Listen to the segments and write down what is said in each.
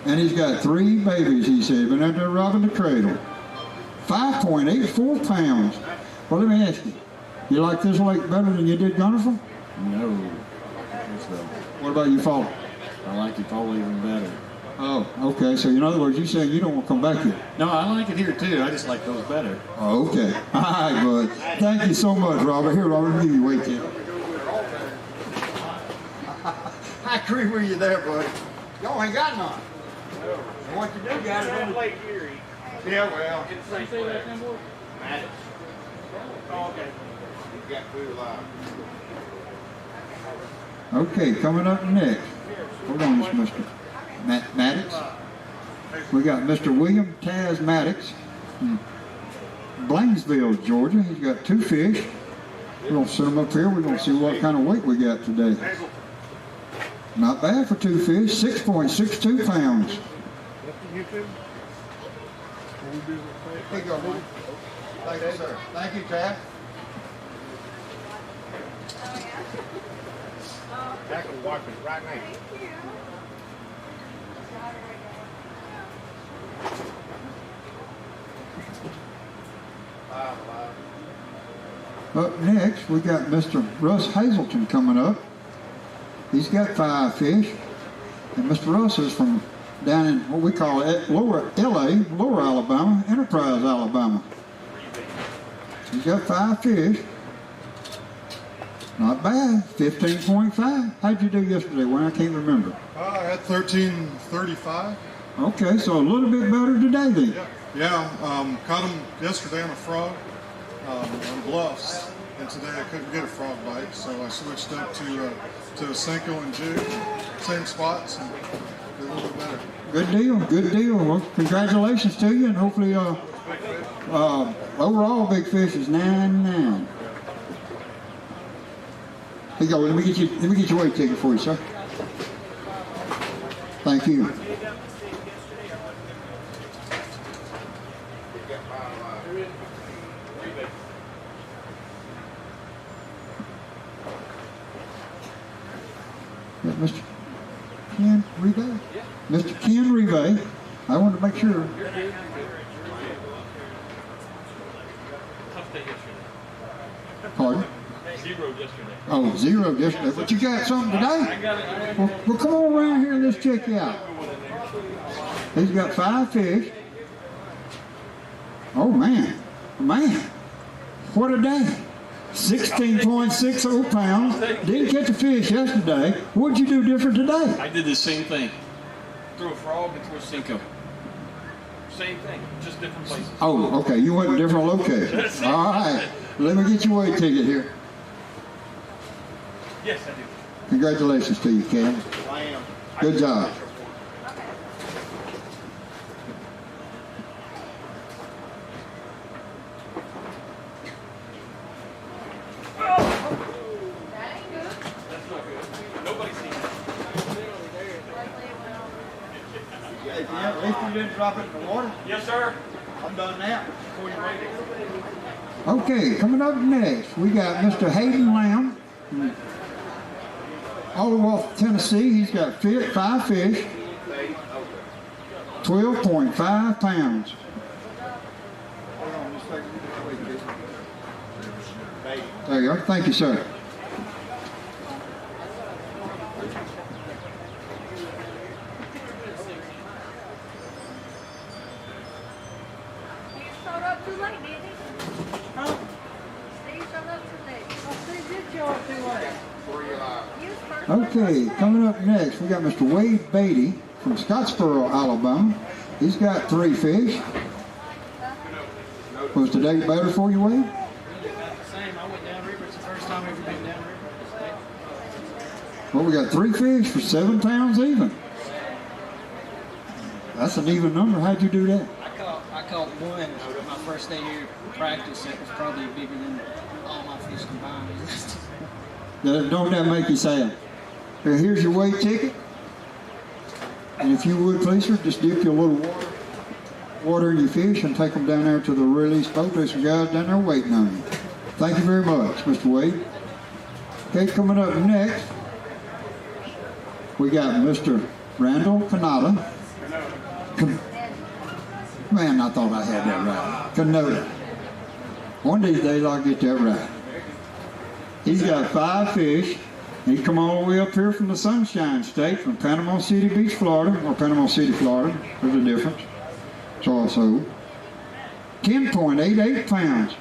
And he's got 3 babies, he said. Been out there robbing the cradle. 5.84 pounds. Well, let me ask you. You like this lake better than you did Guntersville? No. What about you, Foley? I like it probably even better. Oh, okay. So in other words, you're saying you don't want to come back here? No, I like it here too. I just like those better. Oh, okay. All right, bud. Thank you so much, Robert. Here, Robert, give you a weight tip. I agree with you there, bud. Y'all ain't got none. No. What you do got it. Lake Erie. Yeah, well. It's the same that boy? Maddox. Oh, okay. You got food alive. Okay, coming up next. Hold on, this Mr. Maddox. We got Mr. William Taz Maddox from Blanesville, Georgia. He's got 2 fish. We're going to set them up here. We're going to see what kind of weight we got today. Not bad for 2 fish, 6.62 pounds. Here you go, man. Thank you, sir. Thank you, Taz. Jack will watch it right now. Up next, we got Mr. Russ Hazelton coming up. He's got 5 fish. And Mr. Russ is from down in what we call Lower Alabama, Enterprise, Alabama. He's got 5 fish. Not bad, 15.5. How'd you do yesterday? Well, I can't remember. I had 13.35. Okay, so a little bit better today then. Yeah, caught him yesterday on a frog on bluffs, and today I couldn't get a frog bite, so I switched up to a Senko and jig, same spots, and did a little bit better. Good deal, good deal. Well, congratulations to you, and hopefully overall big fish is 9.9. Here you go. Let me get your weight ticket for you, sir. Thank you. Mr. Ken Reve? Mr. Ken Reve. I wanted to make sure. Tough day yesterday. Pardon? 0 yesterday. Oh, 0 yesterday. But you got something today? I got it. Well, come on around here and let's check you out. He's got 5 fish. Oh, man. Man. What a day. 16.60 pounds. Didn't catch a fish yesterday. What'd you do different today? I did the same thing. Threw a frog and threw a Senko. Same thing, just different places. Oh, okay. You went to different locations. All right. Let me get your weight ticket here. Yes, I do. Congratulations to you, Ken. I am. Good job. At least you didn't drop it in the water. Yes, sir. I'm done now. Okay, coming up next, we got Mr. Hayden Lamb from OutdoorsTennessee. Tennessee. He's got 5 fish, 12.5 pounds. There you go. Thank you, sir. Too late, didn't he? Huh? Steve showed up too late. Well, Steve did show up too late. Okay, coming up next, we got Mr. Wade Beatty from Scottsboro, Alabama. He's got 3 fish. Was today better for you, Wade? About the same. I went downriver. It's the first time I've ever been downriver. Well, we got 3 fish for 7 pounds even. That's an even number. How'd you do that? I caught one my first day here practice that was probably bigger than all my fish combined. Don't that make you sad? Here's your weight ticket. And if you would, please, sir, just dip your little water in your fish and take them down there to the release boat. There's some guys down there waiting on you. Thank you very much, Mr. Wade. Okay, coming up next, we got Mr. Randall Canada Man, I thought I had that right. Canota. One of these days I'll get that right. He's got 5 fish. He's come all the way up here from the Sunshine State, from Panama City Beach, Florida, or Panama City, Florida. There's a difference. It's also 10.88 pounds.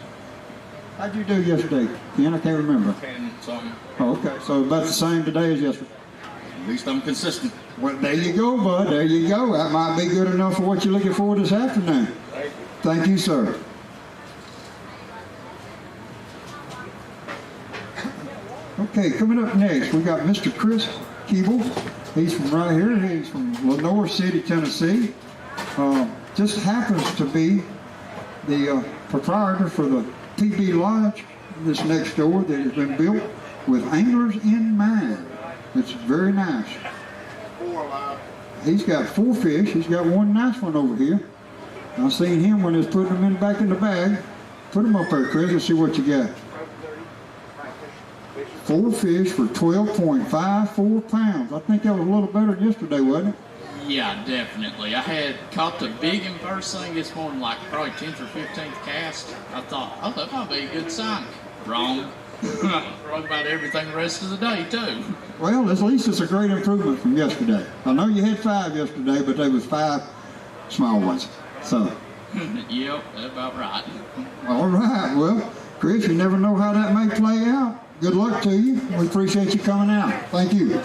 How'd you do yesterday, Ken? I can't remember. 10 something. Oh, okay, so about the same today as yesterday. At least I'm consistent. Well, there you go, bud. There you go. That might be good enough for what you're looking for this afternoon. Thank you, sir. Okay, coming up next, we got Mr. Chris Keeble. He's from right here. He's from Lenoir City, Tennessee. Just happens to be the proprietor for the PB Lodge, this next door that has been built with anglers in mind. It's very nice. 4 alive. He's got 4 fish. He's got one nice one over here. I seen him when he was putting them back in the bag. Put them up there, Chris. Let's see what you got. 4 fish for 12.54 pounds. I think that was a little better than yesterday, wasn't it? Yeah, definitely. I had caught the big and first thing this morning, like probably 10th or 15th cast. I thought, oh, that might be a good sign. Wrong. Wrong about everything the rest of the day, too. Well, at least it's a great improvement from yesterday. I know you had 5 yesterday, but there was 5 small ones. So. Yep, that's about right. All right. Well, Chris, you never know how that may play out. Good luck to you. We appreciate you coming out. Thank you.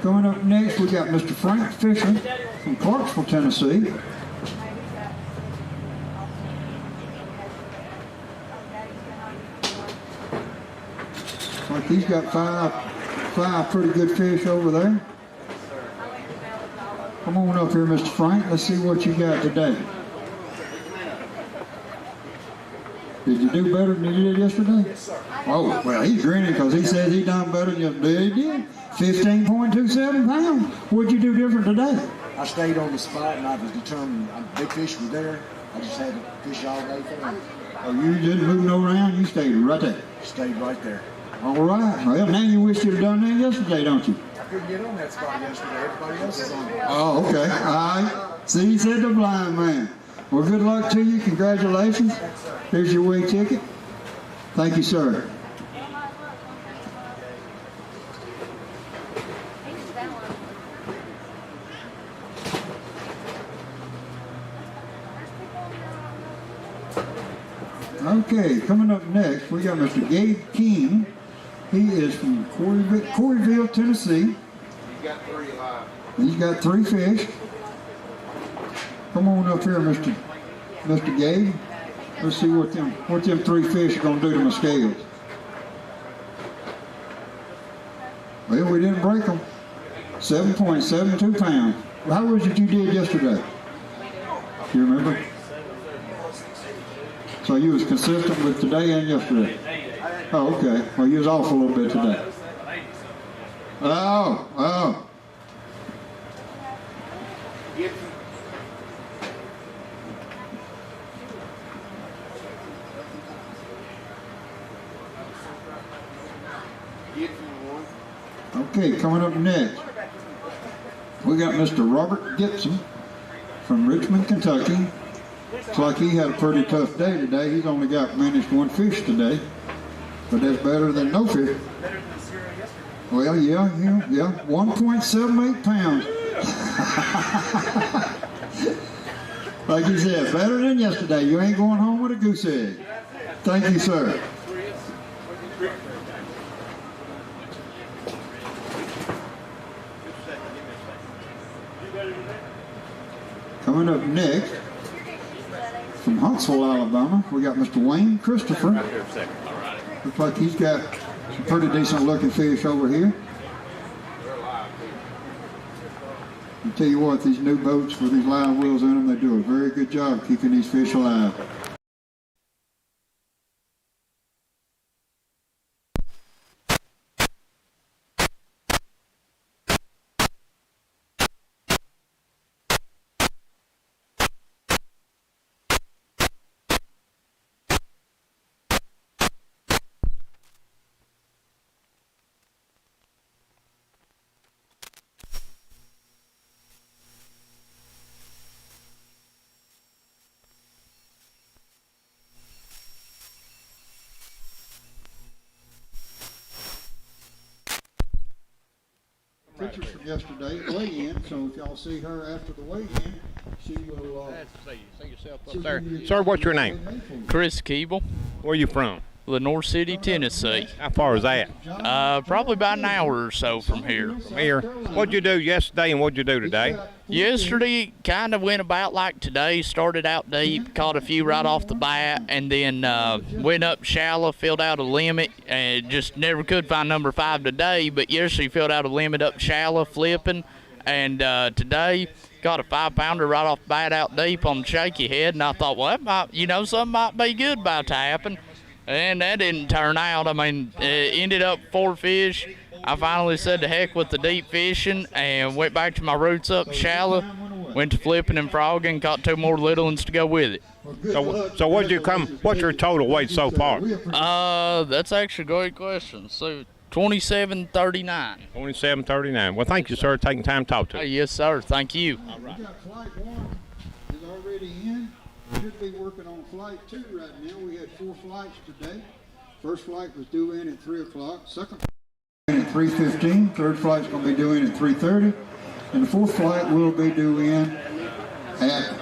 Coming up next, we got Mr. Frank Fisher from Clarksville, Tennessee. Like he's got five pretty good fish over there. Come on up here, Mr. Frank. Let's see what you got today. Did you do better than you did yesterday? Yes, sir. Oh, well, he's grinning because he says he done better than yesterday. He did. 15.27 pounds. What'd you do different today? I stayed on the spot and I was determined big fish were there. I just had to fish all day for them. Oh, you didn't move no around? You stayed right there. Stayed right there. All right. Well, now you wish you'd have done that yesterday, don't you? I couldn't get on that spot yesterday. Everybody else is on it. Oh, okay. All right. See, he said the blind man. Well, good luck to you. Congratulations. Here's your way ticket. Thank you, sir. Okay, coming up next, we got Mr. Gabe King. He is from Coreyville, Tennessee. You got 3 alive. He's got 3 fish. Come on up here, Mr. Gabe. Let's see what them 3 fish are going to do to my scales. Well, we didn't break them. 7.72 pounds. How was it you did yesterday? Do you remember? So you was consistent with today and yesterday? Oh, okay. Well, you was off a little bit today. Oh. Okay, coming up next, we got Mr. Robert Gibson from Richmond, Kentucky. Looks like he had a pretty tough day today. He's only managed 1 fish today, but that's better than no fish. Well, yeah, 1.78 pounds. Like you said, better than yesterday. You ain't going home with a goose egg. Thank you, sir. Coming up next, from Huntsville, Alabama, we got Mr. Wayne Christopher. Looks like he's got some pretty decent looking fish over here. I tell you what, these new boats with these live wheels in them, they do a very good job keeping these fish alive. yesterday at weigh-in, so if y'all see her after the weigh-in, she will. See yourself up there. Sir, what's your name? Chris Keeble, Where you from? Lenore City, Tennessee. How far is that? Probably about an hour or so from here. From here. What'd you do yesterday and what'd you do today? Yesterday, kind of went about like today. Started out deep, caught a few right off the bat, and then went up shallow, filled out a limit, and just never could find number 5 today. But yesterday, filled out a limit up shallow, flipping, and today got a 5-pounder right off the bat out deep on the shaky head, and I thought, well, that might, something might be good about to happen. And that didn't turn out. I mean, it ended up 4 fish. I finally said to heck with the deep fishing and went back to my roots up shallow. Went to flipping and frogging, caught 2 more little ones to go with it. So what'd you come? What's your total weight so far? That's actually a great question. So 27.39. 27.39. Well, thank you, sir, for taking time to talk to us. Yes, sir. Thank you. All right. We got flight 1 is already in. Should be working on flight 2 right now. We had 4 flights today. First flight was due in at 3 o'clock. Second flight at 3:15. Third flight's going to be due in at 3:30. And the 4th flight will be due in at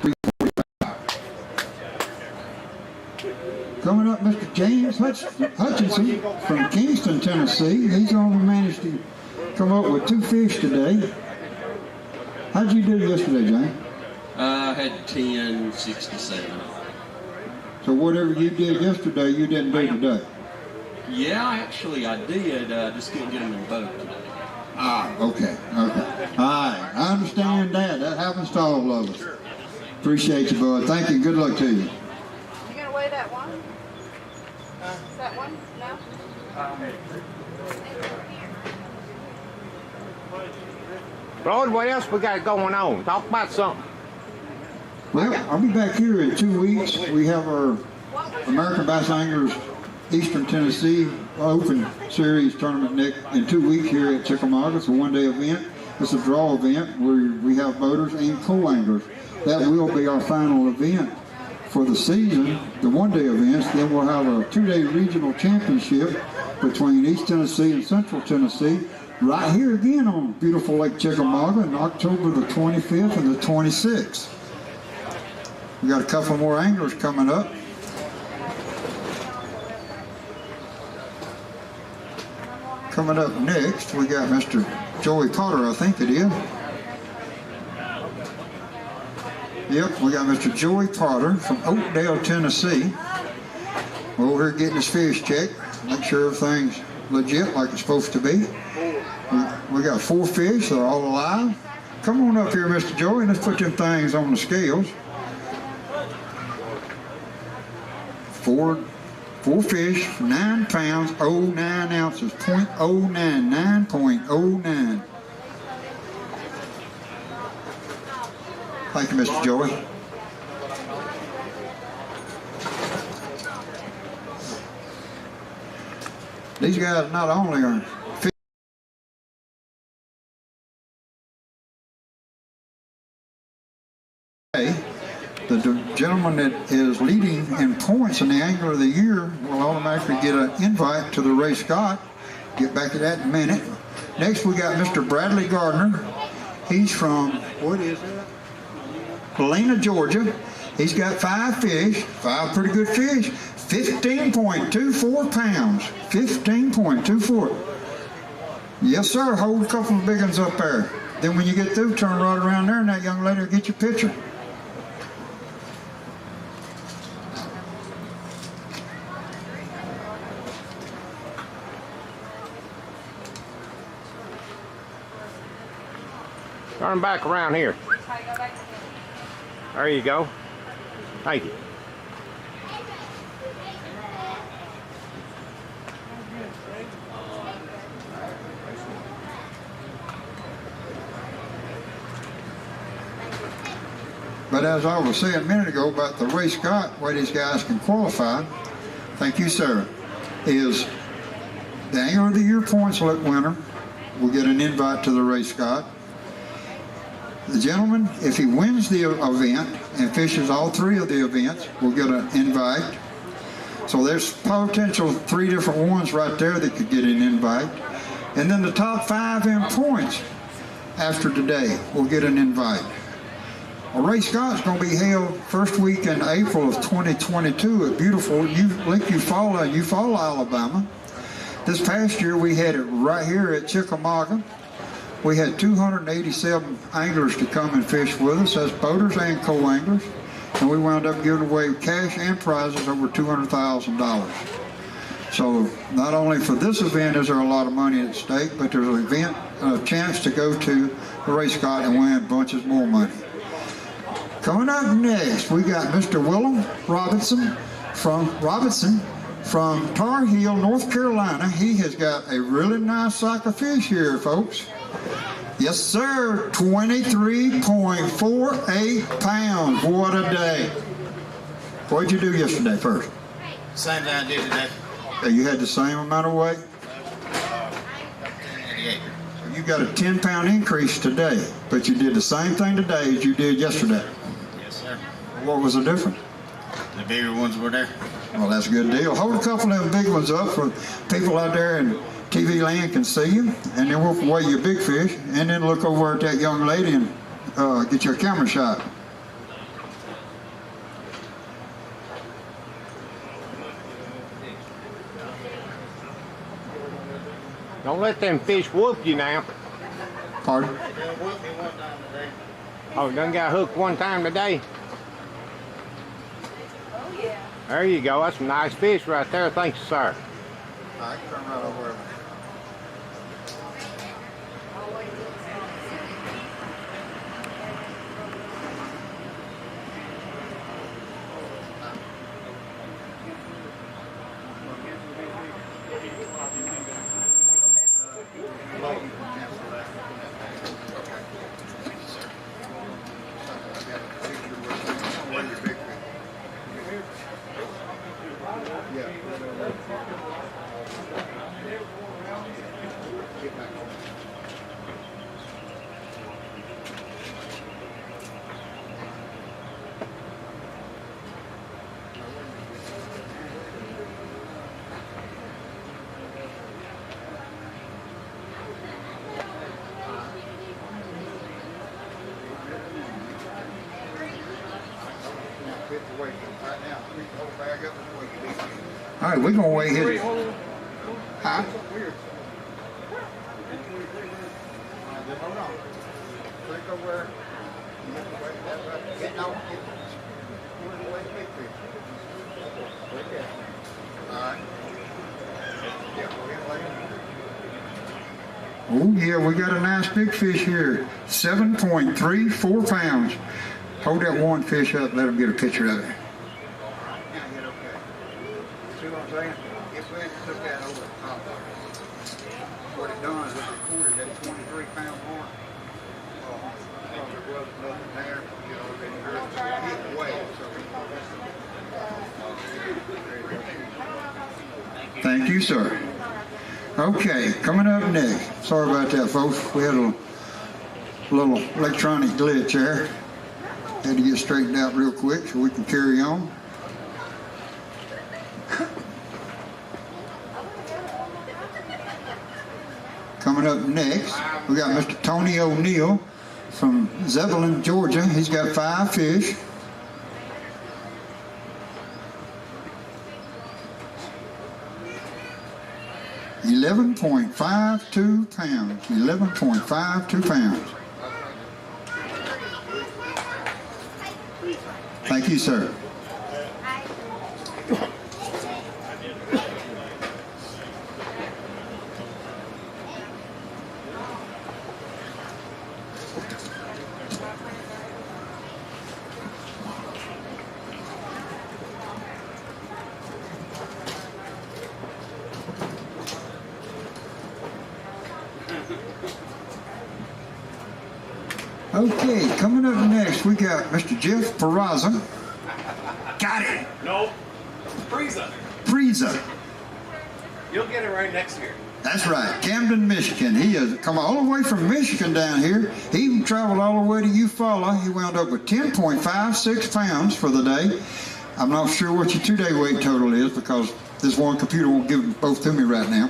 3:45. Coming up, Mr. James Hutchinson from Kingston, Tennessee. He's only managed to come up with 2 fish today. How'd you do yesterday, James? I had 10.67. So whatever you did yesterday, you didn't do today? Yeah, actually I did. Just couldn't get them in the boat today. Ah, okay. All right, I understand that. That happens to all of us. Appreciate you, bud. Thank you. Good luck to you. You gonna weigh that one? Is that one? No? Floyd, what else we got going on? Talk about something. Well, I'll be back here in 2 weeks. We have our American Bass Anglers Eastern Tennessee Open Series tournament in 2 weeks here at Chickamauga. It's a 1-day event. It's a draw event where we have boaters and co-anglers. That will be our final event for the season, the 1-day events. Then we'll have a 2-day regional championship between East Tennessee and Central Tennessee right here again on beautiful Lake Chickamauga on October the 25th and the 26th. We got a couple more anglers coming up. Coming up next, we got Mr. Joey Potter, I think it is. Yep, we got Mr. Joey Potter from Oakdale, Tennessee. We're over here getting his fish checked, make sure everything's legit like it's supposed to be. We got 4 fish, they're all alive. Come on up here, Mr. Joey, and let's put them things on the scales. 4 fish, 9 pounds, 09 ounces, 0.09, 9.09. Thank you, Mr. Joey. These guys not only are the gentleman that is leading in points in the Angler of the Year will automatically get an invite to the Ray Scott. Get back to that in a minute. Next we got Mr. Bradley Gardner. He's from, what is that? Helena, Georgia. He's got 5 fish, 5 pretty good fish, 15.24 pounds, 15.24. Yes, sir, hold a couple of big ones up there. Then when you get through, turn right around there and that young lady will get your picture. Turn back around here. There you go. Thank you. But as I was saying a minute ago about the Ray Scott, way these guys can qualify, thank you, Sarah, is the Angler of the Year points winner will get an invite to the Ray Scott. The gentleman, if he wins the event and fishes all 3 of the events, will get an invite. So there's potential 3 different ones right there that could get an invite. And then the top 5 in points after today will get an invite. A Ray Scott's going to be held first week in April of 2022 at beautiful Lake Eufaula, Alabama. This past year we had it right here at Chickamauga. We had 287 anglers to come and fish with us, as boaters and co-anglers, and we wound up giving away cash and prizes over $200,000. So not only for this event is there a lot of money at stake, but there's an event, a chance to go to the Ray Scott and win bunches more money. Coming up next, we got Mr. Willem Robinson from Tar Heel, North Carolina. He has got a really nice sack of fish here, folks. Yes, sir, 23.48 pounds. What a day. What did you do yesterday first? Same thing I did today. You had the same amount of weight? 88. You got a 10-pound increase today, but you did the same thing today as you did yesterday. Yes, sir. What was the difference? The bigger ones were there. Well, that's a good deal. Hold a couple of them big ones up for people out there in TV land can see you, and then we'll weigh your big fish, and then look over at that young lady and get your camera shot. Don't let them fish whoop you now. Pardon? Oh, done got hooked one time today. There you go. That's some nice fish right there. Thank you, sir. I can turn right over. All right, we're going to weigh his. Huh? Oh, yeah, we got a nice big fish here. 7.34 pounds. Hold that one fish up, let him get a picture of it. See what I'm saying? If we took that over the top, what it done is it recorded that 23-pound mark. Because there wasn't nothing there, you know, they hit away. So thank you, sir. Okay, coming up next. Sorry about that, folks. We had a little electronic glitch there. Had to get straightened out real quick so we can carry on. Coming up next, we got Mr. Tony O'Neill from Zebulon, Georgia. He's got 5 fish. $11.52 pounds. 11.52 pounds. Thank you, sir. Okay, coming up next, we got Mr. Jeff Peraza. Got it. No. Frieza. Frieza. You'll get it right next year. That's right, Camden, Michigan. He has come all the way from Michigan down here. He even traveled all the way to Eufaula. He wound up with 10.56 pounds for the day. I'm not sure what your 2-day weight total is because this one computer won't give them both to me right now.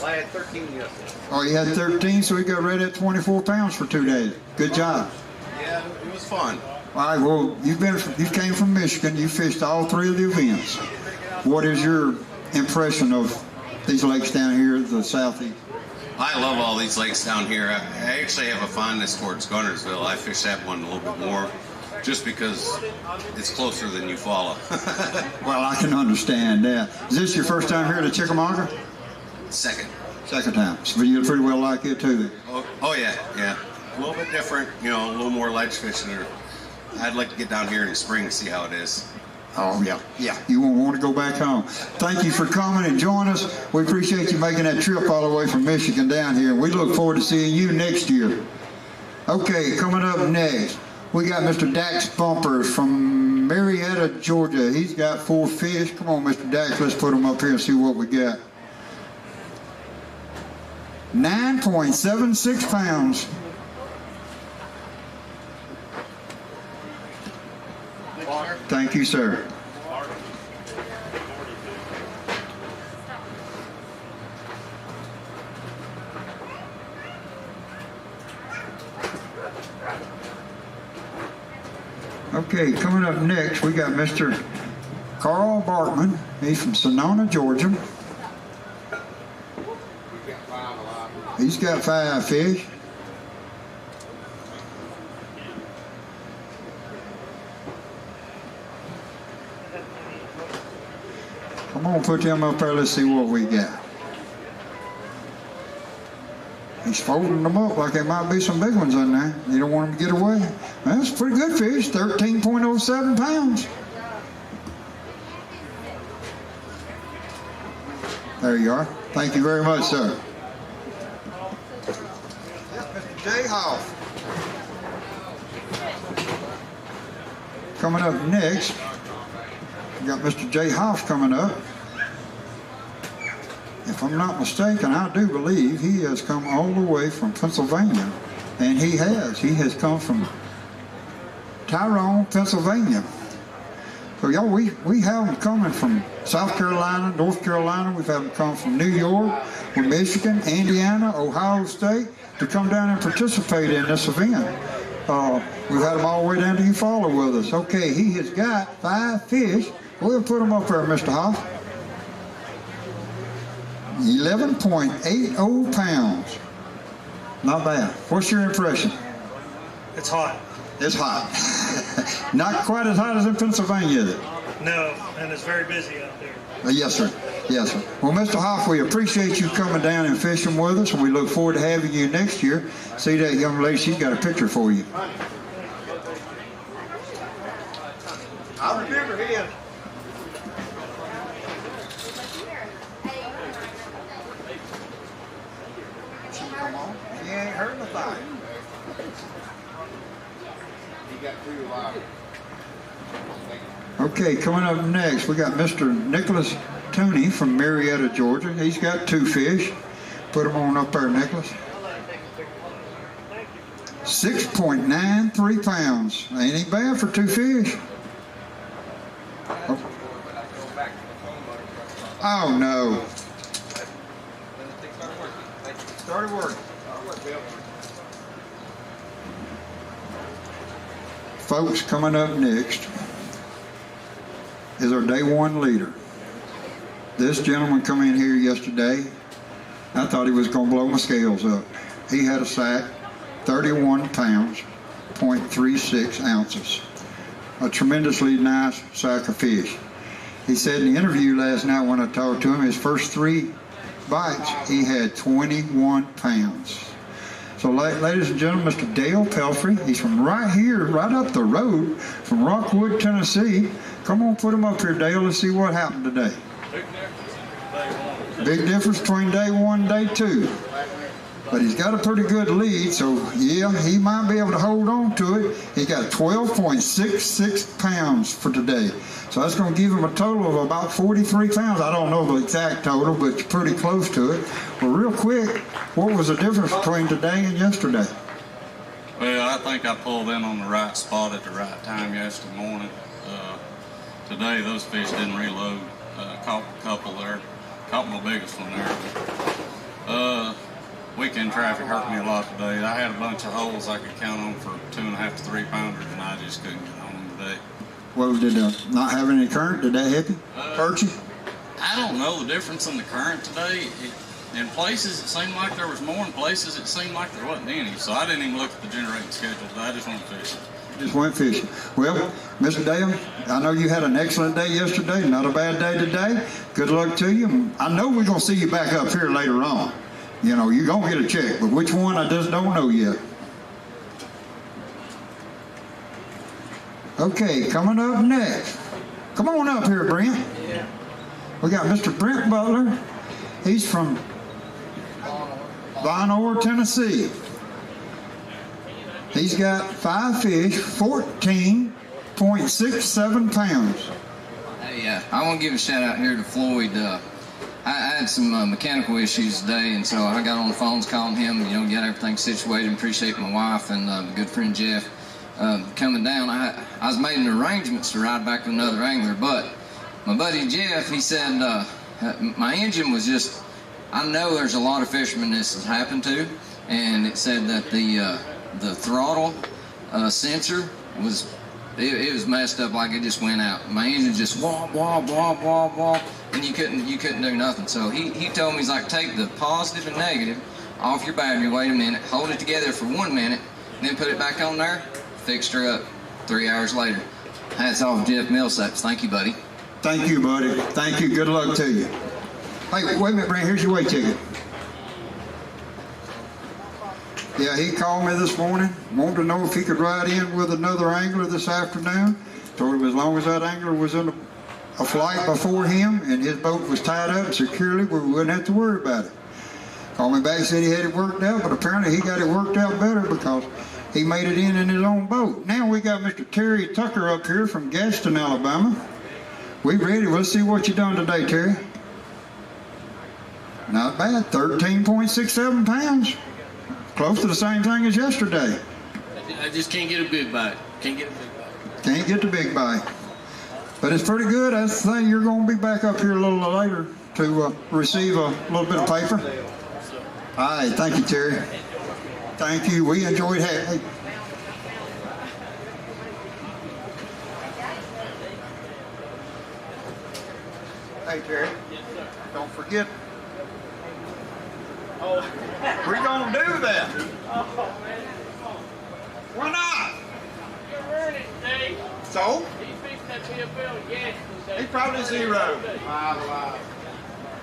I had 13 yesterday. Oh, you had 13, so he got right at 24 pounds for 2 days. Good job. Yeah, it was fun. All right, well, you came from Michigan. You fished all 3 of the events. What is your impression of these lakes down here at the southeast? I love all these lakes down here. I actually have a fondness towards Gunnersville. I fish that one a little bit more just because it's closer than Eufaula. Well, I can understand that. Is this your first time here to Chickamauga? Second. Second time. So you pretty well like it too then? Oh yeah, yeah. A little bit different, a little more ledge fishing. I'd like to get down here in the spring and see how it is. Oh, yeah. You won't want to go back home. Thank you for coming and joining us. We appreciate you making that trip all the way from Michigan down here. We look forward to seeing you next year. Okay, coming up next, we got Mr. Dax Bumpers from Marietta, Georgia. He's got 4 fish. Come on, Mr. Dax, let's put them up here and see what we got. 9.76 pounds. Thank you, sir. Okay, coming up next, we got Mr. Carl Bartman. He's from Sonoma, Georgia. He's got 5 fish. Come on, put them up there. Let's see what we got. He's folding them up like there might be some big ones in there. You don't want them to get away. That's a pretty good fish, 13.07 pounds. There you are. Thank you very much, sir. Mr. Jay Hoff. Coming up next, we got Mr. Jay Hoff coming up. If I'm not mistaken, I do believe he has come all the way from Pennsylvania. And he has. He has come from Tyrone, Pennsylvania. So, y'all, we have them coming from South Carolina, North Carolina. We've had them come from New York, from Michigan, Indiana, Ohio State to come down and participate in this event. We've had them all the way down to Eufaula with us. Okay, he has got 5 fish. We'll put them up there, Mr. Hoff. 11.80 pounds. Not bad. What's your impression? It's hot. It's hot. Not quite as hot as in Pennsylvania, is it? No, and it's very busy out there. Yes, sir. Yes, sir. Well, Mr. Hoff, we appreciate you coming down and fishing with us, and we look forward to having you next year. See that young lady? She's got a picture for you. I remember him. Come on. She ain't hurting the thigh. Okay, coming up next, we got Mr. Nicholas Tooney from Marietta, Georgia. He's got 2 fish. Put them on up there, Nicholas. 6.93 pounds. Ain't any bad for 2 fish. Oh no. Started working. Folks, coming up next is our day 1 leader. This gentleman come in here yesterday. I thought he was going to blow my scales up. He had a sack, 31 pounds, 0.36 ounces. A tremendously nice sack of fish. He said in the interview last night when I talked to him, his first 3 bites, he had 21 pounds. So, ladies and gentlemen, Mr. Dale Pelfrey, he's from right here, right up the road from Rockwood, Tennessee. Come on, put him up here, Dale. Let's see what happened today. Big difference between day 1 and day 2. But he's got a pretty good lead, so yeah, he might be able to hold on to it. He got 12.66 pounds for today. So that's going to give him a total of about 43 pounds. I don't know the exact total, but it's pretty close to it. Well, real quick, what was the difference between today and yesterday? Well, I think I pulled in on the right spot at the right time yesterday morning. Today, those fish didn't reload. Caught a couple there. Caught my biggest one there. Weekend traffic hurt me a lot today. I had a bunch of holes I could count on for 2.5 to 3 pounders, and I just couldn't get on them today. Well, did not having any current, did that help you? Hurt you? I don't know the difference in the current today. In places it seemed like there was more, in places it seemed like there wasn't any. So I didn't even look at the generating schedule today. I just went fishing. Just went fishing. Well, Mr. Dale, I know you had an excellent day yesterday, not a bad day today. Good luck to you. I know we're going to see you back up here later on. You know, you're going to get a check, but which one I just don't know yet. Okay, coming up next. Come on up here, Brent. Yeah. We got Mr. Brent Butler. He's from Tennessee. He's got 5 fish, 14.67 pounds. Hey, I want to give a shout out here to Floyd. I had some mechanical issues today, and so I got on the phones calling him, get everything situated. Appreciate my wife and my good friend Jeff coming down. I was making arrangements to ride back with another angler, but my buddy Jeff, he said my engine was just, I know there's a lot of fishermen this has happened to, and it said that the throttle sensor was, it was messed up, like it just went out. My engine just wah, wah, wah, wah, wah, and you couldn't do nothing. So he told me, he's like, take the positive and negative off your battery, wait a minute, hold it together for 1 minute, then put it back on there, fixed her up 3 hours later. Hats off Jeff Millsaps. Thank you, buddy. Thank you, buddy. Thank you. Good luck to you. Hey, wait a minute, Brent. Here's your weight ticket. Yeah, he called me this morning, wanted to know if he could ride in with another angler this afternoon. Told him as long as that angler was in a flight before him and his boat was tied up securely, we wouldn't have to worry about it. Called me back, said he had it worked out, but apparently he got it worked out better because he made it in his own boat. Now we got Mr. Terry Tucker up here from Gaston, Alabama. We ready. Let's see what you done today, Terry. Not bad, 13.67 pounds. Close to the same thing as yesterday. I just can't get a big bite. Can't get the big bite. But it's pretty good. That's the thing. You're going to be back up here a little later to receive a little bit of paper. All right. Thank you, Terry. Thank you. We enjoyed having you. Hey, Terry. Don't forget. Oh, we're going to do that. Why not? You're running, Dave. So? He's fixing that PFL gas today. He probably zero.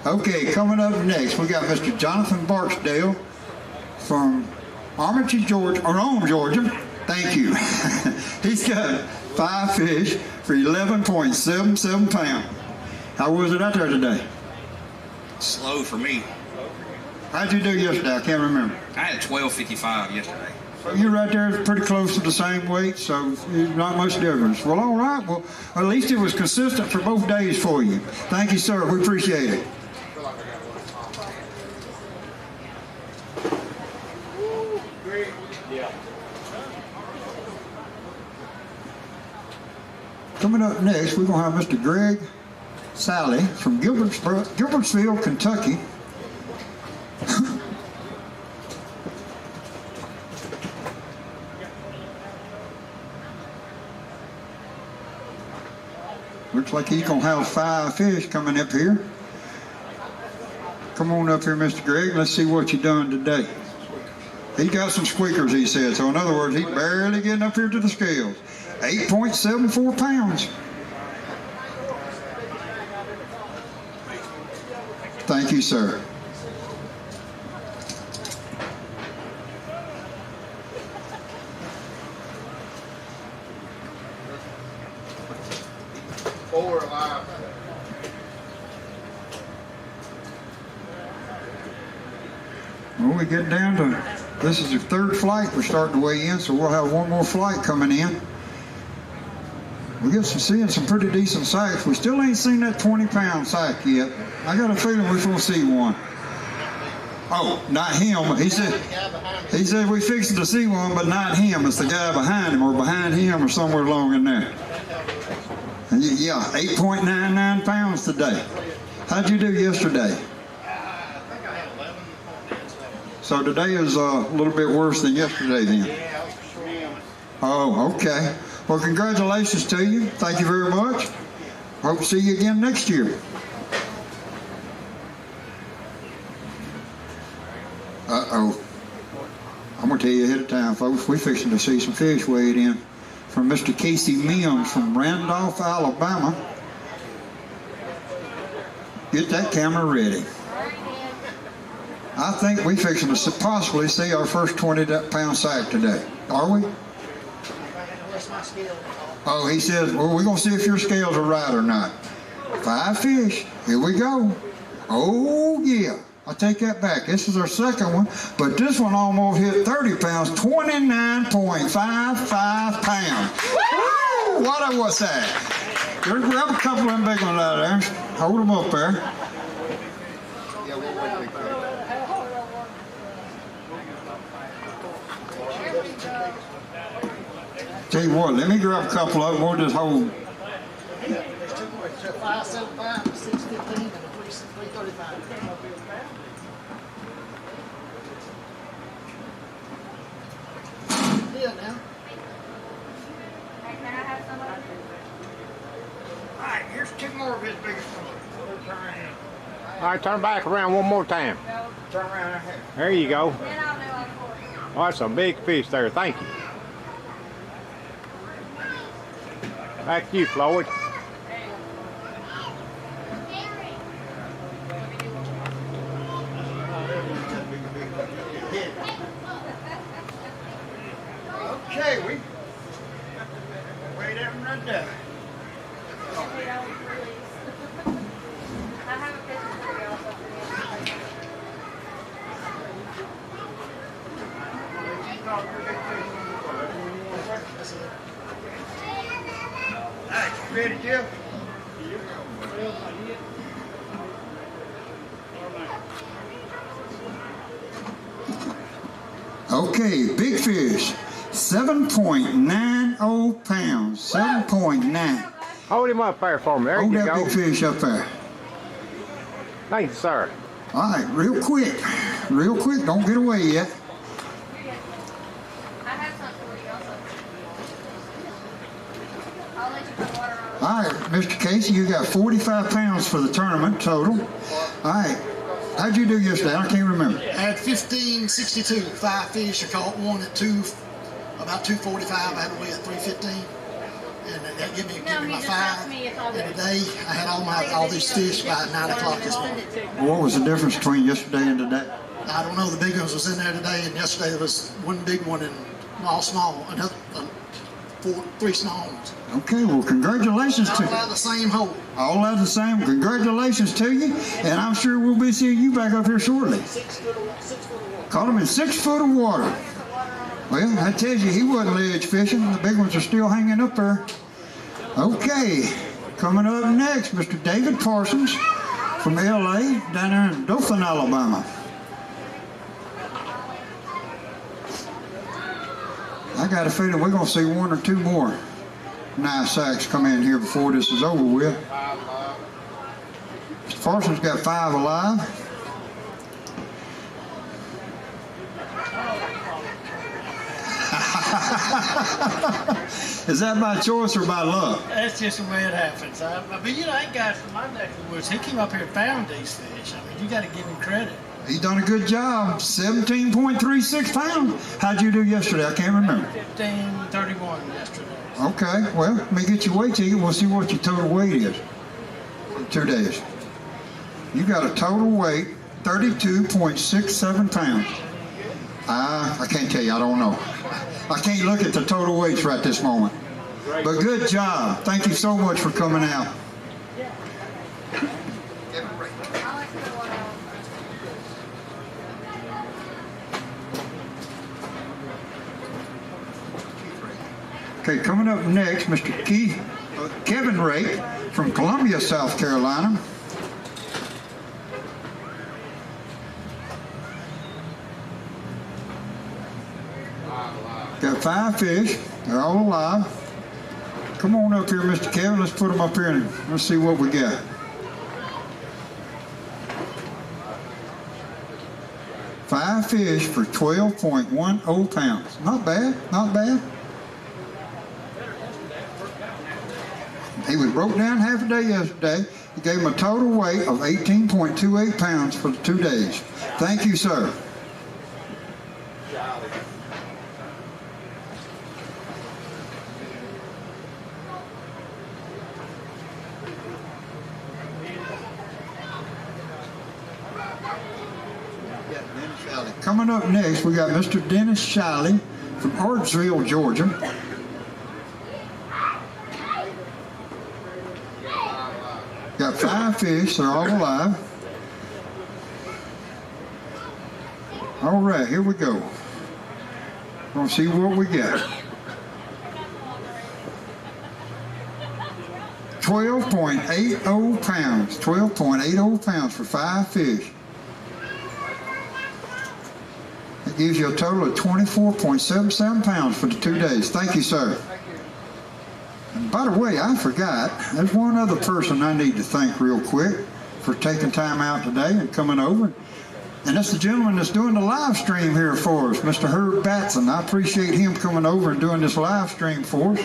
Okay, coming up next, we got Mr. Jonathan Barksdale from Rome, Georgia. Thank you. He's got 5 fish for 11.77 pounds. How was it out there today? Slow for me. How'd you do yesterday? I can't remember. I had 12.55 yesterday. So you're right there pretty close to the same weight, so not much difference. Well, all right. Well, at least it was consistent for both days for you. Thank you, sir. We appreciate it. Coming up next, we're going to have Mr. Greg Sally from Gilbertsville, Kentucky. Looks like he's going to have 5 fish coming up here. Come on up here, Mr. Greg. Let's see what you done today. He got some squeakers, he said. So in other words, he's barely getting up here to the scales. 8.74 pounds. Thank you, sir. Well, we get down to, this is the 3rd flight we're starting to weigh in, so we'll have 1 more flight coming in. We get seeing some pretty decent sights. We still ain't seen that 20-pound sight yet. I got a feeling we're going to see one. Oh, not him. He said we fixed to see one, but not him. It's the guy behind him or behind him or somewhere along in there. And yeah, 8.99 pounds today. How'd you do yesterday? So today is a little bit worse than yesterday then? Oh, okay. Well, congratulations to you. Thank you very much. Hope to see you again next year. Uh-oh. I'm going to tell you ahead of time, folks, we're fixing to see some fish weighed in from Mr. Casey Mims from Randolph, Alabama. Get that camera ready. I think we're fixing to possibly see our first 20-pound sack today. Are we? Oh, he says, well, we're going to see if your scales are right or not. 5 fish. Here we go. Oh, yeah. I take that back. This is our second one, but this one almost hit 30 pounds, 29.55 pounds. Woo! What's that? Grab a couple of them big ones out of there. Hold them up there. Tell you what, let me grab a couple of them. We'll just hold. There's 2 more. 575, 615, and 335. Yeah, now. All right, here's 2 more of his biggest ones. All right, turn back around one more time. Turn around here. There you go. Oh, that's a big fish there. Thank you. Back to you, Floyd. Okay, we wait them right there. Alright, you ready, Jeff? Okay, big fish. 7.90 pounds. 7.9. Hold him up there for me. There Hold you that go. big fish up there. Thank you, sir. All right, real quick. Real quick. Don't get away yet. All right, Mr. Casey, you got 45 pounds for the tournament total. All right. How'd you do yesterday? I can't remember. I had 15.62, 5 fish. I caught one at about 2:45. I had to weigh at 3:15, and that gave me my 5. And today I had all these fish by 9 o'clock this morning. What was the difference between yesterday and today? I don't know. The big ones was in there today, and yesterday there was one big one and all small, another 3 small ones. Okay, well, congratulations to you. All out of the same hole. All out of the same. Congratulations to you, and I'm sure we'll be seeing you back up here shortly. 6 foot of water. Caught him in 6 foot of water. Well, that tells you he wasn't ledge fishing. The big ones are still hanging up there. Okay, coming up next, Mr. David Parsons from L.A. down there in Dothan, Alabama. I got a feeling we're going to see 1 or 2 more nice sacks come in here before this is over with. Mr. Parsons got 5 alive. Is that by choice or by luck? That's just the way it happens. But you know, that guy from my neck of the woods, he came up here and found these fish. I mean, you got to give him credit. He done a good job. 17.36 pounds. How'd you do yesterday? I can't remember. 15.31 yesterday. Okay, well, let me get your weight to you. We'll see what your total weight is in 2 days. You got a total weight, 32.67 pounds. I can't tell you. I don't know. I can't look at the total weights right this moment. But good job. Thank you so much for coming out. Okay, coming up next, Mr. Kevin Rake from Columbia, South Carolina. Got 5 fish. They're all alive. Come on up here, Mr. Kevin. Let's put them up here and let's see what we got. 5 fish for 12.10 pounds. Not bad, not bad. He was broke down half a day yesterday. He gave him a total weight of 18.28 pounds for the 2 days. Thank you, sir. Coming up next, we got Mr. Dennis Shiley from Artsville, Georgia. Got 5 fish, they're all alive. All right, here we go. Gonna see what we got. 12.80 pounds, 12.80 pounds for 5 fish. That gives you a total of 24.77 pounds for the 2 days. Thank you, sir. And by the way, I forgot, there's one other person I need to thank real quick for taking time out today and coming over. And that's the gentleman that's doing the live stream here for us, Mr. Herb Batson. I appreciate him coming over and doing this live stream for us.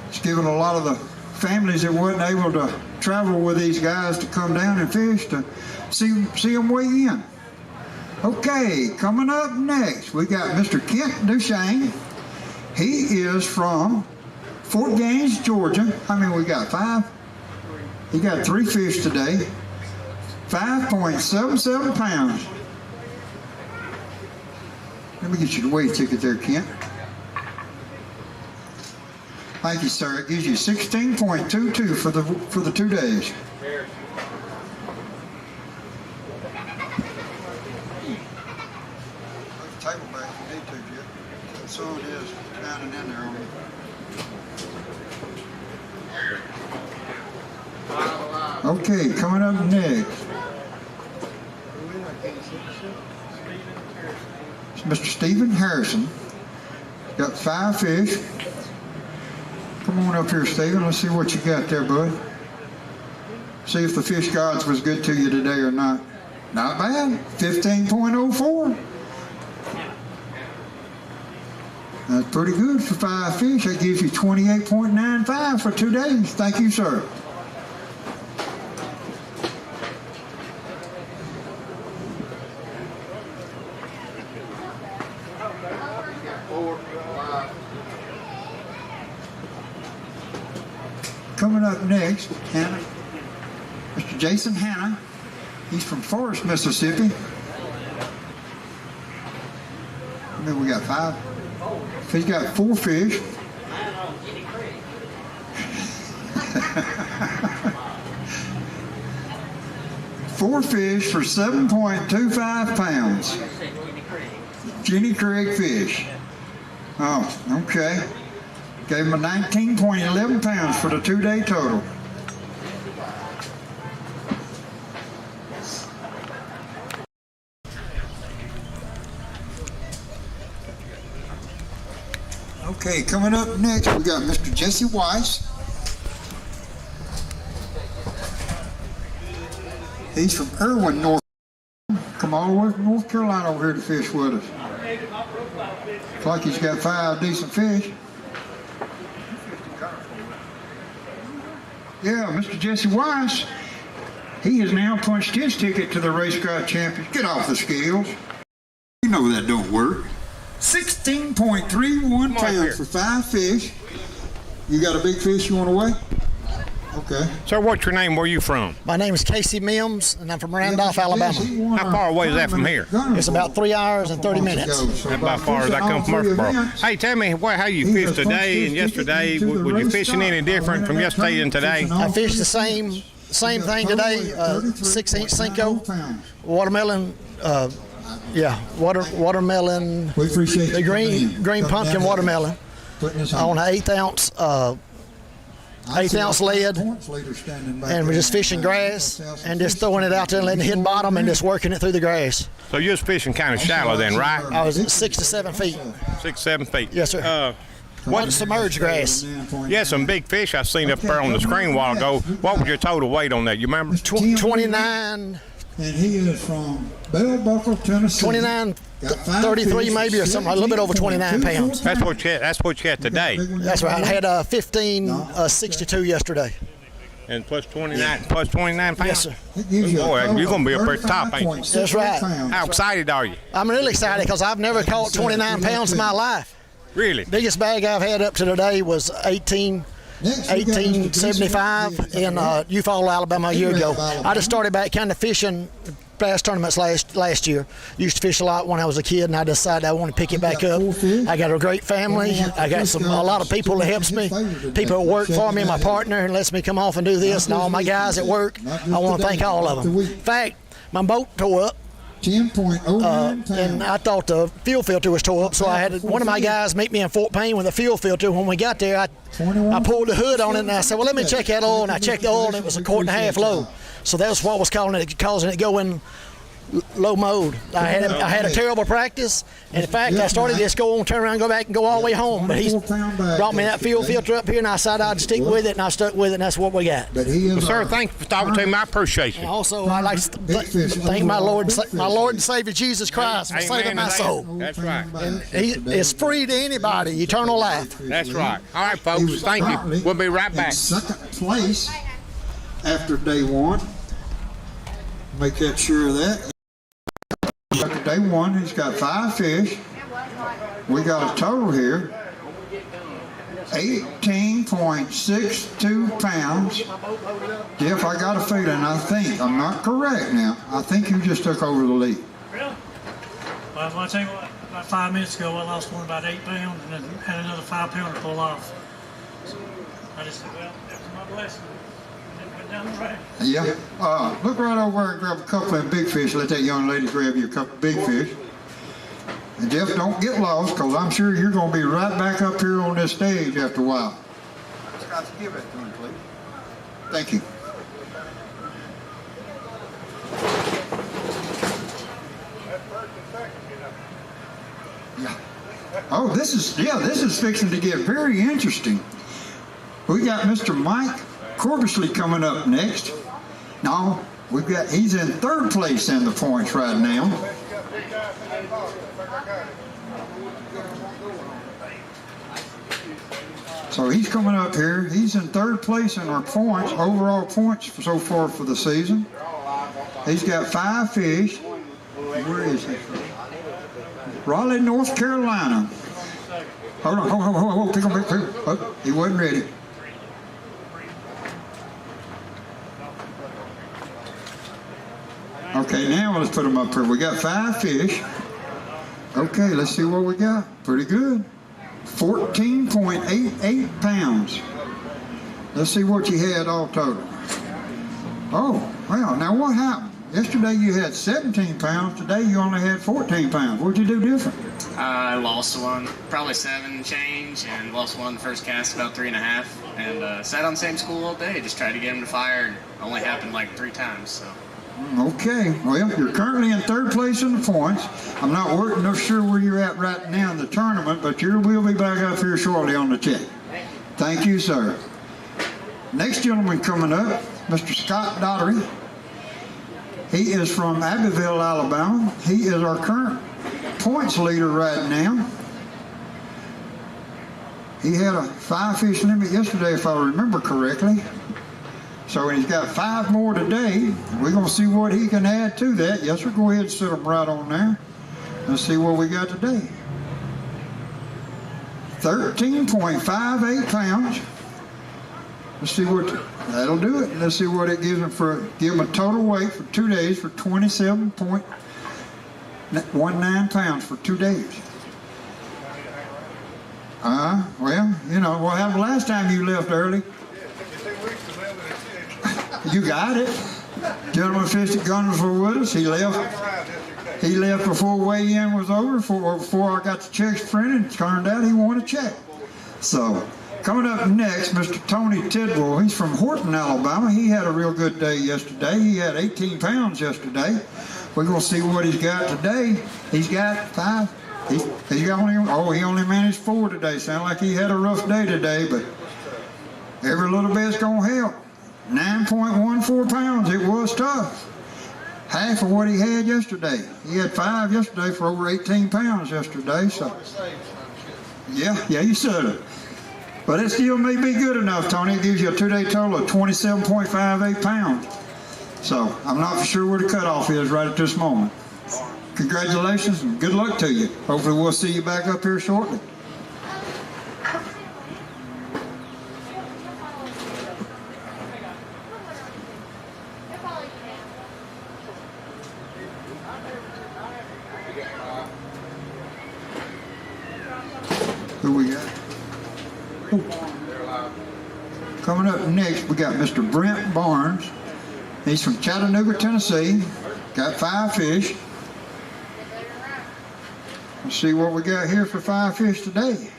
It's giving a lot of the families that wasn't able to travel with these guys to come down and fish to see them weigh in. Okay, coming up next, we got Mr. Kent Duchesne. He is from Fort Gaines, Georgia. How many we got? 5? He got 3 fish today. 5.77 pounds. Let me get you the weigh ticket there, Kent. Thank you, sir. It gives you 16.22 for the 2 days. Table back if you need to, Jip. So it is pounding in there on you. Okay, coming up next, it's Mr. Stephen Harrison. Got 5 fish. Come on up here, Stephen. Let's see what you got there, bud. See if the fish gods was good to you today or not. Not bad. 15.04. That's pretty good for 5 fish. That gives you 28.95 for 2 days. Thank you, sir. Coming up next, Hannah, Mr. Jason Hanna. He's from Forest, Mississippi. I mean, we got 5. He's got 4 fish. Four fish for 7.25 pounds. Jenny Craig fish. Oh, okay. Gave him a 19.11 pounds for the 2-day total. Okay, coming up next, we got Mr. Jesse Weiss. He's from Irwin, North Carolina. Come all the way from North Carolina over here to fish with us. Looks like he's got 5 decent fish. Yeah, Mr. Jesse Weiss, he has now punched his ticket to the Race Sky Champions. Get off the scales. You know that don't work. 16.31 pounds for 5 fish. You got a big fish you want to weigh? Okay. Sir, what's your name? Where are you from? My name is Casey Mims, and I'm from Randolph, Alabama. How far away is that from here? It's about 3 hours and 30 minutes. That's about as far as I come from Murfreesboro. Hey, tell me how you fished today and yesterday. Was you fishing any different from yesterday and today? I fished the same thing today. 6-inch Cinco, watermelon. Watermelon. We appreciate the green pumpkin watermelon on an 1/8 ounce lead, and we're just fishing grass and just throwing it out there and letting it hit bottom and just working it through the grass. So you're just fishing kind of shallow then, right? I was at 6 to 7 feet. 6, 7 feet. Yes, sir. What submerged grass? Yeah, some big fish I seen up there on the screen a while ago. What was your total weight on that? You remember? 29 And he is from Bell Buckle, Tennessee. 29, 33 maybe, or something, a little bit over 29 pounds. That's what you had today. That's right. I had 15.62 yesterday. And plus 29 pounds? Yes, sir. Boy, you're going to be up at the top, ain't you? That's right. How excited are you? I'm really excited because I've never caught 29 pounds in my life. Really? Biggest bag I've had up to today was 1875 in Eufaula, Alabama a year ago. I just started back kind of fishing past tournaments last year. Used to fish a lot when I was a kid, and I decided I want to pick it back up. I got a great family. I got a lot of people that helps me. People that work for me, my partner, and lets me come off and do this, and all my guys at work. I want to thank all of them. In fact, my boat tore up. 10.09 and I thought the fuel filter was tore up, so I had one of my guys meet me in Fort Payne with a fuel filter. When we got there, I pulled the hood on it, and I said, well, let me check that oil, and I checked the oil, and it was 1.5 quart low. So that's what was causing it to go in low mode. I had a terrible practice, and in fact, I started this go turn around, go back, and go all the way home. But he brought me that fuel filter up here, and I decided I'd stick with it, and I stuck with it, and that's what we got. Well, sir, thanks for talking to me. I appreciate you. And also, I'd like to thank my Lord and Savior Jesus Christ for saving my soul. That's right. And He is free to anybody, eternal life. That's right. All right, folks, thank you. We'll be right back. In second place after day one. Make that sure of that. After day one, he's got 5 fish. We got a total here, 18.62 pounds. Jeff, I got a feeling, I'm not correct now, I think you just took over the lead. Really? Well, I'll tell you what, about 5 minutes ago, I lost one about 8 pounds and then had another 5 pounder pull off. So I just said, well, that was my blessing. Down the road. Yeah. Look right over there and grab a couple of big fish. Let that young lady grab you a couple of big fish. And Jeff, don't get lost, because I'm sure you're going to be right back up here on this stage after a while. Scott, give it to me, please. Thank you. Yeah. Oh, this is fixing to get very interesting. We got Mr. Mike Corbisley coming up next. Now, he's in 3rd place in the points right now. So he's coming up here. He's in 3rd place in our points, overall points so far for the season. He's got 5 fish. Where is he from? Raleigh, North Carolina. Hold on. Pick him. Oh, he wasn't ready. Okay, now let's put them up here. We got 5 fish. Okay, let's see what we got. Pretty good. 14.88 pounds. Let's see what you had all total. Oh, well, now what happened? Yesterday you had 17 pounds. Today you only had 14 pounds. What'd you do different? I lost one, probably 7 change, and lost one the first cast, about 3.5. And sat on the same school all day. Just tried to get him to fire, and only happened like 3 times, so. Okay, well, you're currently in 3rd place in the points. I'm not sure where you're at right now in the tournament, but we'll be back up here shortly on the check. Thank you, sir. Next gentleman coming up, Mr. Scott Daugherty. He is from Abbeville, Alabama. He is our current points leader right now. He had a 5 fish limit yesterday, if I remember correctly. So he's got 5 more today. We're going to see what he can add to that. Yes, sir, go ahead and sit them right on there. Let's see what we got today. 13.58 pounds. Let's see what, that'll do it. Let's see what it gives him give him a total weight for 2 days for 27.19 pounds for 2 days. Well, you know, what happened last time you left early? You got it. Gentleman fished at Gunnersville with us. He left before weigh-in was over, before I got the checks printed. It turned out he wanted a check. So, coming up next, Mr. Tony Tidwell. He's from Horton, Alabama. He had a real good day yesterday. He had 18 pounds yesterday. We're going to see what he's got today. He's got 5. He only managed 4 today. Sound like he had a rough day today, but every little bit's going to help. 9.14 pounds. It was tough. half of what he had yesterday. He had 5 yesterday for over 18 pounds yesterday. So, yeah, you should have. But it still may be good enough, Tony. It gives you a 2-day total of 27.58 pounds. So I'm not for sure where the cutoff is right at this moment. Congratulations and good luck to you. Hopefully we'll see you back up here shortly. Who we got? Coming up next, we got Mr. Brent Barnes. He's from Chattanooga, Tennessee. Got 5 fish. Let's see what we got here for 5 fish today.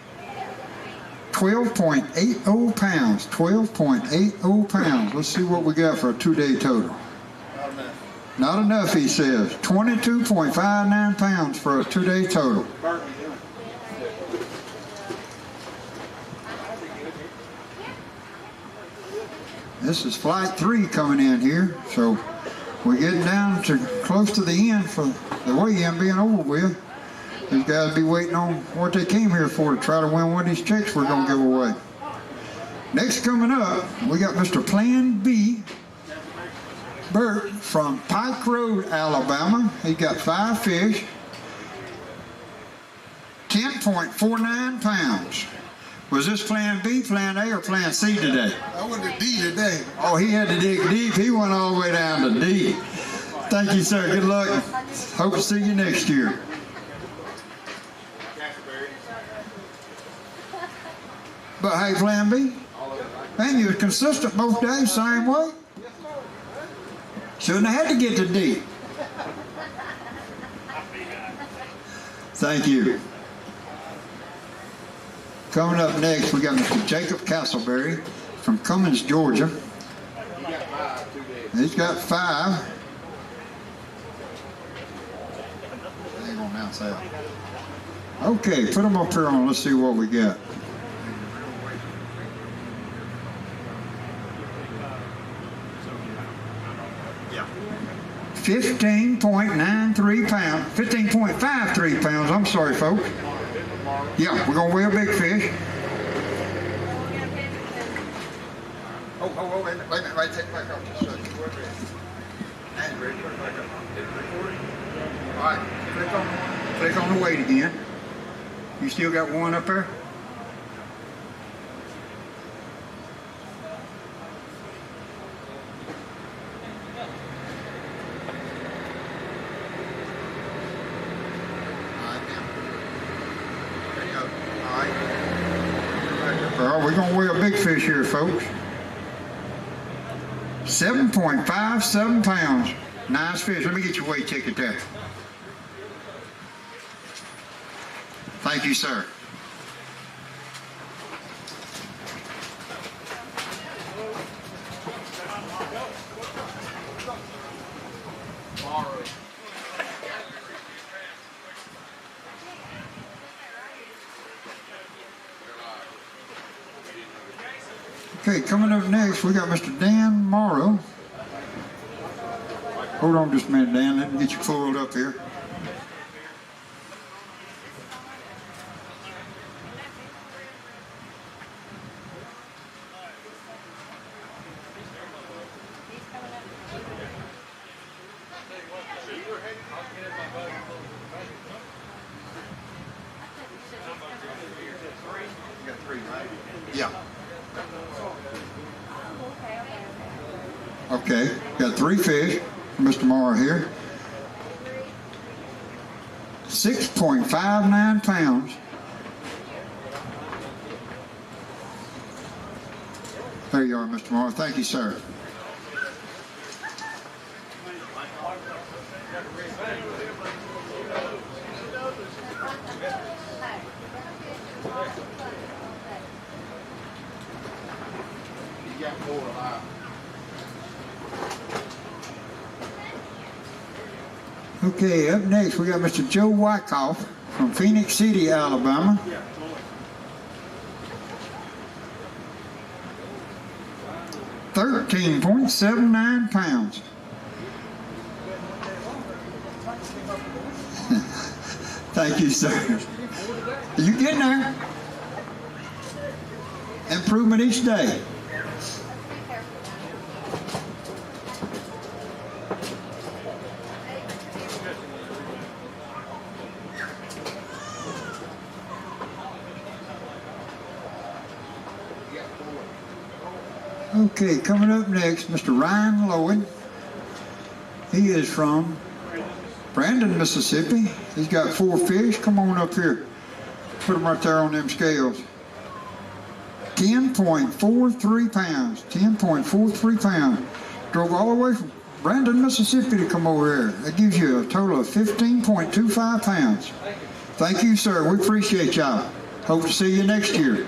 12.80 pounds. 12.80 pounds. Let's see what we got for a 2-day total. Not enough, he says. 22.59 pounds for a 2-day total. This is flight 3 coming in here, so we're getting down to close to the end for the weigh-in being over with. These guys be waiting on what they came here for, to try to win one of these checks we're going to give away. Next coming up, we got Mr. Plan B Burt from Pike Road, Alabama. He got 5 fish, 10.49 pounds. Was this Plan B, Plan A, or Plan C today? I went to D today. Oh, he had to dig deep. He went all the way down to D. Thank you, sir. Good luck. Hope to see you next year. But hey, Plan B, man, you were consistent both days, same way. Shouldn't have had to get to D. Thank you. Coming up next, we got Mr. Jacob Castleberry from Cummins, Georgia. He's got 5. They ain't gonna announce that. Okay, put them up here on. Let's see what we got. Yeah. 15.93 pounds. 15.53 pounds. I'm sorry, folks. Yeah, we're gonna weigh a big fish. Oh, wait a minute, right, take it back up just a second. And ready, put it back up. All right, click on the weight again. You still got 1 up there? We're going to weigh a big fish here, folks. 7.57 pounds. Nice fish. Let me get your weight ticket there. Thank you, sir. Okay, coming up next, we got Mr. Dan Morrow. Hold on just a minute, Dan. Let me get you pulled up here. Yeah. Okay, got 3 fish, Mr. Morrow here. 6.59 pounds. There you are, Mr. Morrow. Thank you, sir. Okay, up next we got Mr. Joe Wyckoff from Phoenix City, Alabama. £13.79 pounds. Thank you, sir. You getting there? Improvement each day. Okay, coming up next, Mr. Ryan Lowen. He is from Brandon, Mississippi. He's got 4 fish. Come on up here. Put them right there on them scales. 10.43 pounds. 10.43 pounds. Drove all the way from Brandon, Mississippi to come over here. That gives you a total of 15.25 pounds. Thank you, sir. We appreciate y'all. Hope to see you next year.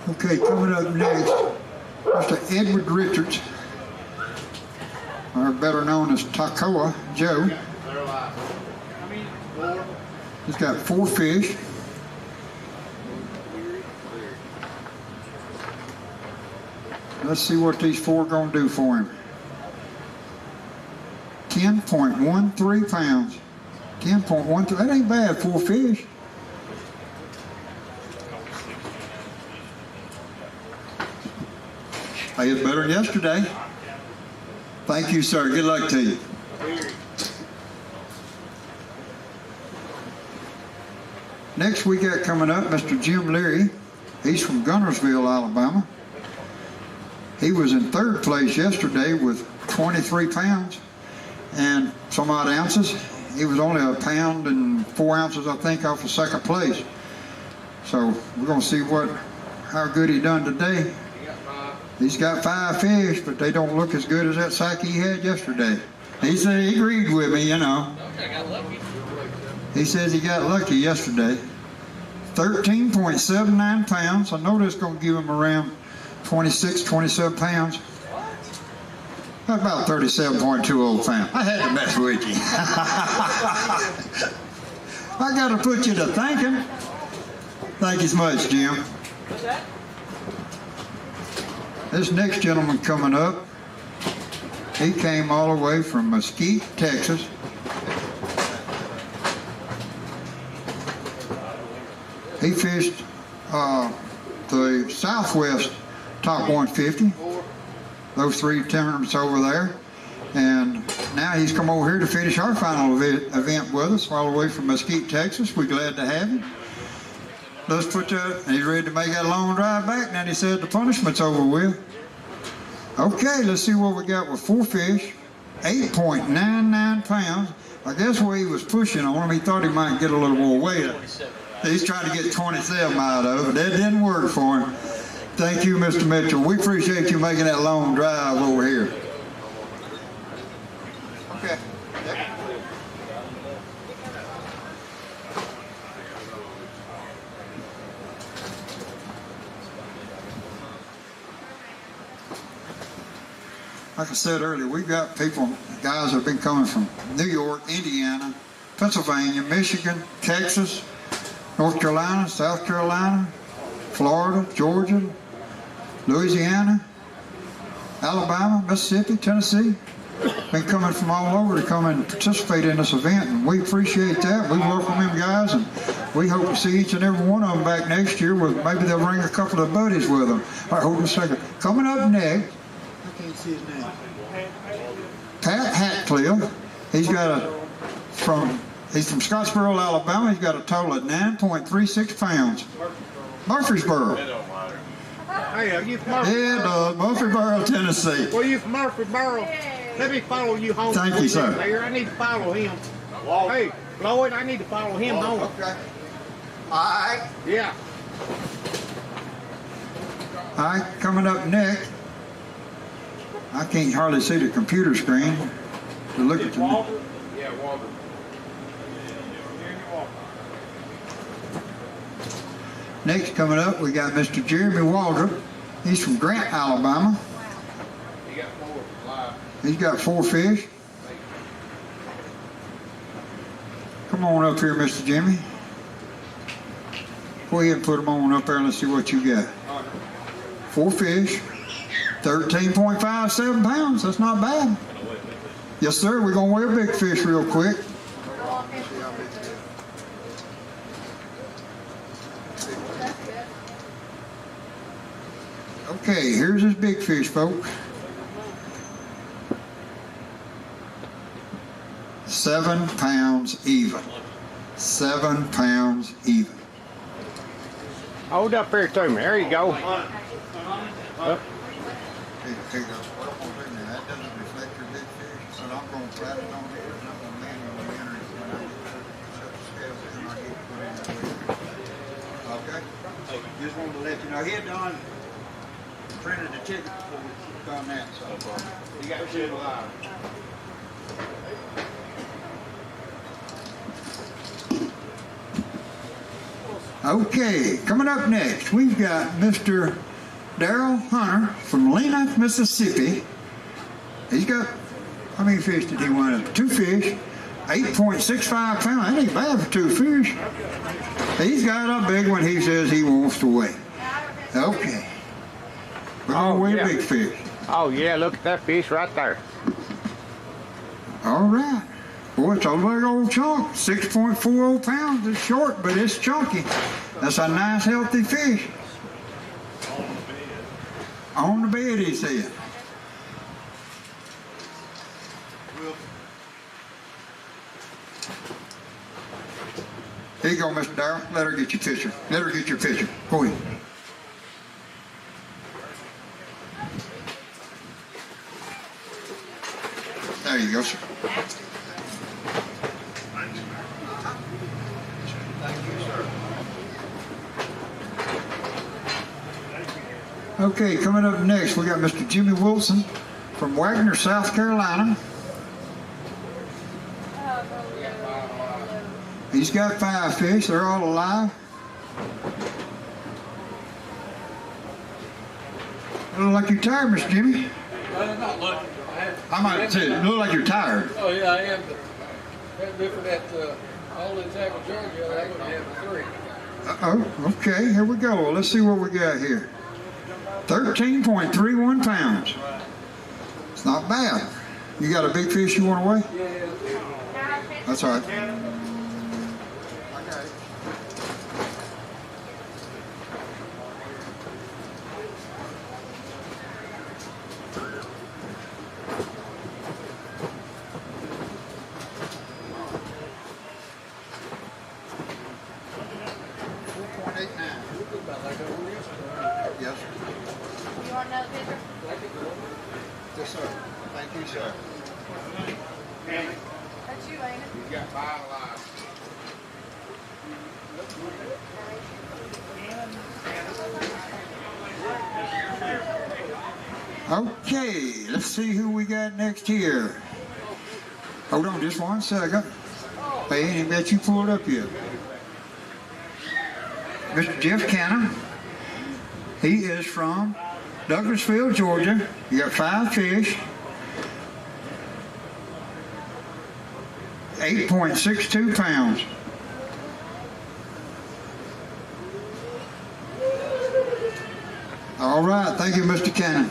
Okay, coming up next, Mr. Edward Richards, or better known as Tacoa Joe. He's got 4 fish. Let's see what these 4 are going to do for him. 10.13 pounds. 10.13, that ain't bad, 4 fish. Hey, it's better than yesterday. Thank you, sir. Good luck to you. Next we got coming up Mr. Jim Leary. He's from Gunnersville, Alabama. He was in 3rd place yesterday with 23 pounds and some odd ounces. He was only 1 pound and 4 ounces, I think, off of 2nd place. So we're going to see how good he done today. He's got 5 fish, but they don't look as good as that sack he had yesterday. He said he agreed with me, you know. He says he got lucky yesterday. 13.79 pounds. I know that's going to give him around 26, 27 pounds. About 37.20 pounds. I had to mess with you. I got to put you to thinking. Thank you so much, Jim. This next gentleman coming up, he came all the way from Mesquite, Texas. He fished the Southwest Top 150, those 3 tournaments over there, and now he's come over here to finish our final event with us, all the way from Mesquite, Texas. We're glad to have him. Let's put that, and he's ready to make that long drive back. Now he said the punishment's over with. Okay, let's see what we got with 4 fish, 8.99 pounds. I guess where he was pushing on him, he thought he might get a little more weight. He's trying to get 27 out of it, but that didn't work for him. Thank you, Mr. Mitchell. We appreciate you making that long drive over here. Okay. Like I said earlier, we've got people, guys that have been coming from New York, Indiana, Pennsylvania, Michigan, Texas, North Carolina, South Carolina, Florida, Georgia, Louisiana, Alabama, Mississippi, Tennessee. Been coming from all over to come and participate in this event, and we appreciate that. We welcome them guys, and we hope to see each and every one of them back next year. With maybe they'll bring a couple of buddies with them. All right, hold on a second. Coming up next, I can't see his name. Pat Hatcliffe. He's from Scottsboro, Alabama. He's got a total of 9.36 pounds. Murfreesboro. Hey, are you from Murfreesboro? Yeah, it does. Murfreesboro, Tennessee. Well, you from Murfreesboro? Let me follow you home. Thank you, sir. There. I need to follow him. Hey, Floyd, I need to follow him home. Okay. All right. Yeah. All right, coming up next. I can't hardly see the computer screen to look at the. Yeah, Walter. Next coming up, we got Mr. Jeremy Waldrop. He's from Grant, Alabama. He got 4 live. He's got 4 fish. them on up here, Mr. Jimmy. Go ahead and put them on up there and let's see what you got. 4 fish, 13.57 pounds. That's not bad. Yes, sir. We're going to weigh a big fish real quick. Okay, here's his big fish, folks. 7 pounds even. 7 pounds even. Hold up here to me. There you go. Hey, what I'm going to do now, that doesn't reflect your big fish, so I'm going to flat it on here and I'm going to manually enter it when I set the scales and I get to put in the weight. Okay? Just wanted to let you know. He had done printed the ticket before we done that, so you got to live. Okay, coming up next, we've got Mr. Darrell Hunter from Lena, Mississippi. He's got, how many fish did he want up? 2 fish, 8.65 pounds. That ain't bad for 2 fish. He's got a big one he says he wants to weigh. Okay. We're going to weigh a big fish. Oh, yeah, look at that fish right there. All right. Boy, it's a big old chunk. 6.40 pounds. It's short, but it's chunky. That's a nice, healthy fish. On the bed, he said. Here you go, Mr. Darrell. Let her get your picture. Let her get your picture. Go ahead. There you go, sir. Okay, coming up next, we got Mr. Jimmy Wilson from Wagner, South Carolina. He's got 5 fish. They're all alive. You look like you're tired, Mr. Jimmy. I'm not looking. I might say, you look like you're tired. Oh, yeah, I am. That's different at all in Tackle, Georgia. I would have 3. Oh, okay, here we go. Let's see what we got here. 13.31 pounds. It's not bad. You got a big fish you want to weigh? Yeah. That's all right. Yes. You want another picture? Yes, sir. Thank you, sir. That's you, ain't it? You got 5 alive. Okay, let's see who we got next here. Hold on just 1 second. They ain't even got you pulled up yet. Mr. Jeff Cannon. He is from Douglasville, Georgia. You got 5 fish. 8.62 pounds. All right, thank you, Mr. Cannon.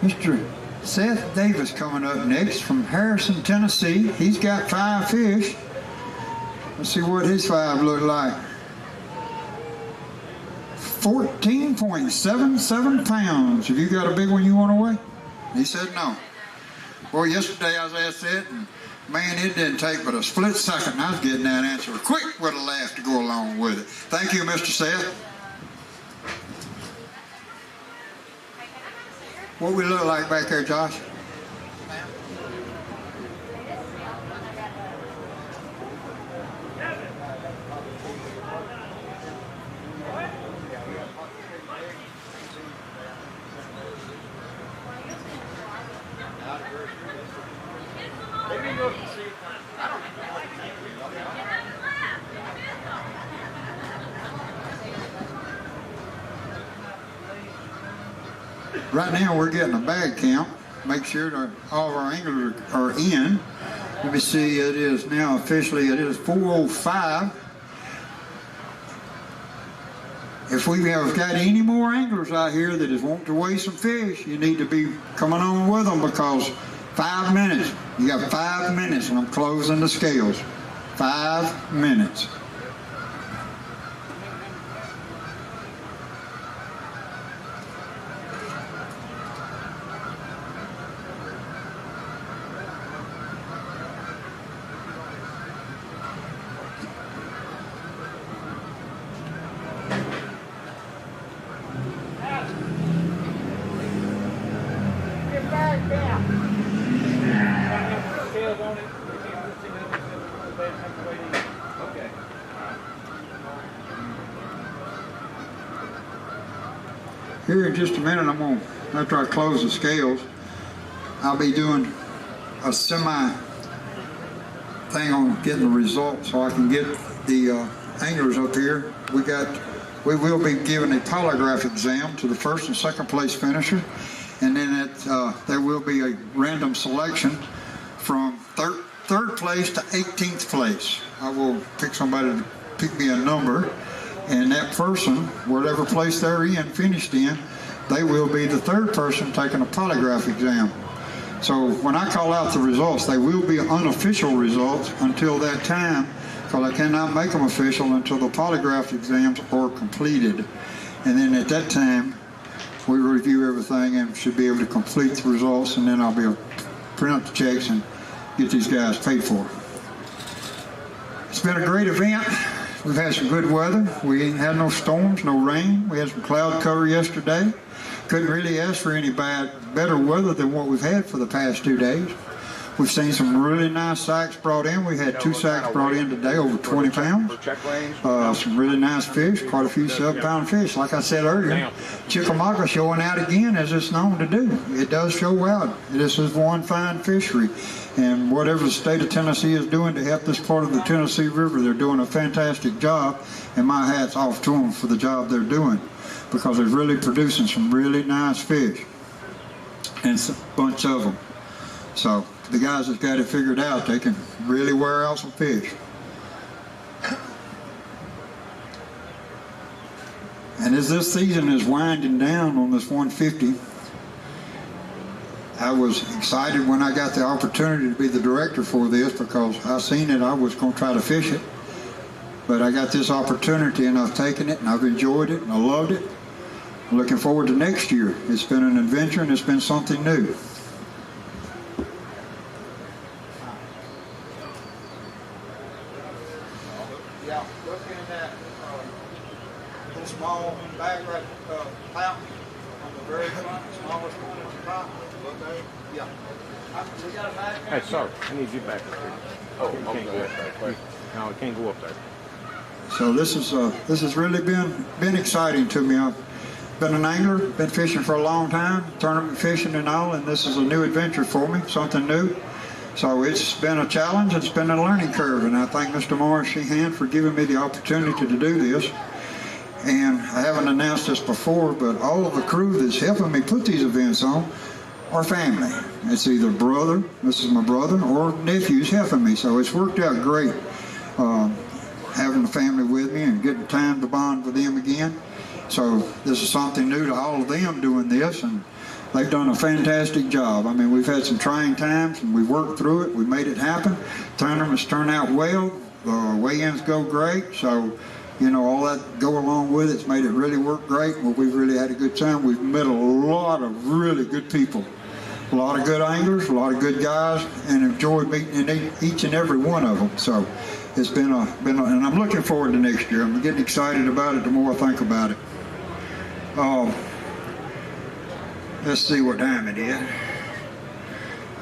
Mr. Seth Davis coming up next from Harrison, Tennessee. He's got 5 fish. Let's see what his 5 look like. 14.77 pounds. Have you got a big one you want to weigh? He said no. Well, yesterday I was asked that, and man, it didn't take but a split second. I was getting that answer quick with a laugh to go along with it. Thank you, Mr. Seth. What we look like back there, Josh? Right now we're getting a bag count. Make sure that all of our anglers are in. Let me see, it is now officially, it is 4:05. If we have got any more anglers out here that is wanting to weigh some fish, you need to be coming on with them, because 5 minutes. You got 5 minutes and I'm closing the scales. 5 minutes. Here in just a minute, after I close the scales, I'll be doing a semi thing on getting the results so I can get the anglers up here. We will be giving a polygraph exam to the first and second place finisher, and then there will be a random selection from third place to 18th place. I will pick somebody to pick me a number, and that person, whatever place they're in, finished in, they will be the third person taking a polygraph exam. So when I call out the results, they will be unofficial results until that time, because I cannot make them official until the polygraph exams are completed. And then at that time, we review everything and should be able to complete the results, and then I'll be able to print up the checks and get these guys paid for. It's been a great event. We've had some good weather. We ain't had no storms, no rain. We had some cloud cover yesterday. Couldn't really ask for any better weather than what we've had for the past 2 days. We've seen some really nice sacks brought in. We had 2 sacks brought in today, over 20 pounds. Some really nice fish, quite a few 7-pound fish. Like I said earlier, Chickamauga showing out again, as it's known to do. It does show out. This is one fine fishery. And whatever the state of Tennessee is doing to help this part of the Tennessee River, they're doing a fantastic job. And my hat's off to them for the job they're doing, because they're really producing some really nice fish. And a bunch of them. So the guys that's got it figured out, they can really wear out some fish. And as this season is winding down on this 150, I was excited when I got the opportunity to be the director for this, because I seen it, I was going to try to fish it. But I got this opportunity and I've taken it and I've enjoyed it and I loved it. I'm looking forward to next year. It's been an adventure and it's been something new. Yeah, look in that little small bag right fountain on the very front, smallest one at the top. Look there. Yeah. We got a bag. Hey, sir, I need you back up here. Oh, you can't go up there. No, it can't go up there. So this has really been exciting to me. I've been an angler, been fishing for a long time, tournament fishing and all, and this is a new adventure for me, something new. So it's been a challenge, it's been a learning curve, and I thank Mr. Morris Sheehan for giving me the opportunity to do this. And I haven't announced this before, but all of the crew that's helping me put these events on are family. It's either brother, this is my brother, or nephews helping me, so it's worked out great. Having the family with me and getting time to bond with them again. So this is something new to all of them doing this, and they've done a fantastic job. I mean, we've had some trying times and we've worked through it. We made it happen. Tournaments turn out well. The weigh-ins go great. So, you know, all that go along with it's made it really work great. Well, we've really had a good time. We've met a lot of really good people. A lot of good anglers, a lot of good guys, and enjoyed meeting each and every one of them. So it's been and I'm looking forward to next year. I'm getting excited about it the more I think about it. Let's see what time it is.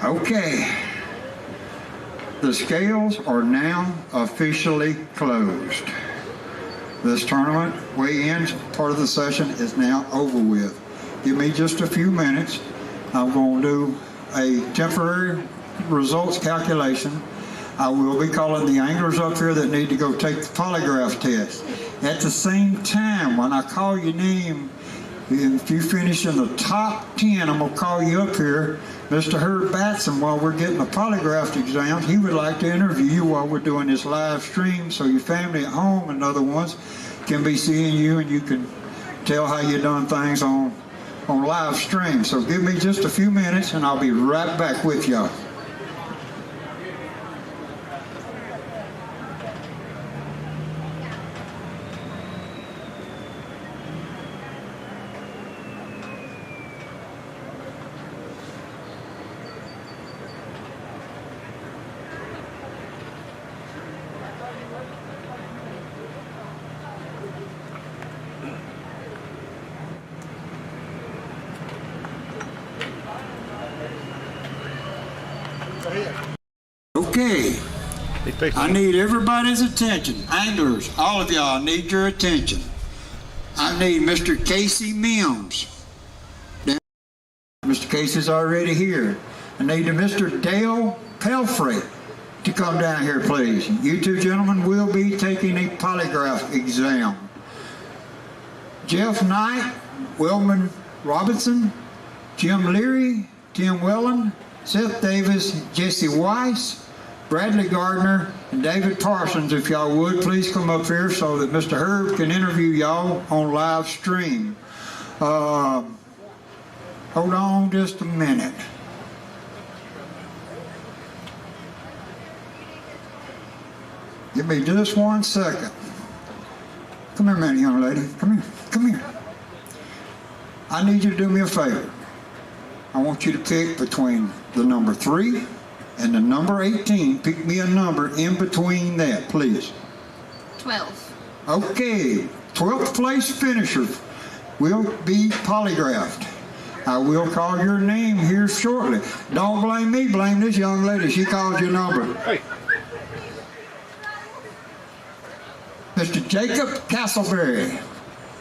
Okay. The scales are now officially closed. This tournament weigh-ins part of the session is now over with. Give me just a few minutes. I'm going to do a temporary results calculation. I will be calling the anglers up here that need to go take the polygraph test. At the same time, when I call your name, If you finish in the top 10, I'm going to call you up here. Mr. Herb Batson, while we're getting a polygraph exam, he would like to interview you while we're doing this live stream so your family at home and other ones can be seeing you and you can tell how you done things on live stream. So give me just a few minutes and I'll be right back with y'all. Okay, I need everybody's attention. Anglers, all of y'all, I need your attention. I need Mr. Casey Mims. Mr. Casey's already here. I need Mr. Dale Pelfrey to come down here, please. You two gentlemen will be taking a polygraph exam. Jeff Knight, Wellman Robinson, Jim Leary, Tim Wellen, Seth Davis, Jesse Weiss, Bradley Gardner, and David Parsons. If y'all would, please come up here so that Mr. Herb can interview y'all on live stream. Hold on just a minute. Give me just 1 second. Come here a minute, young lady. Come here. Come here. I need you to do me a favor. I want you to pick between the number 3 and the number 18. Pick me a number in between that, please. 12. Okay, 12th place finisher will be polygraphed. I will call your name here shortly. Don't blame me, blame this young lady. She called your number. Hey. Mr. Jacob Castleberry,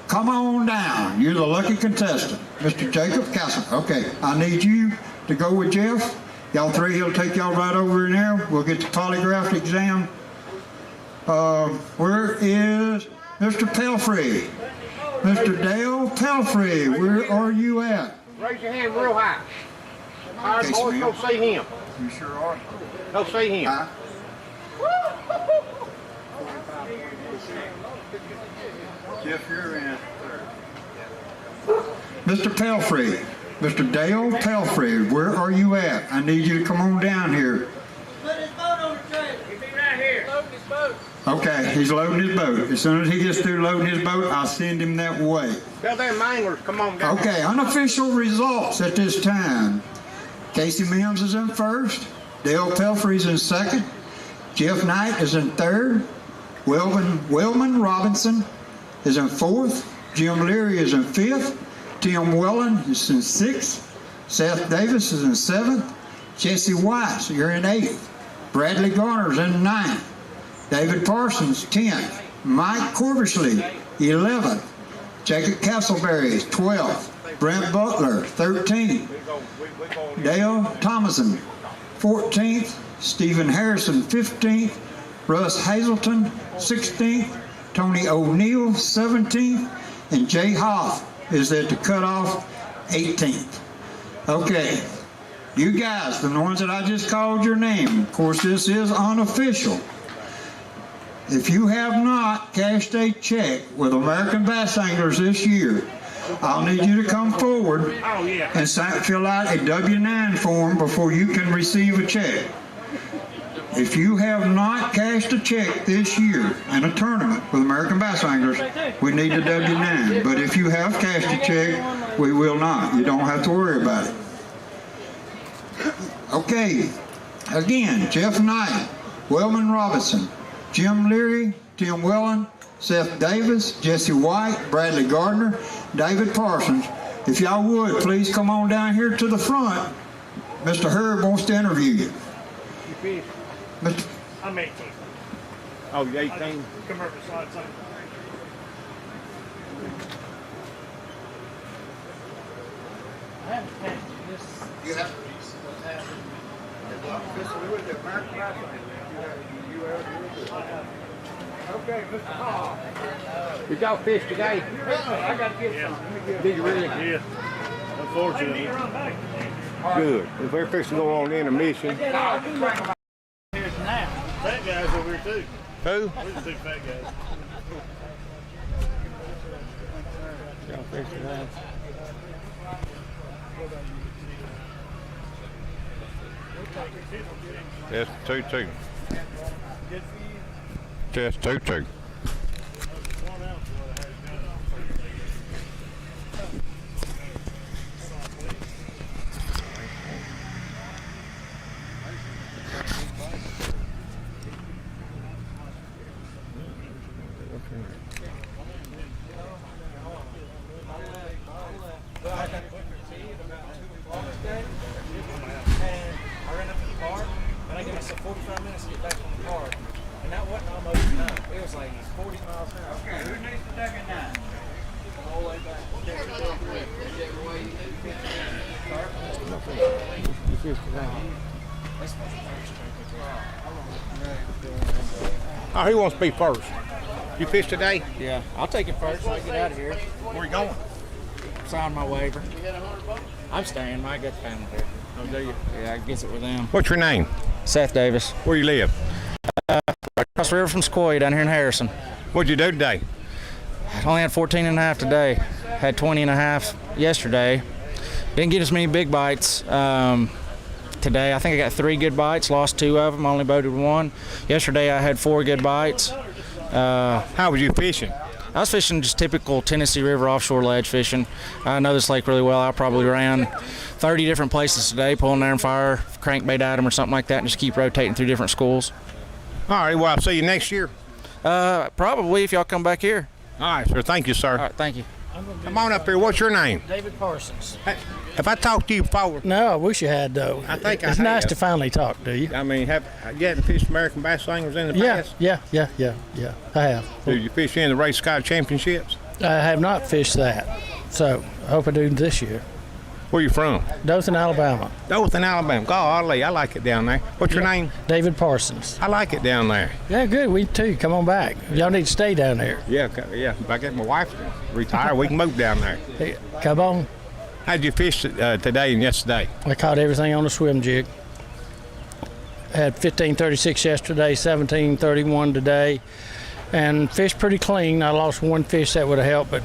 come on down. You're the lucky contestant. Mr. Jacob Castle. Okay, I need you to go with Jeff. Y'all three, he'll take y'all right over in there. We'll get the polygraph exam. Where is Mr. Pelfrey? Mr. Dale Pelfrey, where are you at? Raise your hand real high. All right, boys, go see him. You sure are. Go see him. Huh? Jeff, you're in. Mr. Pelfrey, Mr. Dale Pelfrey, where are you at? I need you to come on down here. Put his boat on the trailer. He'll be right here. Loading his boat. Okay, he's loading his boat. As soon as he gets through loading his boat, I'll send him that way. Tell them anglers, come on down. Okay, unofficial results at this time. Casey Mims is in first. Dale Pelfrey's in second. Jeff Knight is in third. Wellman Robinson is in fourth. Jim Leary is in fifth. Tim Wellen is in sixth. Seth Davis is in seventh. Jesse Weiss, you're in eighth. Bradley Garner's in ninth. David Parsons, 10th. Mike Corvishley, 11th. Jacob Castleberry is 12th. Brent Butler, 13th. Dale Thomason, 14th. Stephen Harrison, 15th. Russ Hazelton, 16th. Tony O'Neill, 17th. And Jay Hoff is at the cutoff, 18th. Okay, you guys, the ones that I just called your name, of course this is unofficial. If you have not cashed a check with American Bass Anglers this year, I'll need you to come forward and fill out a W-9 form before you can receive a check. If you have not cashed a check this year in a tournament with American Bass Anglers, we need a W-9. But if you have cashed a check, we will not. You don't have to worry about it. Okay, again, Jeff Knight, Wellman Robinson, Jim Leary, Tim Wellen, Seth Davis, Jesse White, Bradley Gardner, David Parsons. If y'all would, please come on down here to the front. Mr. Herb wants to interview you. Mr. I'm 18. Oh, you're 18? Come over beside something. I haven't passed this. You have We went to American Bass Anglers. Okay, Mr. Hall. Did y'all fish today? I got to get some. Did you really? Yeah. Unfortunately. Good. If we're fixing to go on intermission. Fat guys over here too. Who? We're the two fat guys. Y'all fish today? Just 2-2. Just 2-2. I gave myself 45 minutes to get back on the car. And that wasn't almost enough. It was like 40 miles an hour. Okay, who needs to duck it now? All the way back. Oh, who wants to be first? You fish today? Yeah, I'll take it first when I get out of here. Where you going? Sign my waiver. I'm staying. I got the family here. Oh, do you? Yeah, I guess it with them. What's your name? Seth Davis. Where you live? Across the river from Sequoia down here in Harrison. What'd you do today? I only had 14 and a half today. Had 20 and a half yesterday. Didn't get as many big bites today. I think I got 3 good bites, lost 2 of them, only boated 1. Yesterday I had 4 good bites. How was you fishing? I was fishing just typical Tennessee River offshore ledge fishing. I know this lake really well. I probably ran 30 different places today, pulling iron fire, crankbait item or something like that, and just keep rotating through different schools. All right, well, I'll see you next year. Probably if y'all come back here. All right, sir. Thank you, sir. All right, thank you. Come on up here. What's your name? David Parsons. Hey, have I talked to you before? No, I wish you had though. I think it's I nice have. to finally talk to you. I mean, you hadn't fished American bass anglers in the past? Yeah. I have. Did you fish in the Race Sky Championships? I have not fished that, so I hope I do this year. Where you from? Dothan, Alabama. Dothan, Alabama. Golly, I like it down there. What's your name? David Parsons. I like it down there. Yeah, good. We too. Come on back. Y'all need to stay down there. Yeah. If I get my wife to retire, we can move down there. Hey, come on. How'd you fish today and yesterday? I caught everything on the swim jig. Had 15.36 yesterday, 17.31 today, and fished pretty clean. I lost 1 fish that would have helped, but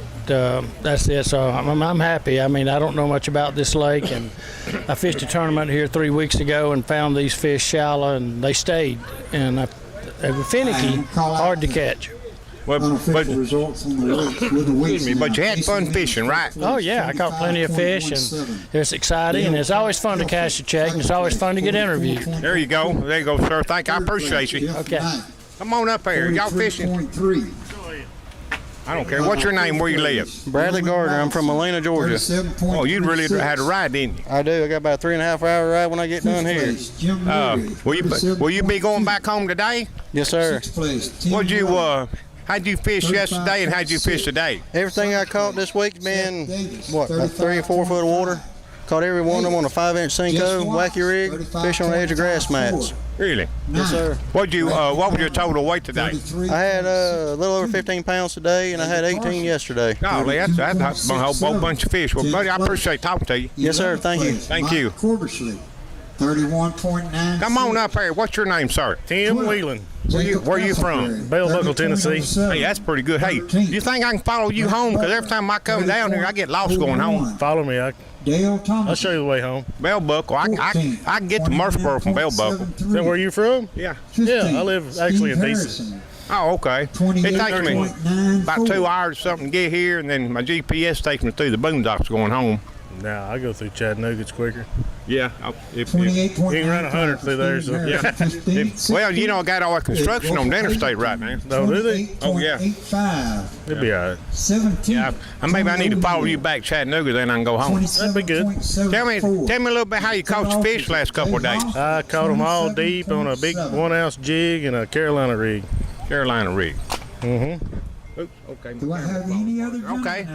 that's it. So I'm happy. I mean, I don't know much about this lake, and I fished a tournament here 3 weeks ago and found these fish shallow, and they stayed. And they were finicky, hard to catch. But results on the lakes with the weeks. But you had fun fishing, right? Oh yeah, I caught plenty of fish, and it's exciting, and it's always fun to cash a check, and it's always fun to get interviewed. There you go. There you go, sir. I appreciate you. Okay. Come on up here. Y'all fishing? I don't care. What's your name? Where you live? Bradley Gardner. I'm from Molina, Georgia. Oh, you really had a ride, didn't you? I do. I got about a 3.5 hour ride when I get done here. Will you be going back home today? Yes, sir. How'd you fish yesterday and how'd you fish today? Everything I caught this week's been, about 3 or 4 foot of water. Caught every one of them on a 5-inch Cinco, wacky rig, fish on the edge of grass mats. Really? Yes, sir. What was your total weight today? I had a little over 15 pounds today, and I had 18 yesterday. Golly, that's a whole bunch of fish. Well, buddy, I appreciate talking to you. Yes, sir. Thank you. Thank you. 31.9. Come on up here. What's your name, sir? Tim Whelan. Where you from? Bell Buckle, Tennessee. Hey, that's pretty good. Hey, you think I can follow you home? Because every time I come down here, I get lost going home. Follow me. I'll show you the way home. Bell Buckle. I can get to Murfreesboro from Bell Buckle. Is that where you from? Yeah. Yeah, I live actually in Dayton. Oh, okay. It takes me about 2 hours or something to get here, and then my GPS takes me through the boondocks going home. Nah, I go through Chattanooga. It's quicker. Yeah. You can run 100 through there. So. Yeah. Well, you know, I got all that construction on the interstate right now. No, do they? Oh, yeah. It'll be all right. 17. Yeah. Maybe I need to follow you back Chattanooga, then I can go home. That'd be good. Tell me a little bit how you caught your fish last couple of days. I caught them all deep on a big 1-ounce jig and a Carolina rig. Carolina rig. Mm-hmm. Oops, okay. Do I have any other? Okay.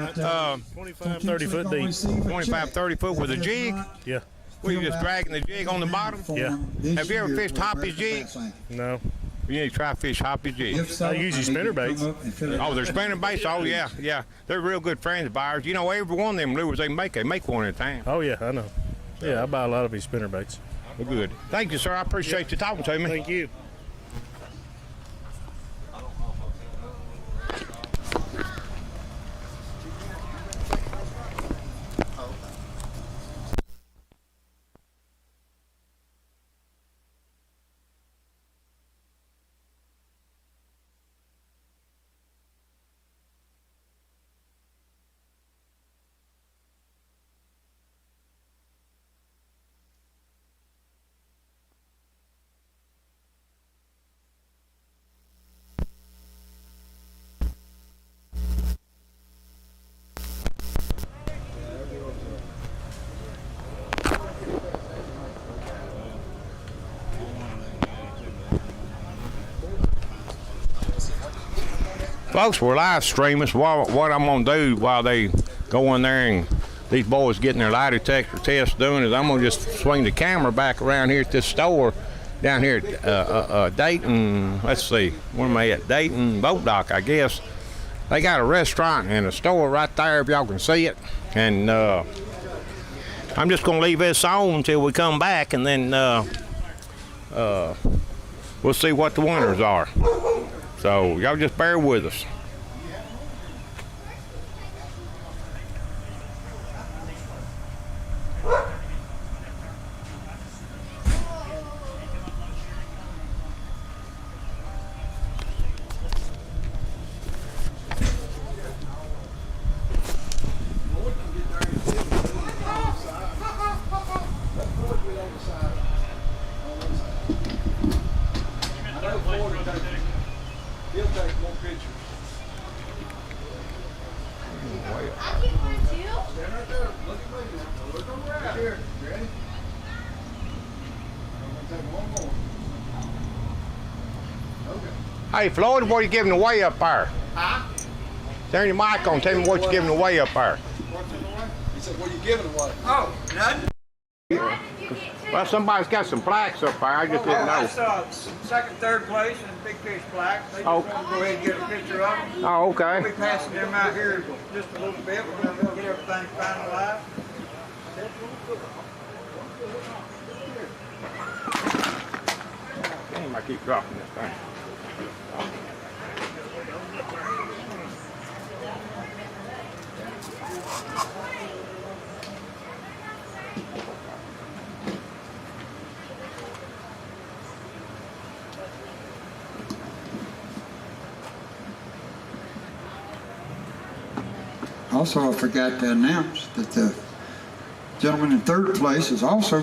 25, 30 foot deep. 25, 30 foot with a jig? Yeah. Were you just dragging the jig on the bottom? Yeah. Have you ever fished Hoppy's jig? No. You need to try fish hoppy jig. If so, I usually spinner baits. Oh, they're spinner baits. Oh yeah. They're real good friends of ours. You know, every one of them lures they make one at a time. Oh yeah, I know. Yeah, I buy a lot of these spinner baits. Well, good. Thank you, sir. I appreciate you talking to me. Thank you. Folks, we're live streaming. So what I'm going to do while they go in there and these boys getting their lie detector test done is I'm going to just swing the camera back around here at this store down here at Dayton. Let's see, where am I at? Dayton Boat Dock, I guess. They got a restaurant and a store right there if y'all can see it. And I'm just going to leave this on until we come back, and then we'll see what the winners are. So y'all just bear with us. Hey, Floyd, what are you giving away up there? Huh? Turn your mic on. Tell me what you're giving away up there. He said, what are you giving away? Oh, nothing. Well, somebody's got some plaques up there. I just didn't know. That's second, third place in Big Fish plaque. They just want to go ahead and get a picture of them. Oh, okay. We'll be passing them out here just a little bit. We're going to get everything finalized. Damn, I keep dropping this thing. Also, I forgot to announce that the gentleman in third place is also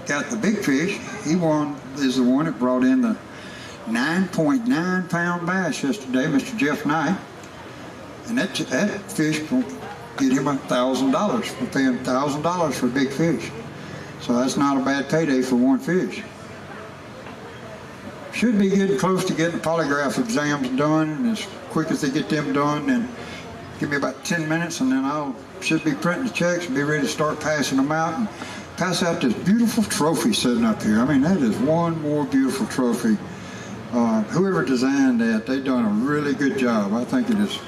got the big fish. He is the one that brought in the 9.9 pound bass yesterday, Mr. Jeff Knight. And that fish will get him $1,000. We're paying $1,000 for a big fish. So that's not a bad payday for one fish. Should be getting close to getting the polygraph exams done, and as quick as they get them done, then give me about 10 minutes, and then should be printing the checks and be ready to start passing them out and pass out this beautiful trophy sitting up here. I mean, that is one more beautiful trophy. Whoever designed that, they've done a really good job. I think it is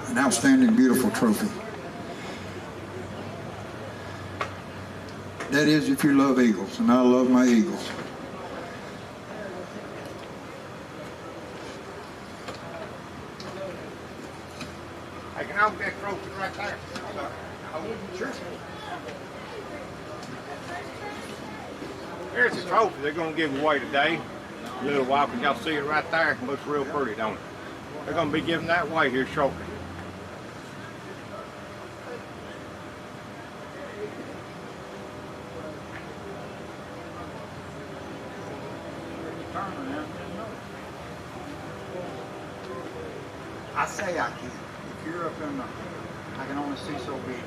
an outstanding, beautiful trophy. That is if you love eagles, and I love my eagles. I can have that trophy right there. Sure. Here's the trophy they're going to give away today. A little while, because y'all see it right there. It looks real pretty, don't it? They're going to be giving that away here shortly. I say I can. If you're up in the, I can only see so big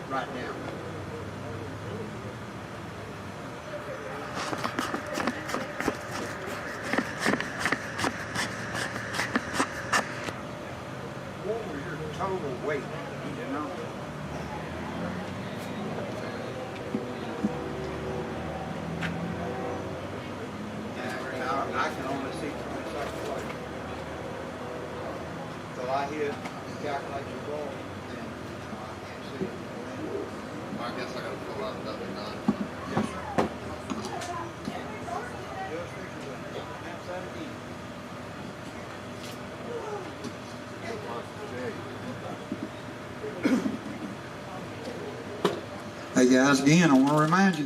right now. What was your total weight, you know? by his calculation form, then see it. I guess I got to fill out another nine. Yes, sir. Just fix it. Announce that again. Hey guys, again, I want to remind you,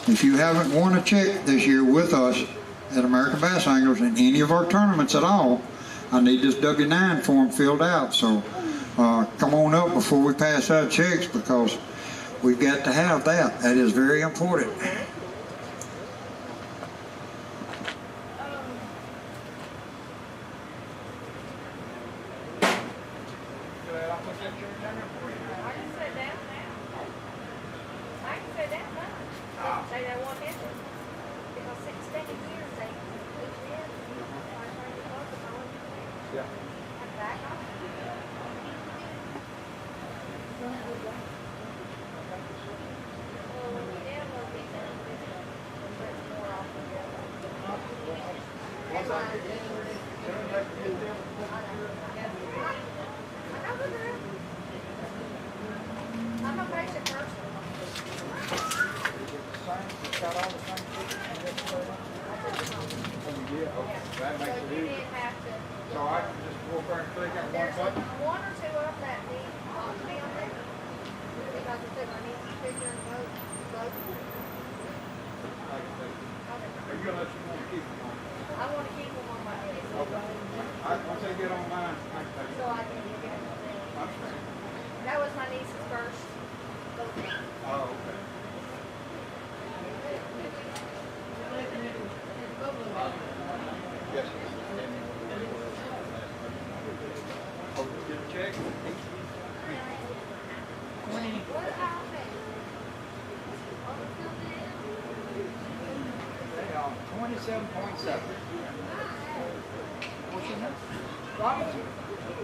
if you haven't won a check this year with us at American Bass Anglers in any of our tournaments at all, I need this W-9 form filled out. So come on up before we pass out checks, because we've got to have that. That is very important. That was my niece's first. Oh, okay. Yes. Oh, get a check? They are 27.7. What's your name? Robinson?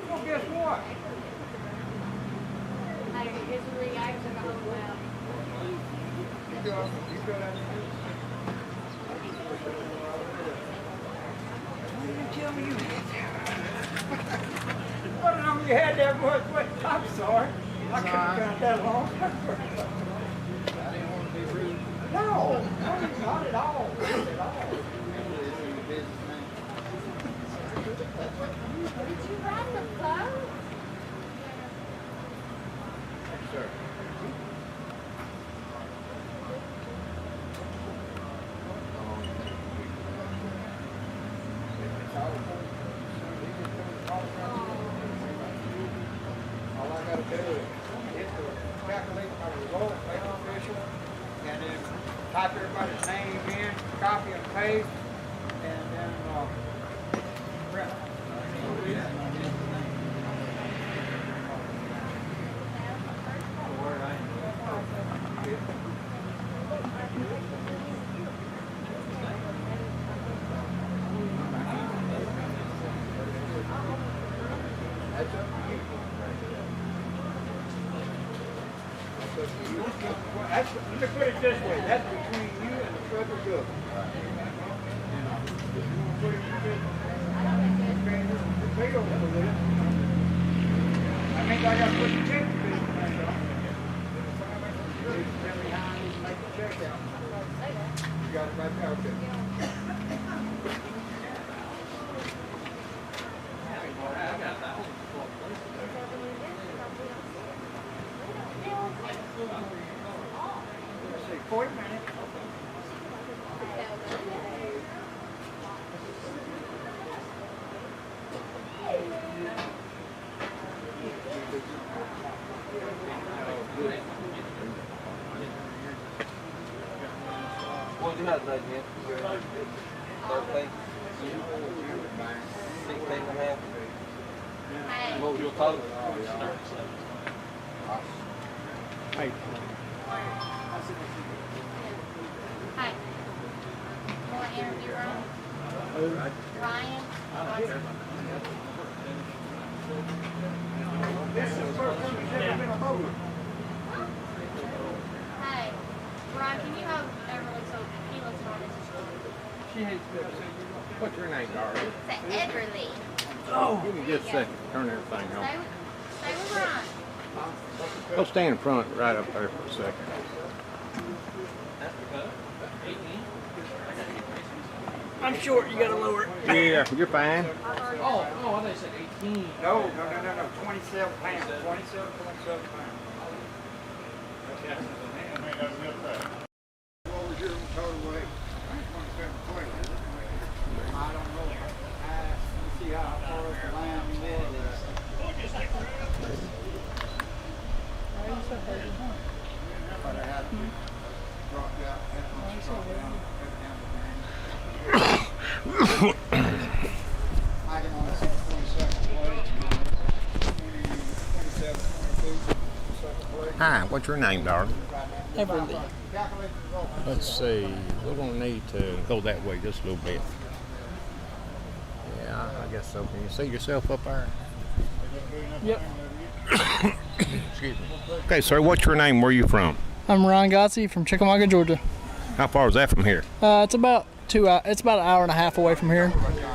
Well, guess what? His reaction to well. You go down there. You didn't tell me you I don't know if you had that much. I'm sorry. I couldn't have got that long. I didn't want to be rude. No, not at all. Not at all. Did you ride the boat? Sure. All I got to do is hit the calculate my result, pay on official, and then type everybody's name in, copy and paste, and then print. Let me put it this way, that's between you and the federal government. I think I got to put the check to this thing on. Every time you make the check out. You got it right there, okay. I got that one. 40 minutes. What did you have today, man? 13. 16 and a half. What was your total? Hey. Hi. You want to interview Ryan? Ryan? This is the first time he's ever been a boater. Hey. Ryan, can you have Everly so he looks on his She hates that. What's your name, darling? It's Everly. Give me just a second. Turn everything on. Go stand in front right up there for a second. I'm short, you gotta lower it. Yeah, you're fine. Oh, I thought you said 18. No, 27 pounds. 27.7 pounds. What was your total weight? 27.2. I don't know. Let's see how far up the line you was. But I had dropped out. I can only see 27 place. 27, 22. Hi, what's your name, darling? Everly. Let's see. We're going to need to go that way just a little bit. Yeah, I guess so. Can you see yourself up there? Yep. Excuse me. Okay, sir, what's your name? Where are you from? I'm Ron Gotzi from Chickamauga, Georgia. How far is that from here? It's about it's about an hour and a half away from here.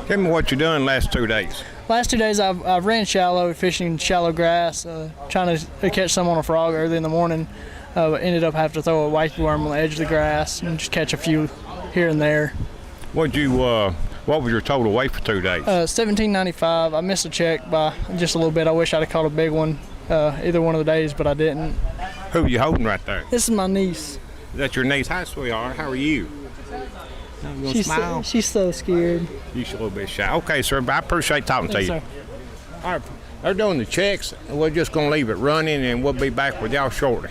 Tell me what you done last 2 days. Last 2 days I've ran shallow, fishing shallow grass, trying to catch some on a frog early in the morning. Ended up having to throw a white worm on the edge of the grass and just catch a few here and there. What was your total weight for 2 days? 1795. I missed a check by just a little bit. I wish I'd have caught a big one either one of the days, but I didn't. Who are you holding right there? This is my niece. Is that your niece? Hi, sweetheart. How are you? You smile? She's so scared. You're a little bit shy. Okay, sir, but I appreciate talking to you. Sir. All right, they're doing the checks, and we're just going to leave it running, and we'll be back with y'all shortly.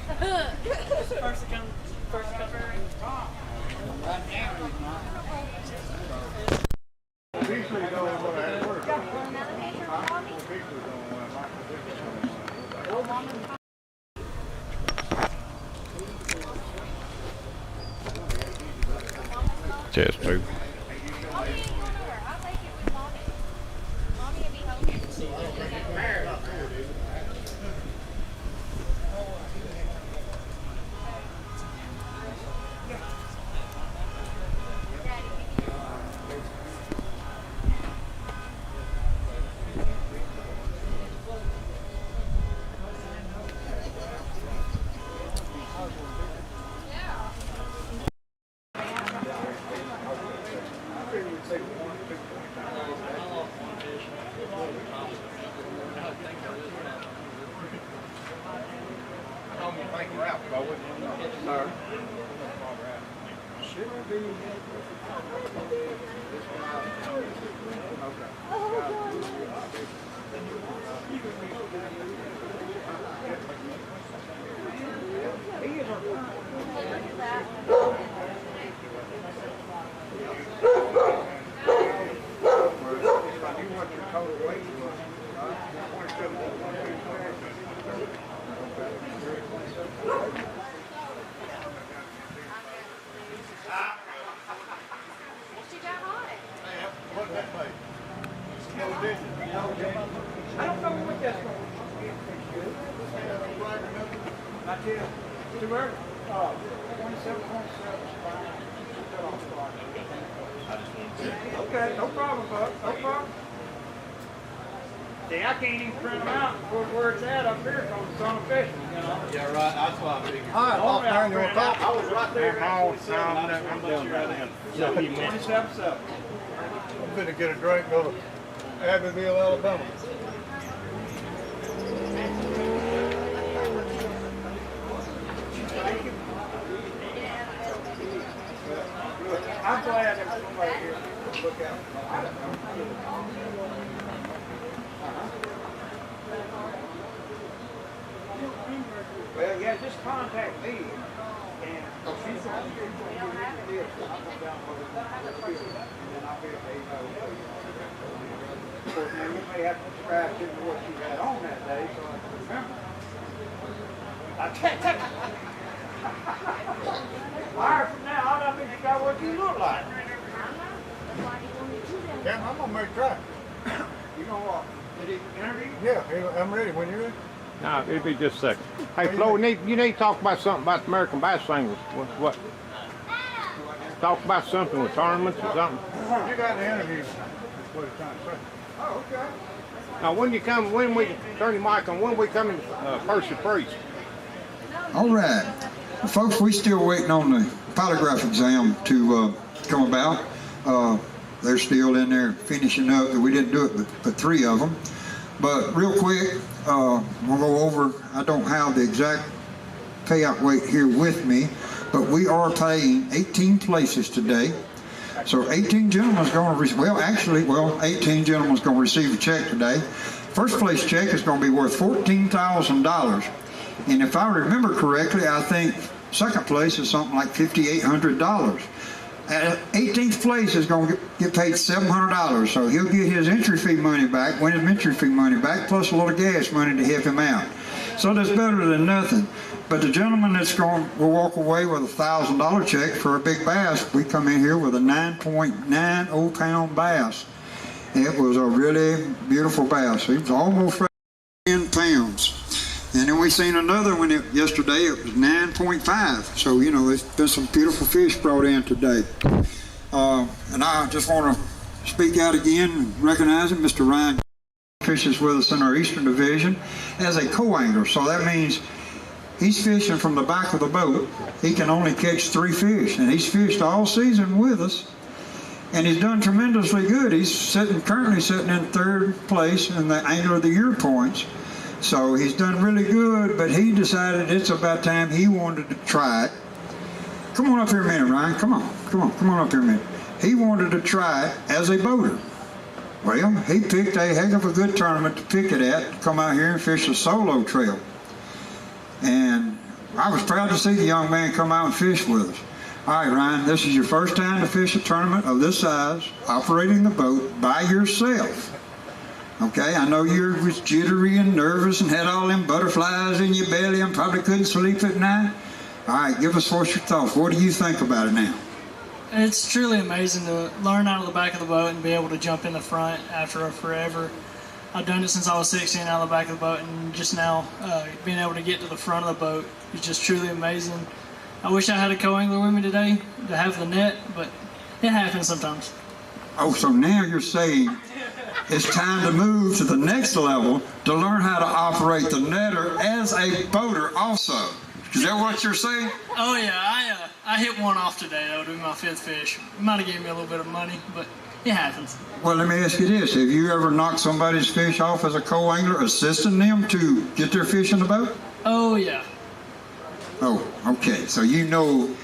Cheers, dude. Okay, no problem, bud. No problem. See, I can't even print them out and put where it's at up here because it's on a fishing, you know. Yeah, right. That's why I figured. All right, I'll turn you a call. I was right there. I'm doing right now. 27.7. I'm going to get a drink, go to Abbeville, Alabama. I'm glad there's somebody here to look out. Well, yeah, just contact me. And she's on here. I'll come down for the and then I'll be able to. Of course, now you may have to scratch into what you had on that day so I can remember. I can't. Fire from now on, I think you got what you look like. Yeah, I'm going to make try. You gonna walk? Did he interview? Yeah, I'm ready when you're ready. No, it'll be just a second. Hey, Flo, you need to talk about something about the American Bass Anglers. What? Talk about something with tournaments or something. You got the interview. That's what he's trying to say. Oh, okay. Now, when we turn your mic on, when we come in first to preach? All right. Well, folks, we still waiting on the polygraph exam to come about. They're still in there finishing up. We didn't do it but 3 of them. But real quick, we'll go over, I don't have the exact payout weight here with me, but we are paying 18 places today. So 18 gentlemen's going to receive, 18 gentlemen's going to receive a check today. First place check is going to be worth $14,000. And if I remember correctly, I think second place is something like $5,800. 18th place is going to get paid $700, so he'll get his entry fee money back, win his entry fee money back, plus a little gas money to help him out. So that's better than nothing. But the gentleman will walk away with a $1,000 check for a big bass. We come in here with a 9.90 pound bass. It was a really beautiful bass. It was almost 10 pounds. And then we seen another one yesterday. It was 9.5. So, you know, there's been some beautiful fish brought in today. And I just want to speak out again and recognize him. Mr. Ryan fishes with us in our Eastern Division as a co-angler. So that means he's fishing from the back of the boat. He can only catch 3 fish. And he's fished all season with us. And he's done tremendously good. He's currently sitting in 3rd place in the Angler of the Year points. So he's done really good, but he decided it's about time he wanted to try it. Come on up here a minute, Ryan. Come on up here a minute. He wanted to try it as a boater. Well, he picked a heck of a good tournament to pick it at, to come out here and fish a solo trail. And I was proud to see the young man come out and fish with us. All right, Ryan, this is your first time to fish a tournament of this size, operating the boat by yourself. Okay, I know you was jittery and nervous and had all them butterflies in your belly and probably couldn't sleep at night. All right, give us what's your thoughts. What do you think about it now? It's truly amazing to learn out of the back of the boat and be able to jump in the front after forever. I've done it since I was 16 out of the back of the boat, and just now being able to get to the front of the boat is just truly amazing. I wish I had a co-angler with me today to have the net, but it happens sometimes. Oh, so now you're saying it's time to move to the next level to learn how to operate the netter as a boater also. Is that what you're saying? Oh yeah, I hit one off today. That would be my 5th fish. It might have given me a little bit of money, but it happens. Well, let me ask you this. Have you ever knocked somebody's fish off as a co-angler, assisting them to get their fish in the boat? Oh yeah. Oh, okay. So you know.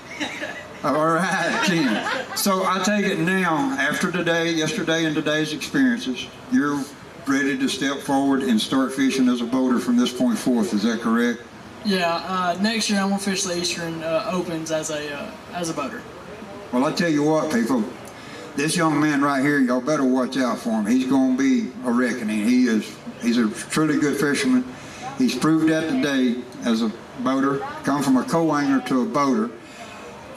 All right, Ken. So I take it now, after yesterday and today's experiences, you're ready to step forward and start fishing as a boater from this point forth. Is that correct? Yeah. Next year I'm gonna fish the Eastern Opens as a boater. Well, I tell you what, people. This young man right here, y'all better watch out for him. He's gonna be a reckoning. He's a truly good fisherman. He's proved that today as a boater, come from a co-angler to a boater.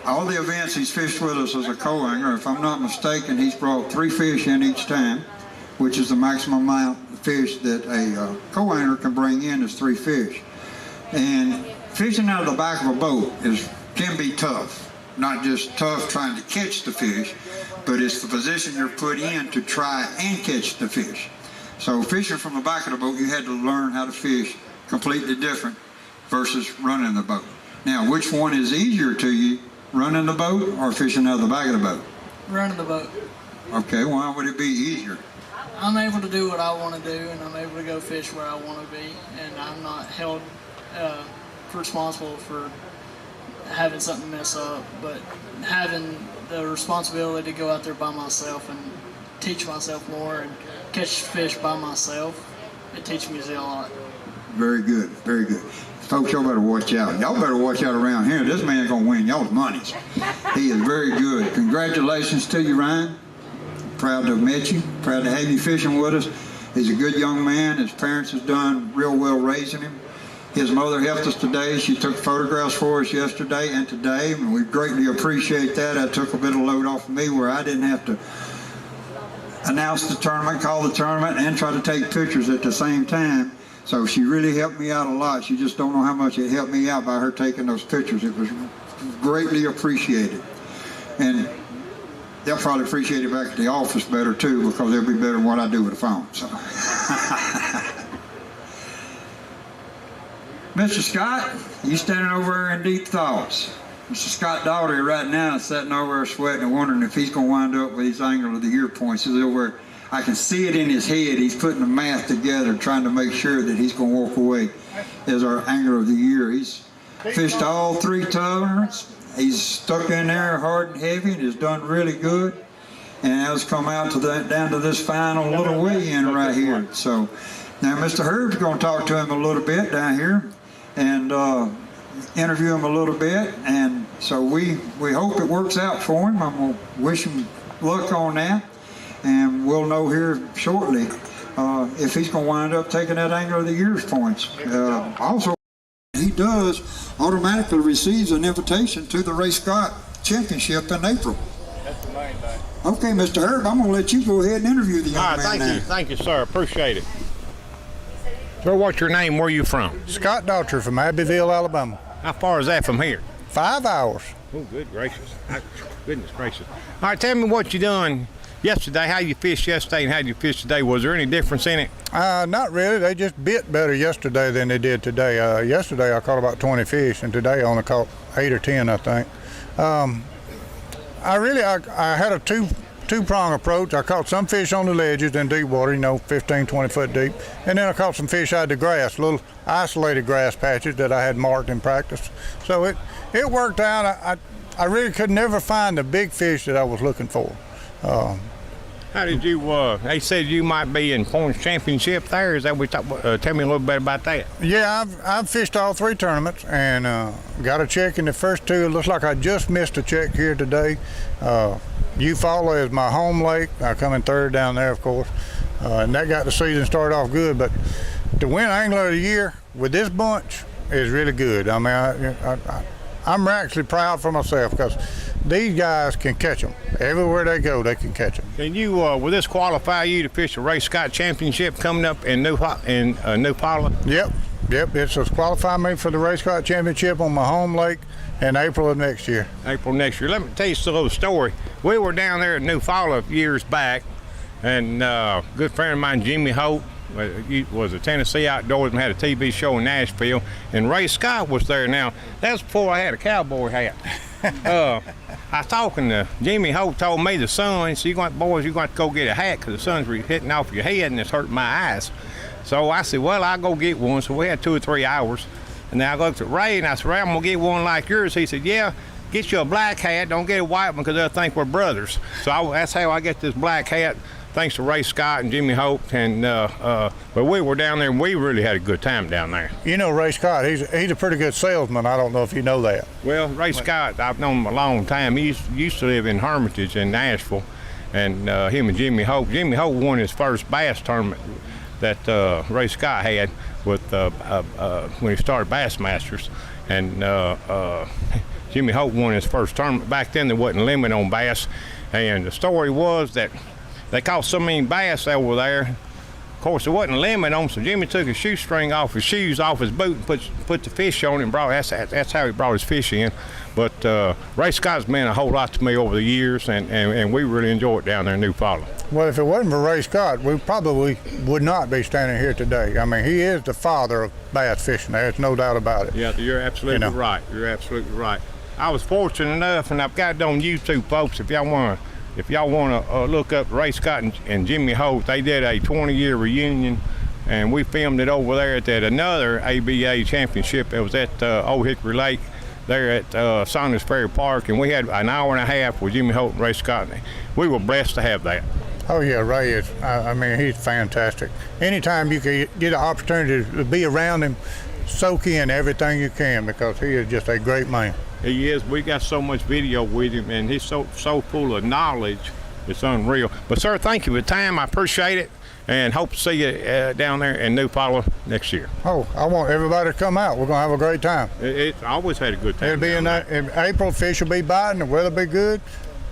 All the events he's fished with us as a co-angler, if I'm not mistaken, he's brought 3 fish in each time, which is the maximum amount of fish that a co-angler can bring in is 3 fish. And fishing out of the back of a boat can be tough. Not just tough trying to catch the fish, but it's the position you're put in to try and catch the fish. So fishing from the back of the boat, you had to learn how to fish completely different versus running the boat. Now, which one is easier to you, running the boat or fishing out of the back of the boat? Running the boat. Okay, why would it be easier? I'm able to do what I want to do, and I'm able to go fish where I want to be, and I'm not held responsible for having something mess up, but having the responsibility to go out there by myself and teach myself more and catch fish by myself, it teaches me a lot. Very good, very good. Folks, y'all better watch out. Y'all better watch out around here. This man's gonna win y'all's monies. He is very good. Congratulations to you, Ryan. Proud to have met you. Proud to have you fishing with us. He's a good young man. His parents have done real well raising him. His mother helped us today. She took photographs for us yesterday and today, and we greatly appreciate that. I took a bit of load off of me where I didn't have to announce the tournament, call the tournament, and try to take pictures at the same time. So she really helped me out a lot. She just don't know how much it helped me out by her taking those pictures. It was greatly appreciated. And they'll probably appreciate it back at the office better too, because they'll be better than what I do with the phone. So, Mr. Scott, you standing over there in deep thoughts. Mr. Scott Daugherty right now is sitting over there sweating and wondering if he's going to wind up with his Angler of the Year points. He's over there. I can see it in his head. He's putting the math together, trying to make sure that he's going to walk away as our Angler of the Year. He's fished all 3 tournaments. He's stuck in there hard and heavy and has done really good. And has come out to down to this final little weigh-in right here. So now Mr. Herb's going to talk to him a little bit down here and interview him a little bit. And so we hope it works out for him. I'm going to wish him luck on that. And we'll know here shortly if he's going to wind up taking that Angler of the Year's points. Also, he does automatically receives an invitation to the Ray Scott Championship in April. That's the main thing. Okay, Mr. Herb, I'm going to let you go ahead and interview the young man. Thank you, sir. Appreciate it. Sir, what's your name? Where are you from? Scott Daugherty from Abbeville, Alabama. How far is that from here? 5 hours. Oh, good gracious. Goodness gracious. All right, tell me what you done yesterday, how you fished yesterday and how you fished today. Was there any difference in it? Not really. They just bit better yesterday than they did today. Yesterday I caught about 20 fish, and today I only caught 8 or 10, I think. I had a two-prong approach. I caught some fish on the ledges in deep water, 15, 20 foot deep. And then I caught some fish out of the grass, little isolated grass patches that I had marked in practice. So it worked out. I really could never find the big fish that I was looking for. How did you, they said you might be in points championship there. Is that what tell me a little bit about that. Yeah, I've fished all 3 tournaments and got a check in the first 2. It looks like I just missed a check here today. Eufaula is my home lake. I come in 3rd down there, of course. And that got the season started off good. But to win Angler of the Year with this bunch is really good. I mean, I'm actually proud for myself because these guys can catch them. Everywhere they go, they can catch them. Can you, will this qualify you to fish a Ray Scott Championship coming up in New Paula? Yep. It's to qualify me for the Ray Scott Championship on my home lake in April of next year. April next year. Let me tell you a little story. We were down there at New Paula years back, and a good friend of mine, Jimmy Holt, he was a Tennessee Outdoorsman, had a TV show in Nashville, and Ray Scott was there. Now, that's before I had a cowboy hat. I was talking to Jimmy Holt, told me the sun, so boys, you're going to go get a hat because the sun's hitting off your head and it's hurting my eyes. So I said, well, I'll go get one. So we had 2 or 3 hours. And then I looked at Ray and I said, Ray, I'm going to get one like yours. He said, yeah, get you a black hat. Don't get a white one because they'll think we're brothers. So that's how I get this black hat, thanks to Ray Scott and Jimmy Holt. And but we were down there and we really had a good time down there. You know Ray Scott, he's a pretty good salesman. I don't know if you know that. Well, Ray Scott, I've known him a long time. He used to live in Hermitage in Nashville. And him and Jimmy Holt won his first bass tournament that Ray Scott had with when he started Bassmasters, and Jimmy Holt won his first tournament. Back then there wasn't a limit on bass, and the story was that they caught so many bass over there. Of course, there wasn't a limit on them, so Jimmy took his shoestring off his shoes, off his boot, and put the fish on it and that's how he brought his fish in. But Ray Scott's meant a whole lot to me over the years, and we really enjoy it down there in New Paula. Well, if it wasn't for Ray Scott, we probably would not be standing here today. I mean, he is the father of bass fishing. There's no doubt about it. Yeah, you're absolutely right. You're absolutely right. I was fortunate enough, and I've got it on YouTube, folks. If y'all want to look up Ray Scott and Jimmy Holt, they did a 20-year reunion, and we filmed it over there at another ABA championship. It was at Old Hickory Lake there at Saunders Ferry Park, and we had an hour and a half with Jimmy Holt and Ray Scott. We were blessed to have that. Oh yeah, Ray is, I mean, he's fantastic. Anytime you can get an opportunity to be around him, soak in everything you can, because he is just a great man. He is. We got so much video with him, and he's so full of knowledge. It's unreal. But sir, thank you for the time. I appreciate it, and hope to see you down there in New Paula next year. Oh, I want everybody to come out. We're gonna have a great time. I always had a good time. It'll be in April. Fish will be biting. The weather will be good.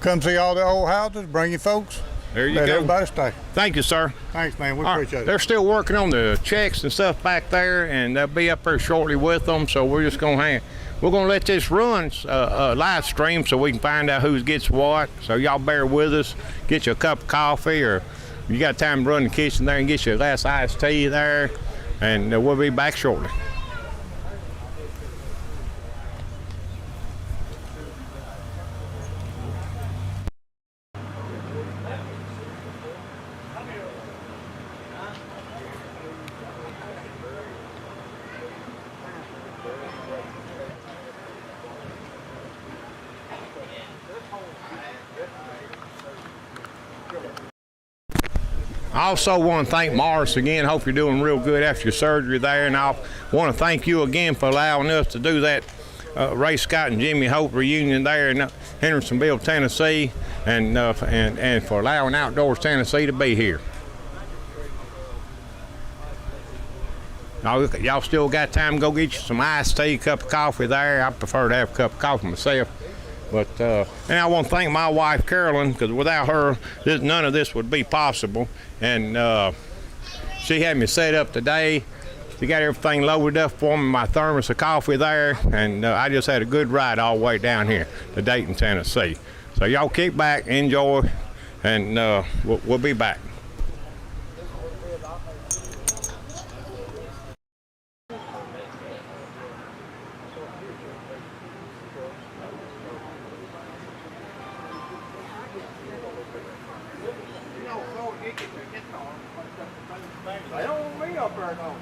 Come see all the old houses. Bring your folks. There you Let go. everybody stay. Thank you, sir. Thanks, man. We All right, appreciate it. they're still working on the checks and stuff back there, and they'll be up there shortly with them. So we're just gonna let this run live stream so we can find out who gets what. So y'all bear with us. Get you a cup of coffee, or if you got time to run in the kitchen there and get you a glass of iced tea there, and we'll be back shortly. I also want to thank Morris again. Hope you're doing real good after your surgery there. And I want to thank you again for allowing us to do that Ray Scott and Jimmy Hope reunion there in Hendersonville, Tennessee, and for allowing Outdoors Tennessee to be here. Y'all still got time to go get you some iced tea, cup of coffee there. I prefer to have a cup of coffee myself. But and I want to thank my wife Carolyn, because without her, none of this would be possible. And she had me set up today. She got everything loaded up for me, my thermos of coffee there, and I just had a good ride all the way down here to Dayton, Tennessee. So y'all kick back, enjoy, and we'll be back. They don't want me up there, though.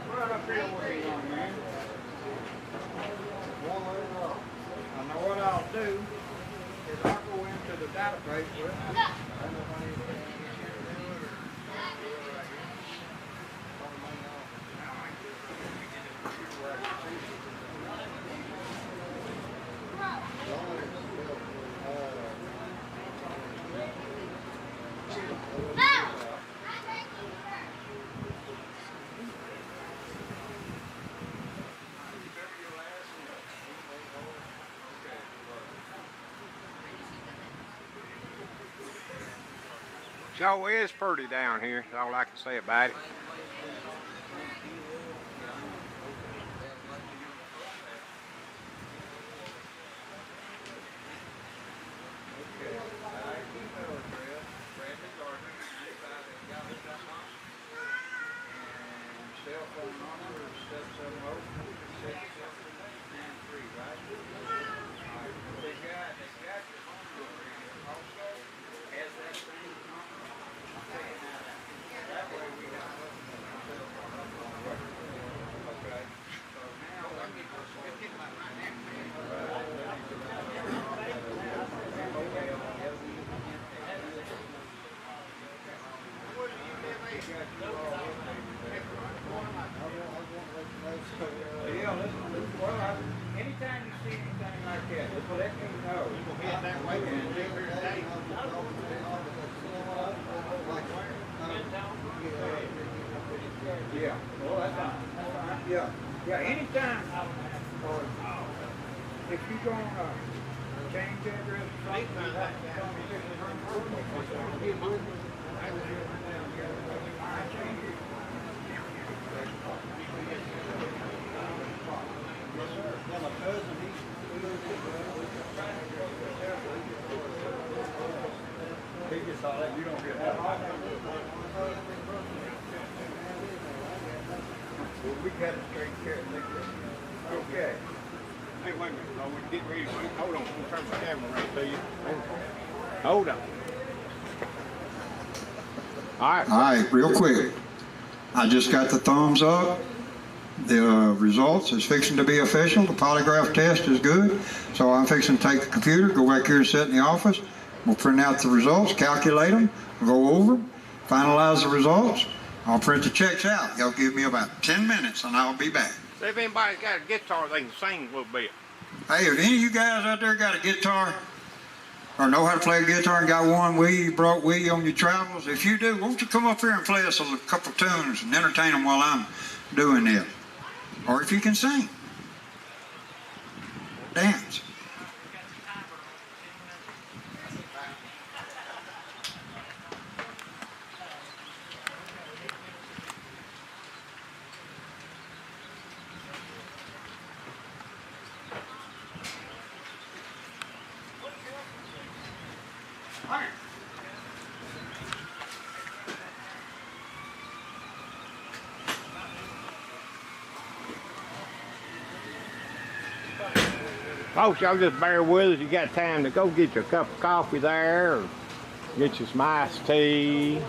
Right up here with you, young man. I know what I'll do is I'll go into the database with it. Sure is pretty down here, that's all I can say about it. Anytime you see anything like that, just let me know. We'll head that way and yeah. Well, that's fine. Yeah. Yeah, anytime. If you're going to change the address, you have to come and get you don't get that. Well, we got it straight care. Okay. Hey, wait a minute. No, we're getting ready. Hold on. We'll turn the camera around to you. Hold on. All right, real quick. I just got the thumbs up. The results is fixing to be official. The polygraph test is good. So I'm fixing to take the computer, go back here and sit in the office. We'll print out the results, calculate them, go over them, finalize the results. I'll print the checks out. Y'all give me about 10 minutes and I'll be back. See if anybody's got a guitar, they can sing a little bit. Hey, if any of you guys out there got a guitar, or know how to play a guitar and got one with you brought with you on your travels? If you do, won't you come up here and play us a couple tunes and entertain them while I'm doing this? Or if you can sing, dance. Folks, y'all just bear with us. You got time to go get you a cup of coffee there, or get you some iced tea,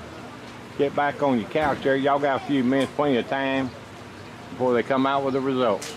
get back on your couch there. Y'all got a few minutes, plenty of time before they come out with the results.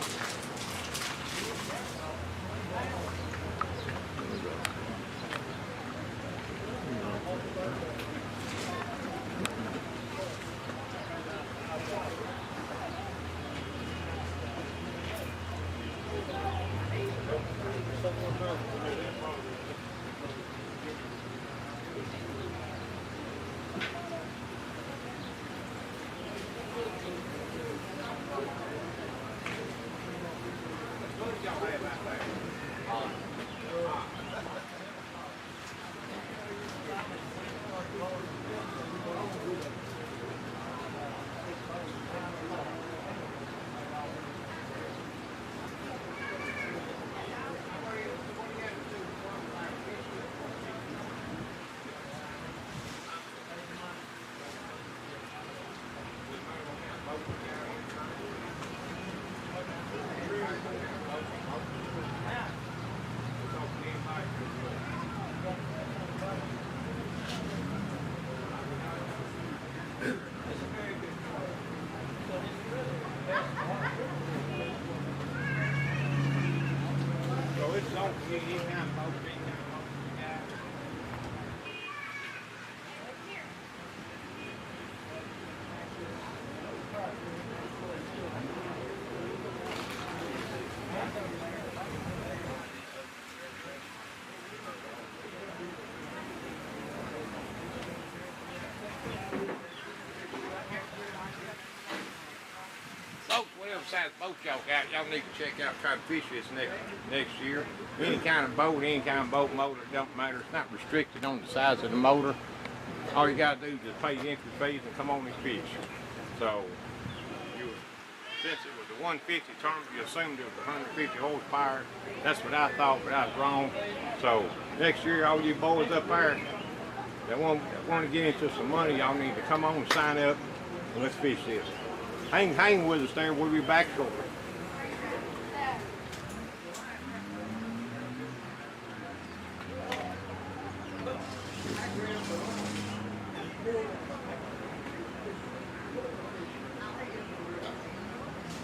Besides boat y'all got, y'all need to check out, try to fish this next year. Any kind of boat motor, it don't matter. It's not restricted on the size of the motor. All you got to do is just pay the entry fees and come on and fish. So, since it was the 150 tournament, you assumed it was 150 horsepower. That's what I thought, but I was wrong. So, next year, all you boys up there that want to get into some money, y'all need to come on and sign up and let's fish this. Hang with us there. We'll be back shortly.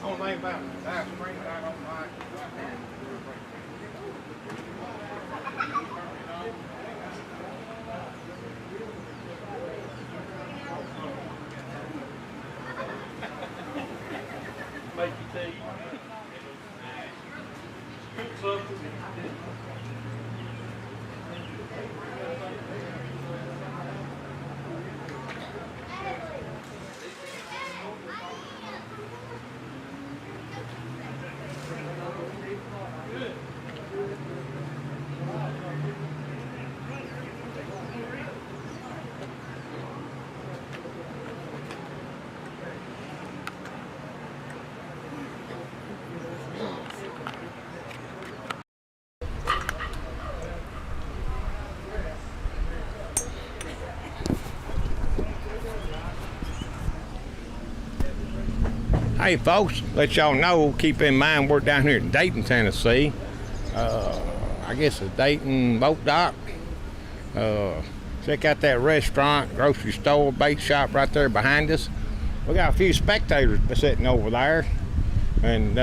Only thing about that spring I don't like. Make you tea. Hey folks, let y'all know, keep in mind we're down here in Dayton, Tennessee. I guess it's Dayton Boat Dock. Check out that restaurant, grocery store, bait shop right there behind us. We got a few spectators sitting over there, and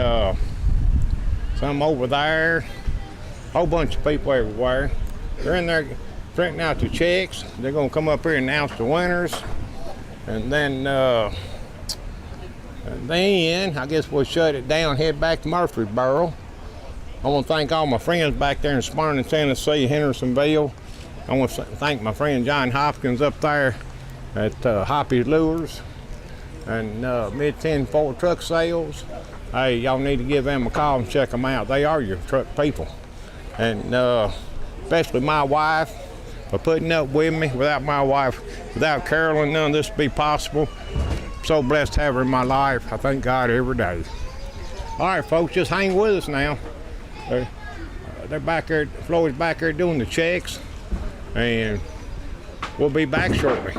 some over there, a whole bunch of people everywhere. They're in there printing out the checks. They're gonna come up here and announce the winners, and then I guess we'll shut it down, head back to Murfreesboro. I want to thank all my friends back there in Smyrna, Tennessee, Hendersonville, I want to thank my friend John Hopkins up there at Hoppy's Lures and Mid-10 Ford Truck Sales. Hey, y'all need to give them a call and check them out. They are your truck people. And especially my wife for putting up with me. Without my wife, without Carolyn, none of this would be possible. I'm so blessed to have her in my life. I thank God every day. All right, folks, just hang with us now. They're back there, Floyd's back there doing the checks, and we'll be back shortly.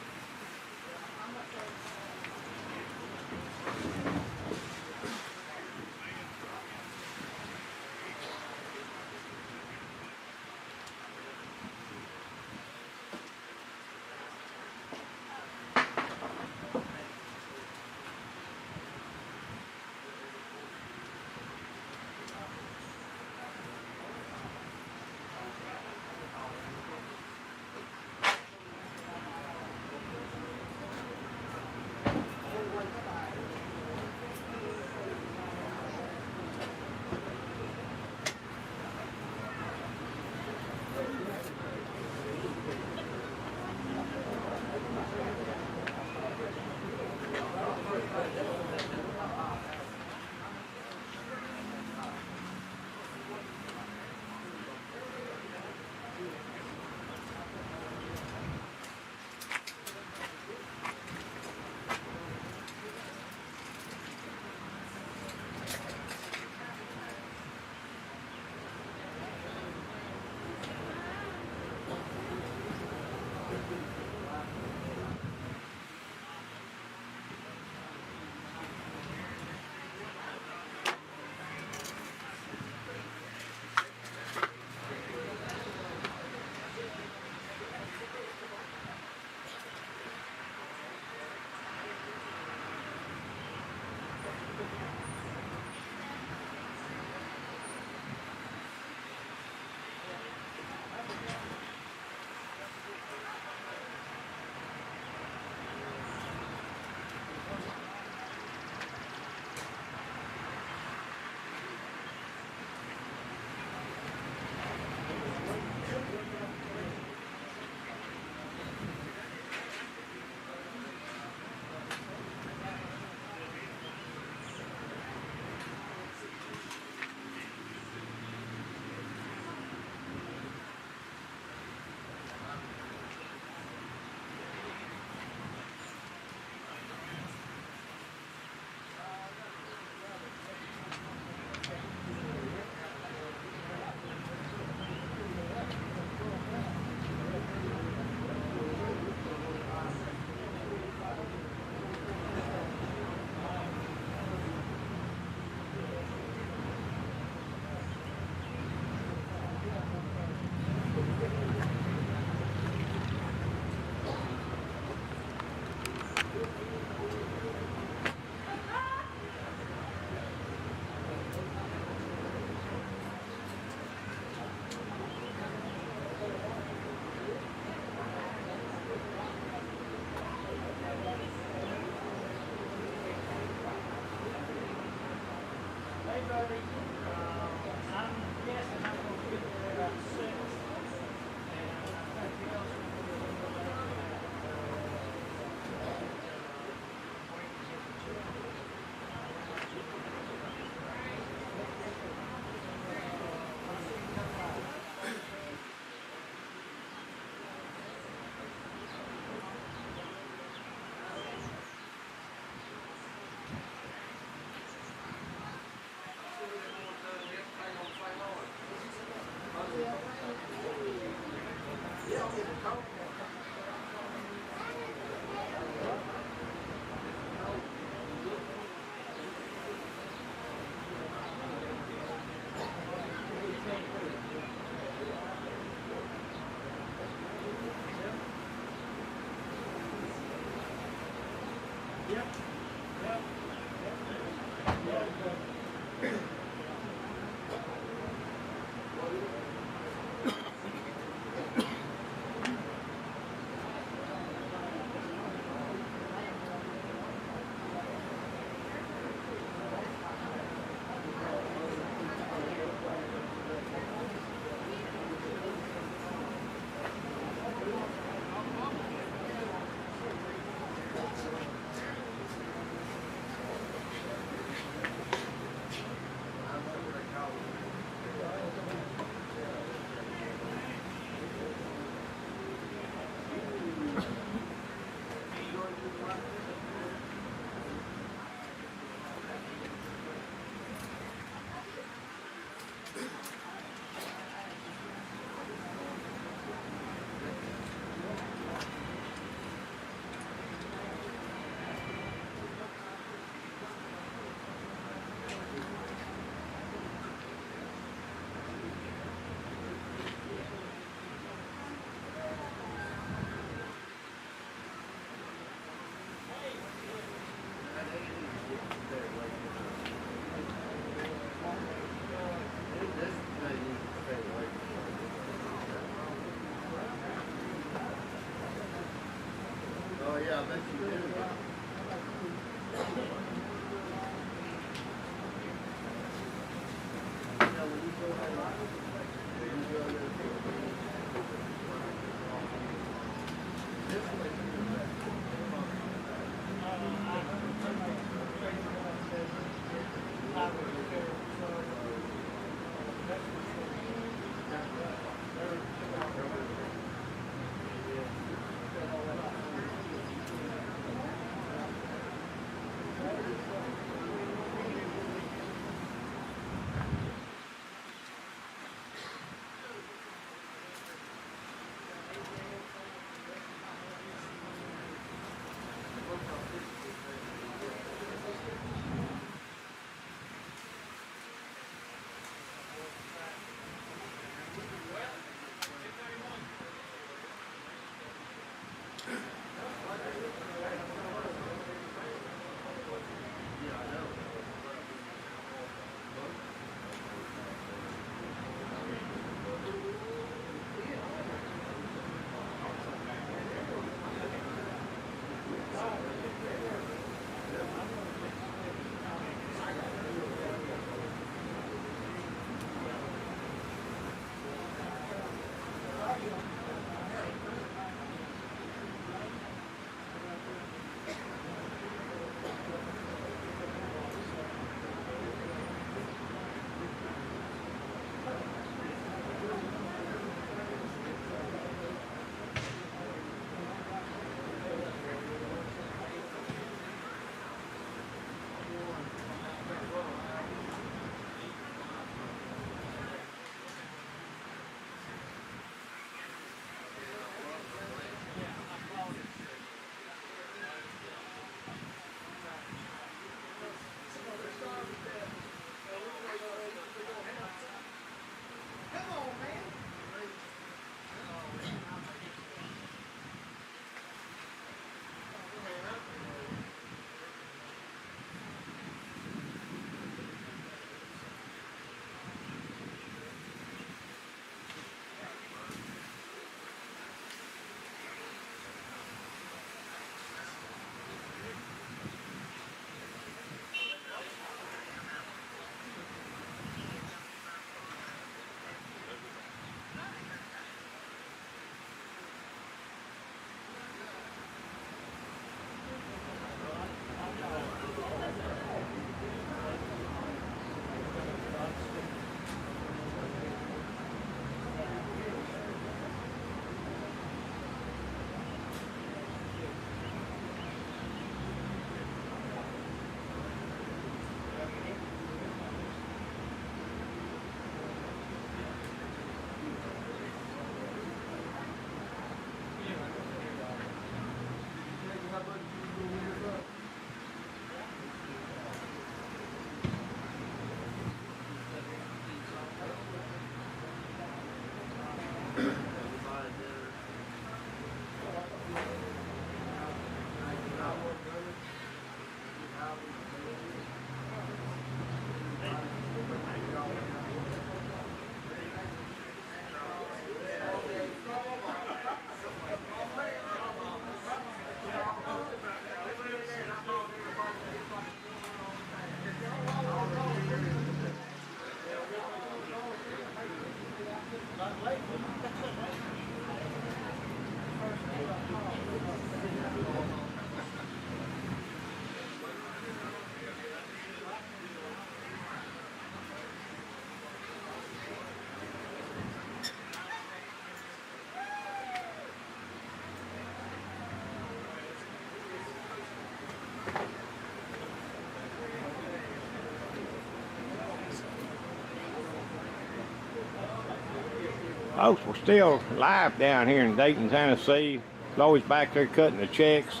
Folks, we're still live down here in Dayton, Tennessee. Chloe's back there cutting the checks.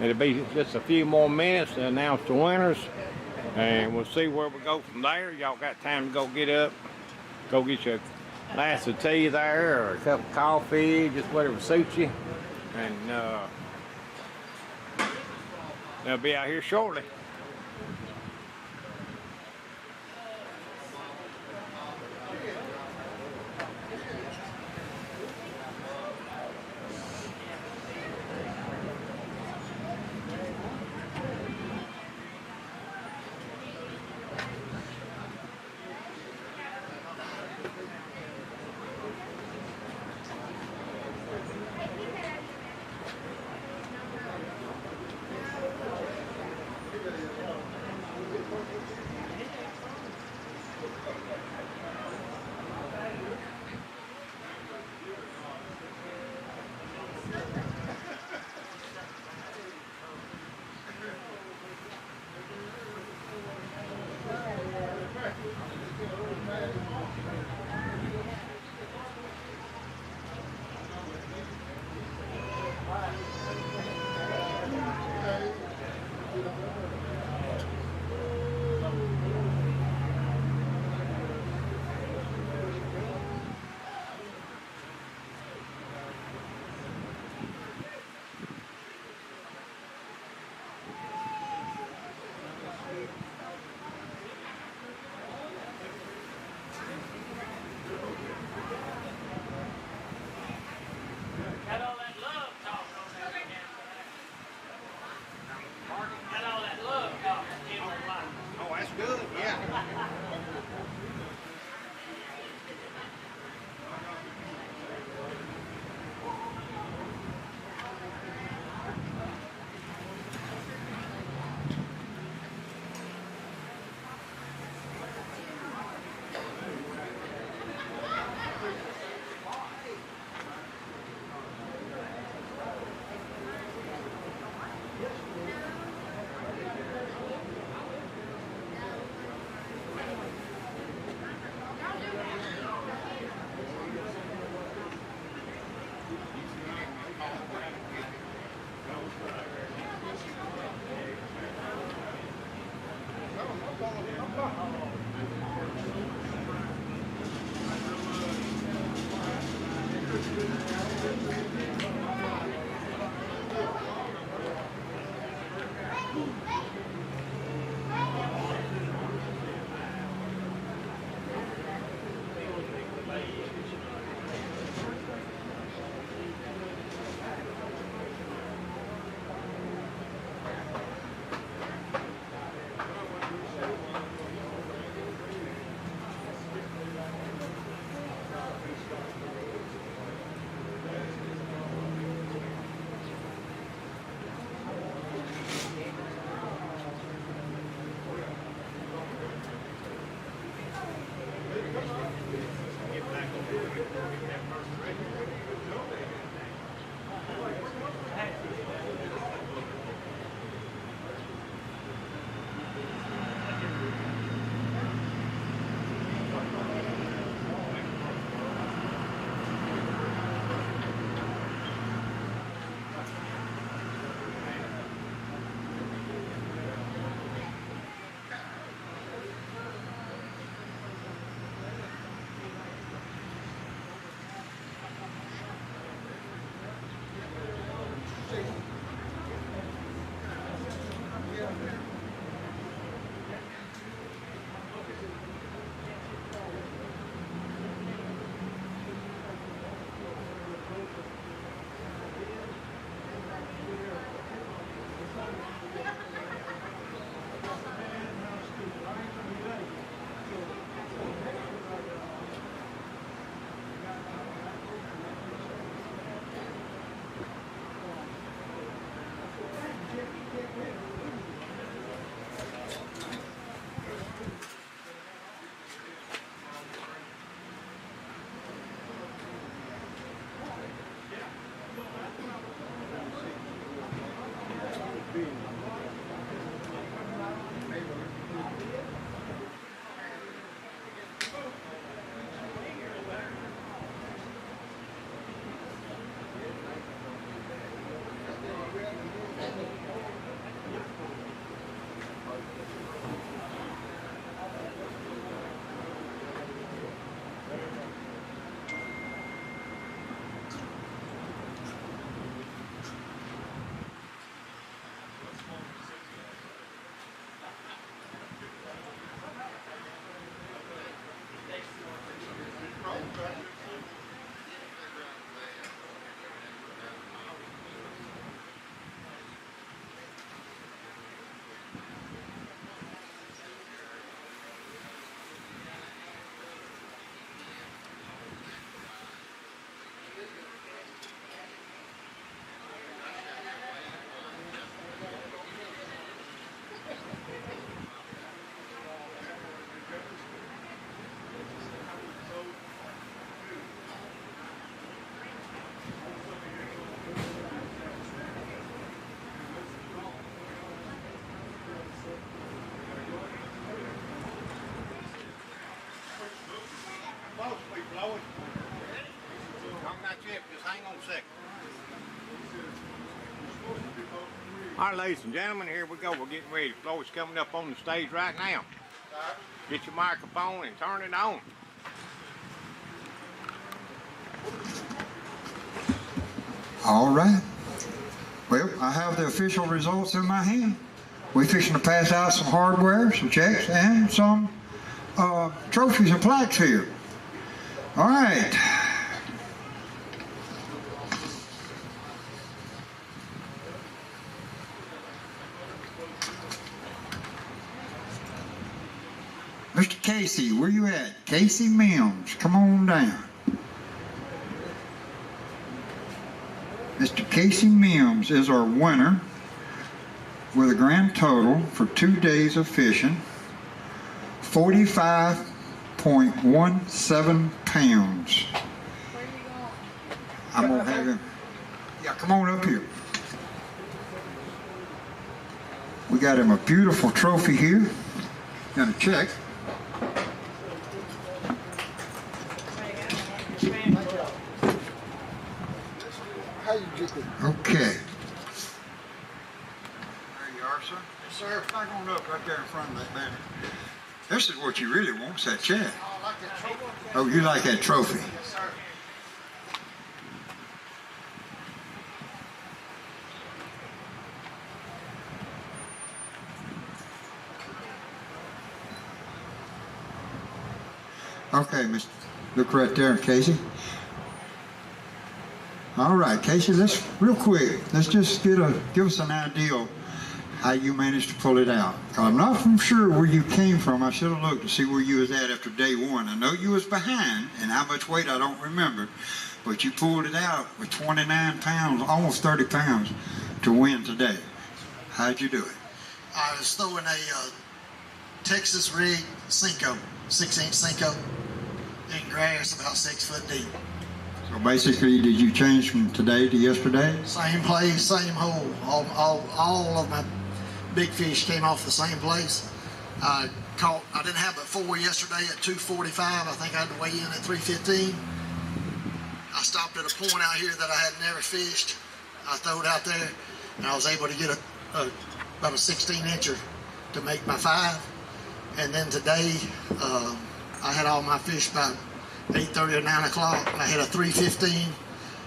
It'll be just a few more minutes to announce the winners, and we'll see where we go from there. Y'all got time to go get up, go get your glass of tea there, or a cup of coffee, just whatever suits you, and they'll be out here shortly. Got all that love talk on there. Got all that love. Yep, just hang on a second. All right, ladies and gentlemen, here we go. We're getting ready. Floyd's coming up on the stage right now. Get your microphone and turn it on. All right. Well, I have the official results in my hand. We're fixing to pass out some hardware, some checks, and some trophies and plaques here. All right. Mr. Casey, where you at? Casey Mims, come on down. Mr. Casey Mims is our winner with a grand total for 2 days of fishing, 45.17 pounds. I'm gonna have him. Yeah, come on up here. We got him a beautiful trophy here and a check. Okay. There you are, sir. Yes, sir. Back on up right there in front of that banner. This is what you really want, is that check. Oh, I like that trophy. Oh, you like that trophy? Yes, sir. Okay, Mr. Look right there, Casey. All right, Casey, let's real quick. Let's just give us an idea of how you managed to pull it out. I'm not sure where you came from. I should have looked to see where you was at after day one. I know you was behind, and how much weight I don't remember, but you pulled it out with 29 pounds, almost 30 pounds, to win today. How'd you do it? I was throwing a Texas rig Cinco, 6-inch Cinco, in grass about 6 foot deep. So basically, did you change from today to yesterday? Same place, same hole. All of my big fish came off the same place. I didn't have but 4 yesterday at 2:45. I think I had to weigh in at 3:15. I stopped at a point out here that I had never fished. I threw it out there, and I was able to get about a 16-incher to make my 5. And then today, I had all my fish by 8:30 or 9 o'clock. I had a 3:15.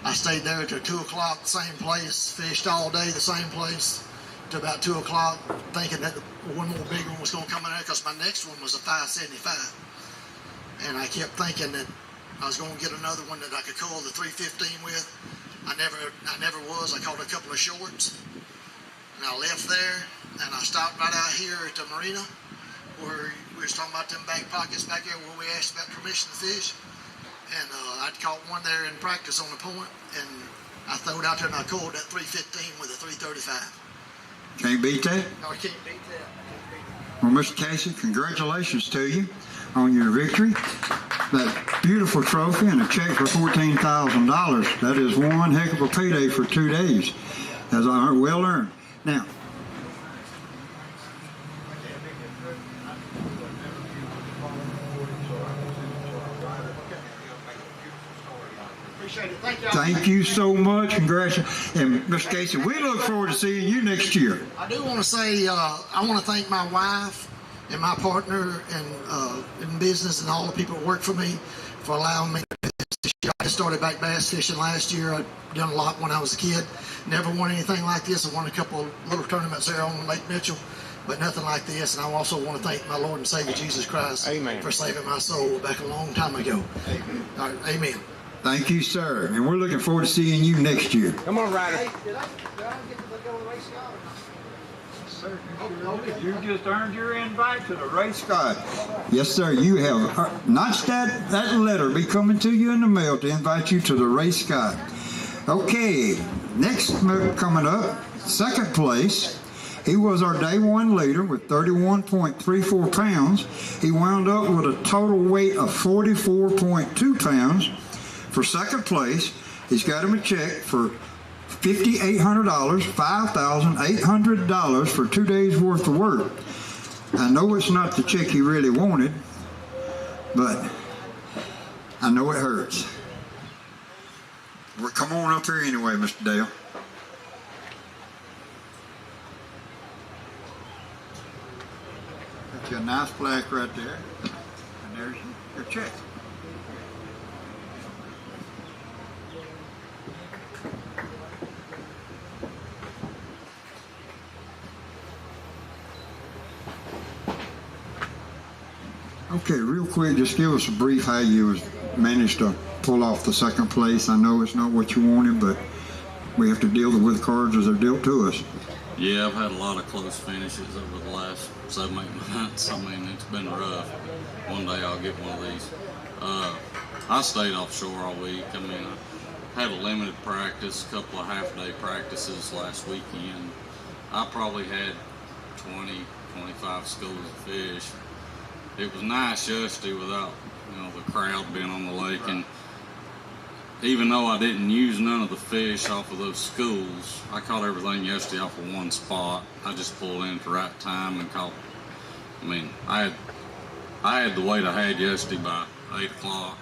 I stayed there till 2 o'clock, same place, fished all day, the same place, to about 2 o'clock, thinking that one more big one was going to come in there because my next one was a 575. And I kept thinking that I was going to get another one that I could call the 3:15 with. I never was. I caught a couple of shorts. And I left there, and I stopped right out here at the marina where we was talking about them back pockets back there where we asked about permission to fish. And I'd caught one there in practice on the point, and I threw it out there and I caught that 3:15 with a 3:35. Can't beat that? No, I can't beat that. Well, Mr. Casey, congratulations to you on your victory. That beautiful trophy and a check for $14,000. That is one heck of a payday for 2 days. That's well earned. Now, thank you so much. Congratulations. And Mr. Casey, we look forward to seeing you next year. I do want to say, I want to thank my wife and my partner in business and all the people that work for me for allowing me to fish. I started back bass fishing last year. I'd done a lot when I was a kid. Never won anything like this. I won a couple of little tournaments there on Lake Mitchell, but nothing like this. And I also want to thank my Lord and Savior Jesus Christ for saving my soul back a long time ago. Amen. All right, amen. Thank you, sir. And we're looking forward to seeing you next year. Come on, Ryder. Hey, did I get to go to the race scott or not? Sir, you just earned your invite to the race scott. Yes, sir. You have notched that letter be coming to you in the mail to invite you to the race scott. Okay, next coming up, second place. He was our day one leader with 31.34 pounds. He wound up with a total weight of 44.2 pounds. For second place, he's got him a check for $5,800, $5,800 for 2 days worth of work. I know it's not the check he really wanted, but I know it hurts. Well, come on up here anyway, Mr. Dale. Got you a nice plaque right there. And there's your check. Okay, real quick, just give us a brief how you managed to pull off the second place. I know it's not what you wanted, but we have to deal with cards as they're dealt to us. Yeah, I've had a lot of close finishes over the last 7-8 months. I mean, it's been rough. One day I'll get one of these. I stayed offshore all week. I mean, I had a limited practice, a couple of half-day practices last weekend. I probably had 20, 25 schools of fish. It was nice yesterday without, the crowd being on the lake. And even though I didn't use none of the fish off of those schools, I caught everything yesterday off of one spot. I just pulled in at the right time and caught. I mean, I had the weight I had yesterday by 8 o'clock.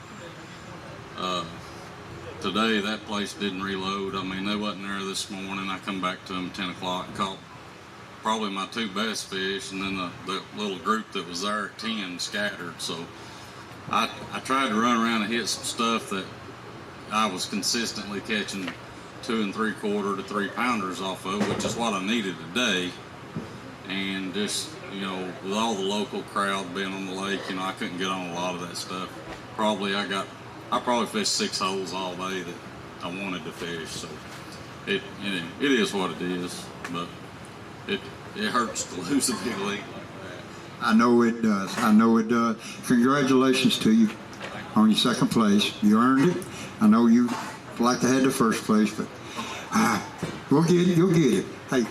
Today that place didn't reload. I mean, they wasn't there this morning. I come back to them at 10 o'clock and caught probably my 2 best fish, and then the little group that was there at 10 scattered. So I tried to run around and hit some stuff that I was consistently catching 2 3/4 to 3 pounders off of, which is what I needed today. And just, with all the local crowd being on the lake, I couldn't get on a lot of that stuff. I probably fished 6 holes all day that I wanted to fish. So it is what it is, but it hurts to lose a big league like that. I know it does. I know it does. Congratulations to you on your second place. You earned it. I know you like to have the first place, but we'll get it. You'll get it. Hey.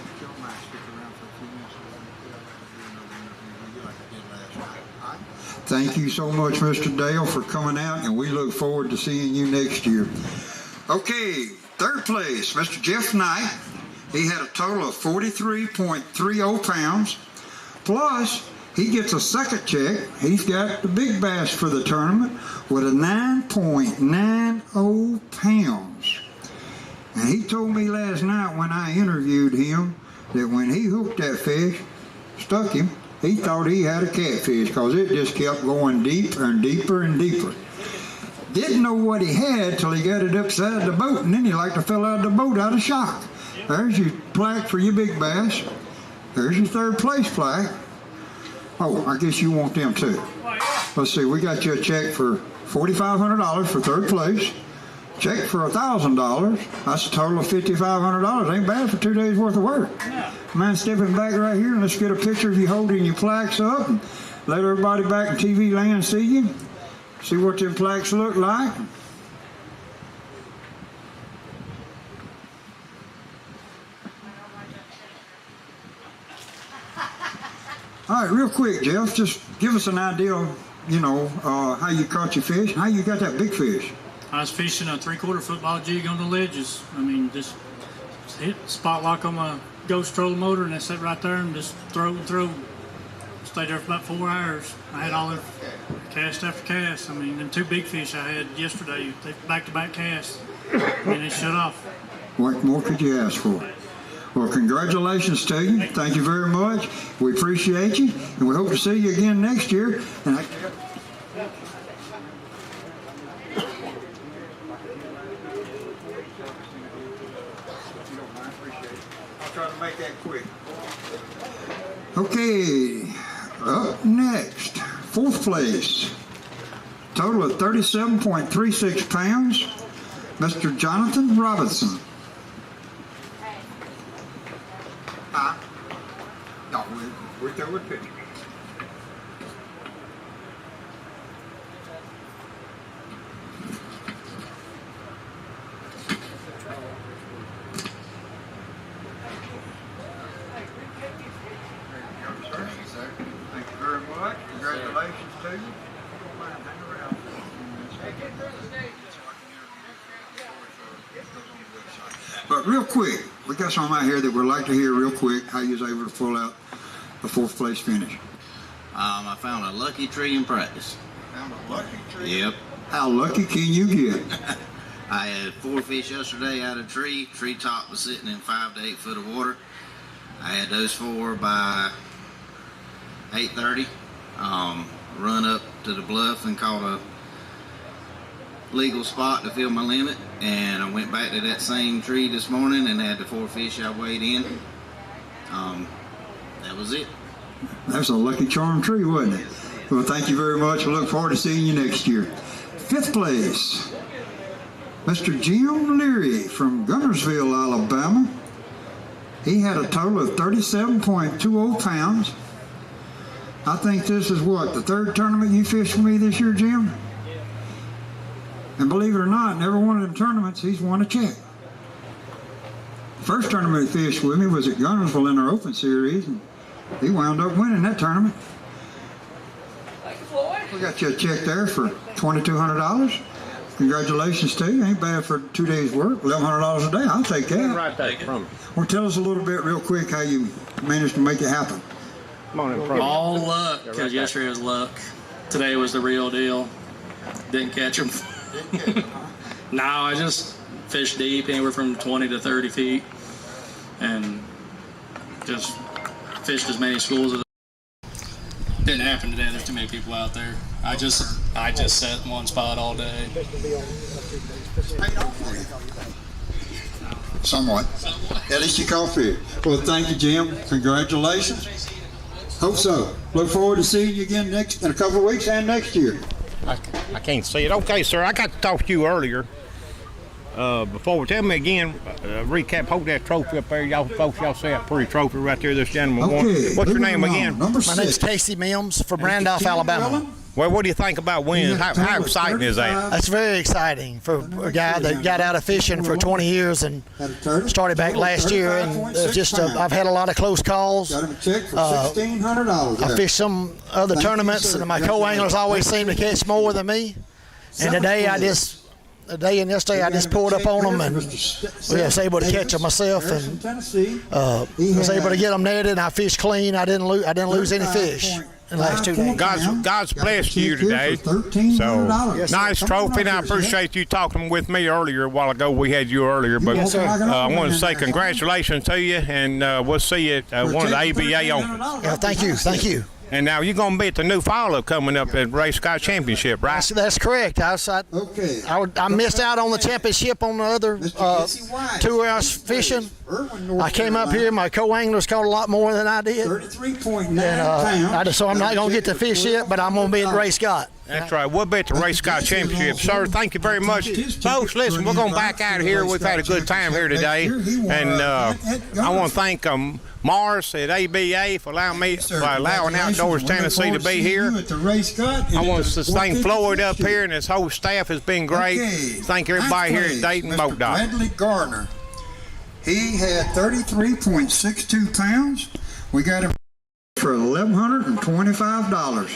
Thank you so much, Mr. Dale, for coming out, and we look forward to seeing you next year. Okay, third place, Mr. Jeff Knight. He had a total of 43.30 pounds, plus he gets a second check. He's got the big bass for the tournament with a 9.90 pounds. And he told me last night when I interviewed him that when he hooked that fish, stuck him, he thought he had a catfish because it just kept going deeper and deeper and deeper. Didn't know what he had till he got it upside the boat, and then he like to fell out of the boat out of shock. There's your plaque for your big bass. There's your third place plaque. Oh, I guess you want them too. Let's see, we got you a check for $4,500 for third place. Check for $1,000. That's a total of $5,500. Ain't bad for 2 days worth of work. Mind stepping back right here and let's get a picture of you holding your plaques up and let everybody back in TV land see you. See what them plaques look like. All right, real quick, Jeff, just give us an idea of, how you caught your fish and how you got that big fish. I was fishing a 3/4 football jig on the ledges. I mean, just hit spot lock on my ghost trolling motor and I sat right there and just throw and throw. Stayed there for about 4 hours. I had all the cast after cast. I mean, them 2 big fish I had yesterday, they back-to-back casts, and they shut off. What more could you ask for? Well, congratulations to you. Thank you very much. We appreciate you, and we hope to see you again next year. And I'll try to make that quick. Okay, up next, fourth place. Total of 37.36 pounds, Mr. Jonathan Robinson. No, we're there with pictures. Thank you very much. Congratulations to you. But real quick, we got some out here that we'd like to hear real quick how you was able to pull out the fourth place finish. I found a lucky tree in practice. Found a lucky tree? Yep. How lucky can you get? I had 4 fish yesterday out of a tree. Tree top was sitting in 5 to 8 foot of water. I had those 4 by 8:30. Run up to the bluff and caught a legal spot to fill my limit, and I went back to that same tree this morning and had the 4 fish I weighed in. That was it. That's a lucky charm tree, wasn't it? Well, thank you very much. We look forward to seeing you next year. 5th place, Mr. Jim Leary from Gunnersville, Alabama. He had a total of 37.20 pounds. I think this is what, the 3rd tournament you fished for me this year, Jim? And believe it or not, in every one of them tournaments, he's won a check. First tournament he fished with me was at Gunnersville in our Open Series, and he wound up winning that tournament. We got you a check there for $2,200. Congratulations to you. Ain't bad for 2 days' work. $1,100 a day. I'll take that. Right there from. Well, tell us a little bit real quick how you managed to make it happen. Come on in front. All luck, because yesterday was luck. Today was the real deal. Didn't catch them. No, I just fished deep, anywhere from 20 to 30 feet, and just fished as many schools as didn't happen today. There's too many people out there. I just sat in one spot all day. Somewhat. At least you caught fish. Well, thank you, Jim. Congratulations. Hope so. Look forward to seeing you again in a couple of weeks and next year. I can't see it. Okay, sir, I got to talk to you earlier. Before, tell me again, recap, hold that trophy up there. Y'all folks, y'all see that pretty trophy right there this gentleman won. What's your name again? My name's Casey Mims from Randolph, Alabama. Well, what do you think about winning? How exciting is that? That's very exciting for a guy that got out of fishing for 20 years and started back last year. And just I've had a lot of close calls. Got him a check for $1,600. I fished some other tournaments, and my co-anglers always seem to catch more than me. And today yesterday I just pulled up on them and was able to catch them myself, and was able to get them netted. And I fished clean. I didn't lose any fish in the last 2 days. God's blessed you today. So nice trophy, and I appreciate you talking with me earlier. A while ago we had you earlier, but I want to say congratulations to you, and we'll see you at one of the ABA Opens. Yeah, thank you. And now you're going to be at the new follow coming up at Race Sky Championship, right? That's correct. I missed out on the championship on the other tour I was fishing. I came up here. My co-anglers caught a lot more than I did. 33.9 pounds. So I'm not going to get to fish yet, but I'm going to be at Race Scott. That's right. We'll be at the Race Sky Championship. Sir, thank you very much. Folks, listen, we're going back out of here. We've had a good time here today. And I want to thank Morris at ABA for allowing Outdoors Tennessee to be here. I want to thank Floyd up here, and his whole staff has been great. Thank everybody here at Dayton Boat Dock. Bradley Gardner. He had 33.62 pounds. We got him for $1,125.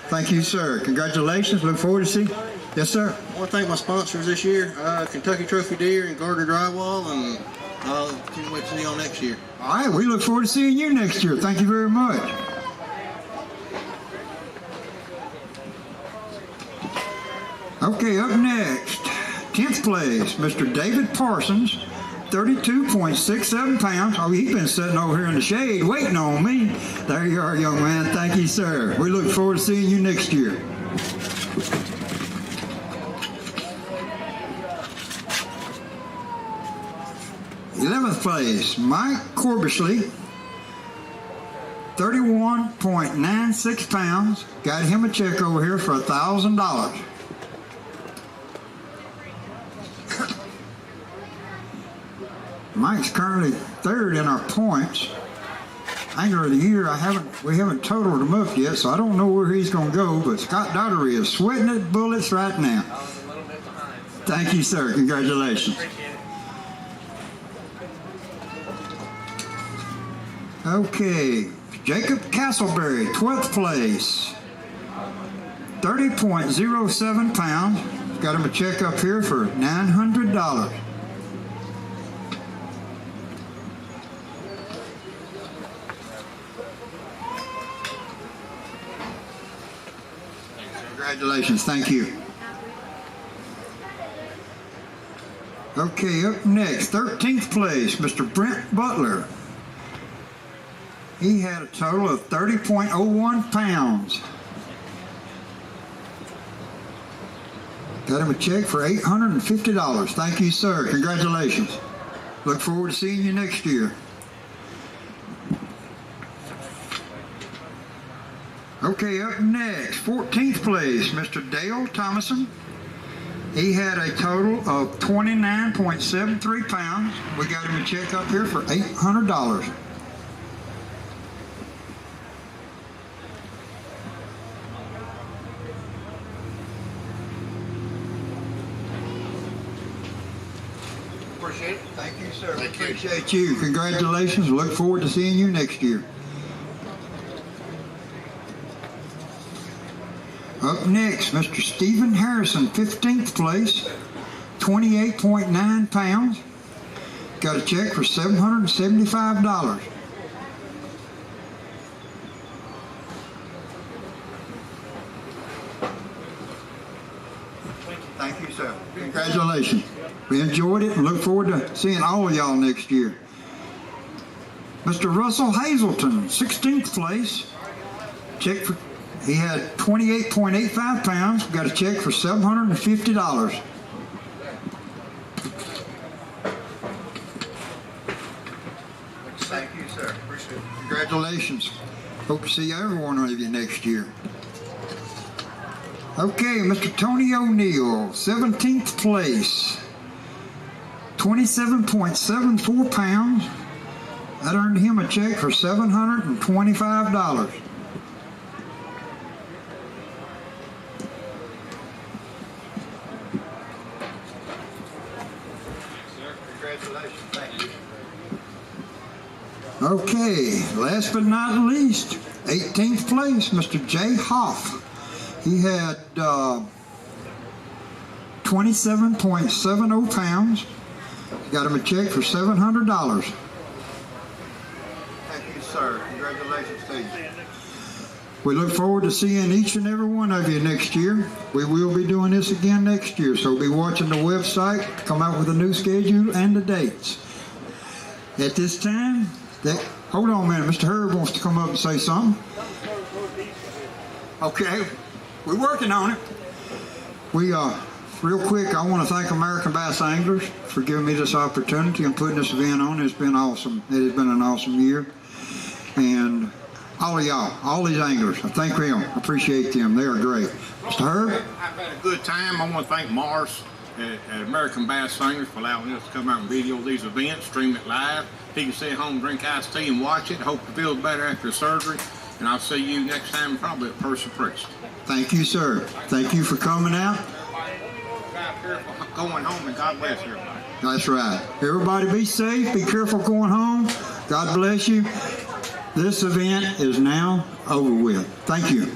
Thank you, sir. Congratulations. Look forward to seeing you. Yes, sir. I want to thank my sponsors this year, Kentucky Trophy Deer and Gardner Drywall, and I'll can't wait to see y'all next year. All right, we look forward to seeing you next year. Thank you very much. Okay, up next, 10th place, Mr. David Parsons, 32.67 pounds. Oh, he's been sitting over here in the shade waiting on me. There you are, young man. Thank you, sir. We look forward to seeing you next year. Eleventh place, Mike Corbishley, 31.96 pounds. Got him a check over here for $1,000. Mike's currently 3rd in our points. Angler of the year, we haven't totaled him up yet, so I don't know where he's going to go, but Scott Daugherty is sweating at bullets right now. Thank you, sir. Congratulations. Okay, Jacob Castleberry, 12th place, 30.07 pounds. Got him a check up here for $900. Congratulations, thank you. Okay, up next, 13th place, Mr. Brent Butler. He had a total of 30.01 pounds. Got him a check for $850. Thank you, sir. Congratulations. Look forward to seeing you next year. Okay, up next, 14th place, Mr. Dale Thomason. He had a total of 29.73 pounds. We got him a check up here for $800. Appreciate it. Thank you, sir. Appreciate you. Congratulations. Look forward to seeing you next year. Up next, Mr. Stephen Harrison, 15th place, 28.9 pounds. Got a check for $775. Thank you, sir. Congratulations. We enjoyed it and look forward to seeing all of y'all next year. Mr. Russell Hazelton, 16th place. Check for, he had 28.85 pounds. Got a check for $750. Thank you, sir. Appreciate it. Congratulations. Hope to see every one of you next year. Okay, Mr. Tony O'Neill, 17th place. 27.74 pounds. That earned him a check for $725. Congratulations. Thank you. Okay, last but not least, 18th place, Mr. Jay Hoff. He had 27.70 pounds. Got him a check for $700. Thank you, sir. Congratulations to you. We look forward to seeing each and every one of you next year. We will be doing this again next year, so be watching the website to come out with a new schedule and the dates. At this time, hold on a minute. Mr. Herb wants to come up and say something. Okay, we're working on it. Real quick, I want to thank American Bass Anglers for giving me this opportunity and putting this event on. It's been awesome. It has been an awesome year. And all of y'all, all these anglers, I thank them. I appreciate them. They are great. Mr. Herb? I've had a good time. I want to thank Morris at American Bass Anglers for allowing us to come out and video these events, stream it live. He can stay home, drink iced tea, and watch it. Hope he feels better after surgery. And I'll see you next time, probably at Percy Priest. Thank you, sir. Thank you for coming out. Going home, and God bless everybody. That's right. Everybody be safe. Be careful going home. God bless you. This event is now over with. Thank you.